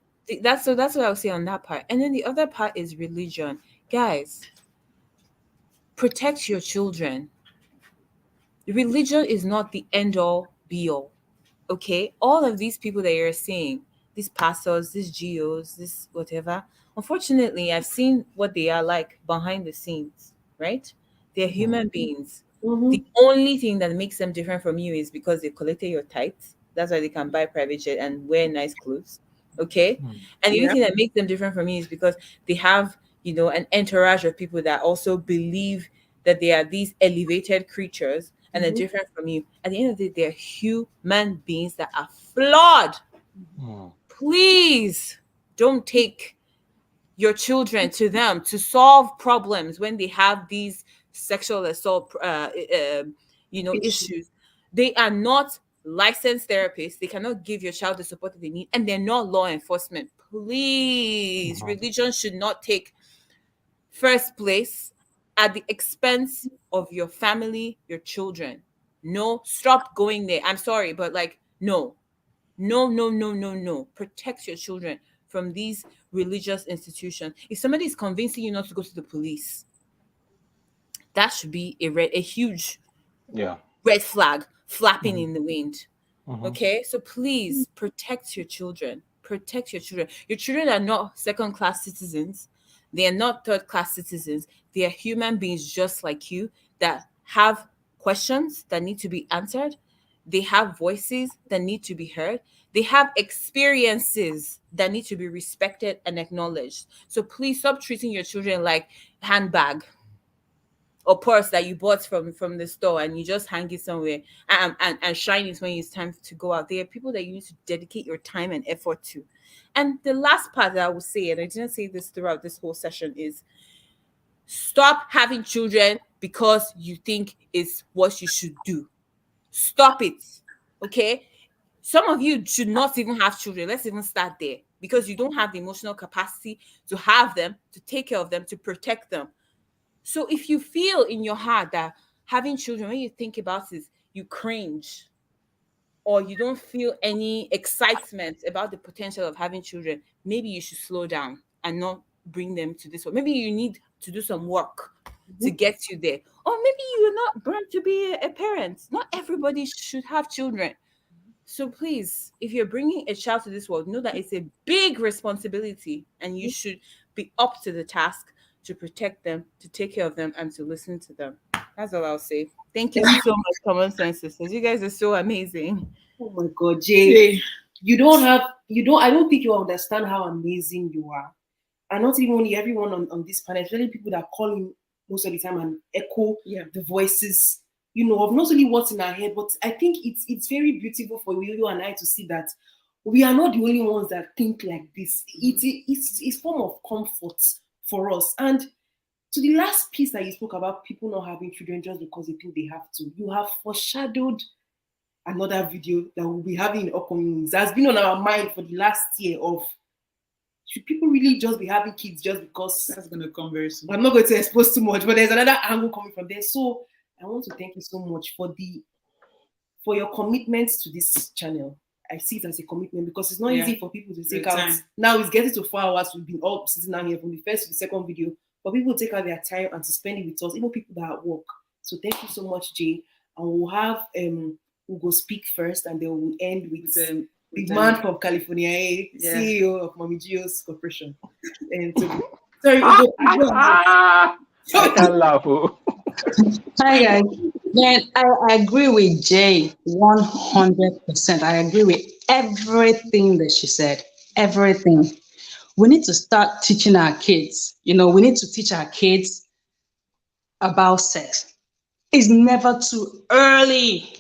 that's what I'll say on that part. And then the other part is religion. Guys, protect your children. Religion is not the end all be all. Okay, all of these people that you're seeing, these pastors, these geos, this whatever, unfortunately I've seen what they are like behind the scenes, right? They're human beings. The only thing that makes them different from you is because they collected your tithes. That's why they can buy private jet and wear nice clothes. Okay. And the only thing that makes them different from you is because they have an entourage of people that also believe that they are these elevated creatures and are different from you. At the end of the day, they're human beings that are flawed. Please don't take your children to them to solve problems when they have these sexual assault issues. They are not licensed therapists. They cannot give your child the support that they need, and they're not law enforcement. Please, religion should not take first place at the expense of your family, your children. No, stop going there. I'm sorry, but no. Protect your children from these religious institutions. If somebody is convincing you not to go to the police, that should be a huge red flag flapping in the wind. Okay, so please protect your children. Protect your children. Your children are not second-class citizens. They are not third-class citizens. They are human beings just like you that have questions that need to be answered. They have voices that need to be heard. They have experiences that need to be respected and acknowledged. So please stop treating your children like handbag or purse that you bought from the store and you just hang it somewhere and shine it when it's time to go out. There are people that you need to dedicate your time and effort to. And the last part that I will say, and I didn't say this throughout this whole session, is stop having children because you think it's what you should do. Stop it. Okay? Some of you should not even have children. Let's even start there, because you don't have the emotional capacity to have them, to take care of them, to protect them. So if you feel in your heart that having children, when you think about it, you cringe, or you don't feel any excitement about the potential of having children, maybe you should slow down and not bring them to this one. Maybe you need to do some work to get you there. Or maybe you're not born to be a parent. Not everybody should have children. So please, if you're bringing a child to this world, know that it's a big responsibility and you should be up to the task to protect them, to take care of them, and to listen to them. That's all I'll say. Thank you so much, Common Sense Sisters. You guys are so amazing. Oh my God, Jay. I don't think you understand how amazing you are. And not even only everyone on this panel, especially people that call in most of the time and echo the voices, of not only what's in our head, but I think it's very beautiful for you and I to see that we are not the only ones that think like this. It's a form of comfort for us. And to the last piece that you spoke about people not having children just because they think they have to, you have foreshadowed another video that we'll be having in upcoming weeks. That's been on our mind for the last year of should people really just be having kids just because? That's gonna come very soon. I'm not going to expose too much, but there's another angle coming from there. So I want to thank you so much for your commitment to this channel. I see it as a commitment because it's not easy for people to take out. Now it's getting to 4 hours. We've been all sitting down here from the first to the second video. For people to take out their time and to spend it with us, even people that are at work. So thank you so much, Jay. And we'll have Ugo speak first, and then we'll end with the man from California, CEO of Mommy Gio's Corporation. And sorry, Ugo. I can't laugh. Hi guys. Man, I agree with Jay 100%. I agree with everything that she said. Everything. We need to start teaching our kids. We need to teach our kids about sex. It's never too early.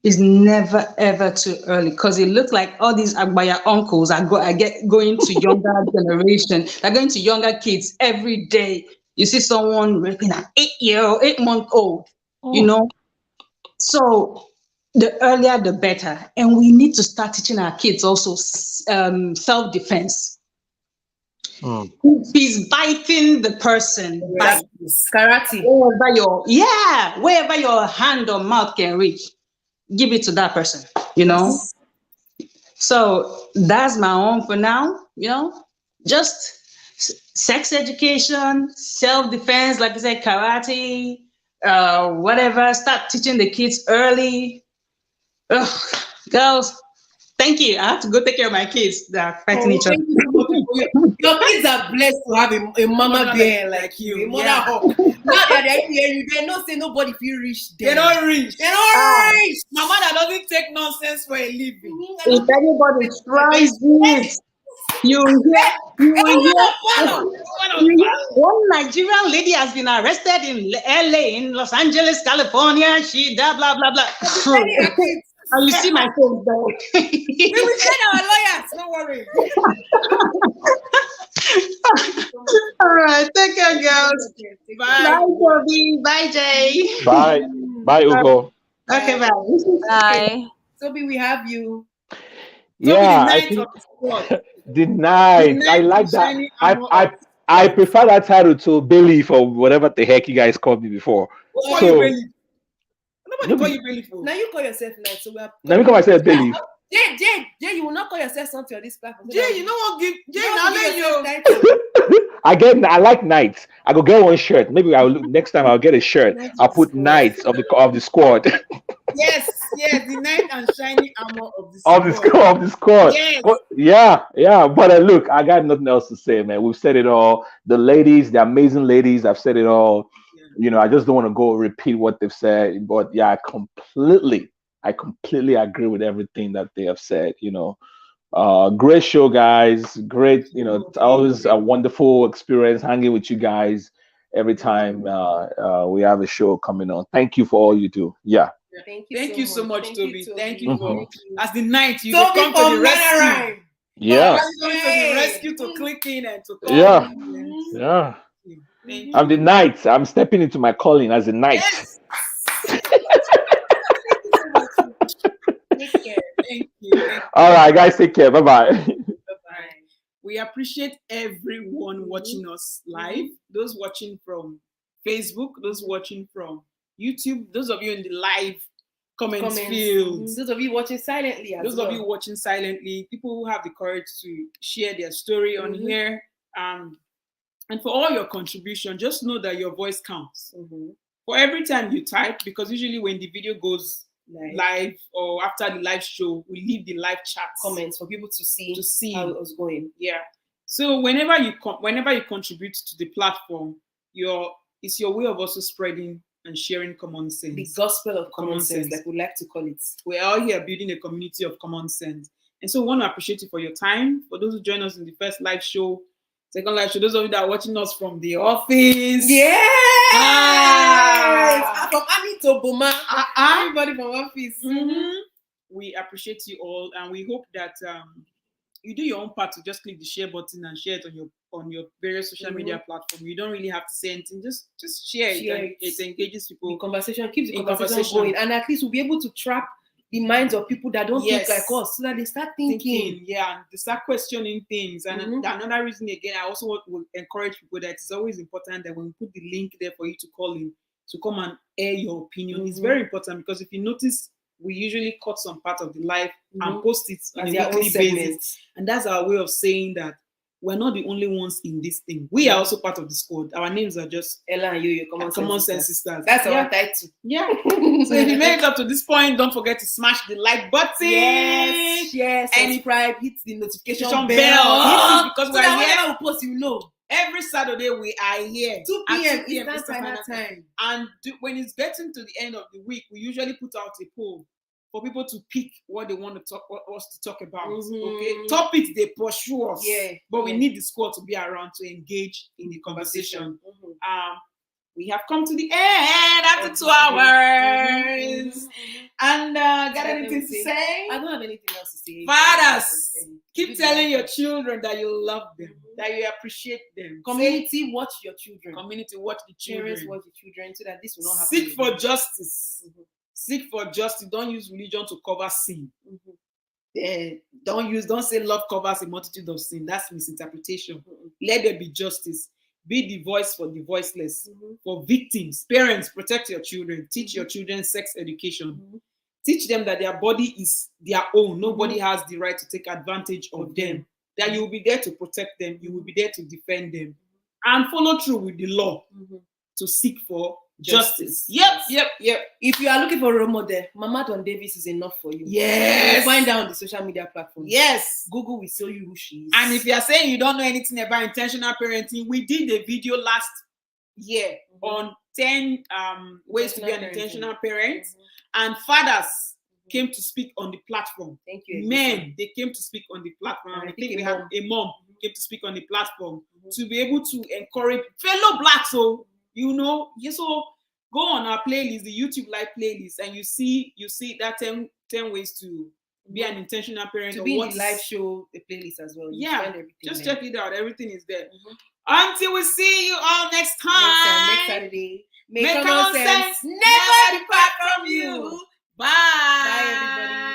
It's never ever too early, because it looks like all these Agbaya uncles are going to younger generation. They're going to younger kids every day. You see someone raping an 8-month-old. So the earlier the better, and we need to start teaching our kids also self-defense. If he's biting the person, karate, wherever your hand or mouth can reach, give it to that person. So that's my own for now. Just sex education, self-defense, like I said, karate. Whatever, start teaching the kids early. Girls, thank you. I have to go take care of my kids that are fighting each other. Your kids are blessed to have a mama bear like you, a mother hawk. Now that they're here, they don't say nobody feel rich. They don't reach. Reach. My mother doesn't take nonsense for a living. If anybody tries this, you hear one Nigerian lady has been arrested in LA, in Los Angeles, California. She blah blah blah. And you see my face there. We will send our lawyers. Don't worry. All right, take care, girls. Bye, Toby. Bye, Jay. Bye, Ugo. Okay, bye. Bye. Toby, we have you. Yeah, I think the night. I like that. I prefer that title to Billy for whatever the heck you guys called me before. Nobody call you Billy for. Now you call yourself Night. So we have. Let me call myself Billy. Jay, you will not call yourself something on this platform. Jay, you know what? Jay, now let you. I like Knights. I go get one shirt. Maybe next time I'll get a shirt. I'll put Knights of the squad. Yes, the knight and shining armor of the squad. Yes. But, yeah. But look, I got nothing else to say, man. We've said it all. The ladies, the amazing ladies, I've said it all. I just don't want to go repeat what they've said. But yeah, I completely agree with everything that they have said. Great show, guys. Great, it's always a wonderful experience hanging with you guys every time we have a show coming on. Thank you for all you do. Yeah. Thank you so much, Toby. Thank you for as the night you Toby come to the rescue. Yeah. Coming to the rescue to click in and to call. Yeah. I'm the knight. I'm stepping into my calling as a knight. Yes. Take care. Thank you. All right, guys, take care. Bye-bye. Bye-bye. We appreciate everyone watching us live. Those watching from Facebook, those watching from YouTube, those of you in the live comments field, those of you watching silently, people who have the courage to share their story on here. And for all your contribution, just know that your voice counts. For every time you type, because usually when the video goes live or after the live show, we leave the live chat comments for people to see how it was going. Yeah. So whenever you contribute to the platform, it's your way of also spreading and sharing common sense. The gospel of common sense, like we like to call it. We're all here building a community of common sense. And so we want to appreciate you for your time. For those who join us in the first live show, second live show, those of you that are watching us from the office. From Annie to Boma. Everybody from office. We appreciate you all, and we hope that you do your own part to just click the share button and share it on your various social media platforms. You don't really have to say anything, just share it. It engages people. The conversation keeps the conversation going, and at least we'll be able to trap the minds of people that don't think Yes. like us, so that they start thinking. Yeah, and they start questioning things. And Mhm. another reason again, I also want to encourage people that it's always important that when we put the link there for you to call in to come and air your opinion, it's Mhm. very important, because if you notice, we usually cut some part of the life and Mhm. post it on As a their own weekly basis, segments. and that's our way of saying that we're not the only ones in this thing. We are also part of the squad. Our names are just Ella and you, Common Sense Sisters. That's Yeah. our title. Yeah. So if you made it up to this point, don't forget to smash the like button. Yes, share, And subscribe, hit the notification Notification bell. bell. Hit it, because so we're that here. whenever we post, you know. Every Saturday we are here 2 at p.m. 2 p.m. Eastern Standard Time. And when it's getting to the end of the week, we usually put out a poll for people to pick what they want to talk, what us to talk about. Mhm. Okay, topics they pursue us. Yeah, but we yeah. need the squad to be around to engage in the conversation. Mhm. We have come to the end after 2 Mhm. hours. And got Let me anything to say. say? I don't have anything else to say. Fathers, keep Do the telling right your thing. children that you love them, that you appreciate them. Community, watch your children. Community, watch the Parents, children. watch the children, so that this will not happen. Seek for again. justice. Mhm. Seek for justice. Don't use religion to cover sin. Mhm. Don't say love covers a multitude of sin. That's misinterpretation. Let there be justice. Be the voice for the voiceless, for victims. Parents, protect your children. Teach your children sex education. Teach them that their body is their own. Nobody has the right to take advantage of them. That you will be there to protect them. You will be there to defend them. And follow through with the law to seek for justice. Yep. If you are looking for a role model, Mama Don Davis is enough for you. Yes. You find out on the social media platforms. Yes. Google will show you who she is. And if you are saying you don't know anything about intentional parenting, we did a video last year on 10 ways to be an intentional parent. And fathers came to speak on the platform. Thank you. Men, they came to speak on the platform. And I I think think we a had mom. a mom came to speak on the platform to be able to encourage fellow blacks. So, so go on our playlist, the YouTube live playlist, and you see that 10 ways to be an intentional parent. To or be in what's- the live show, the playlist as well. You Yeah, find everything just there. check it out. Everything is there. Until we see you all next time. Next Saturday. May common sense never depart from you. Bye. Bye, everybody.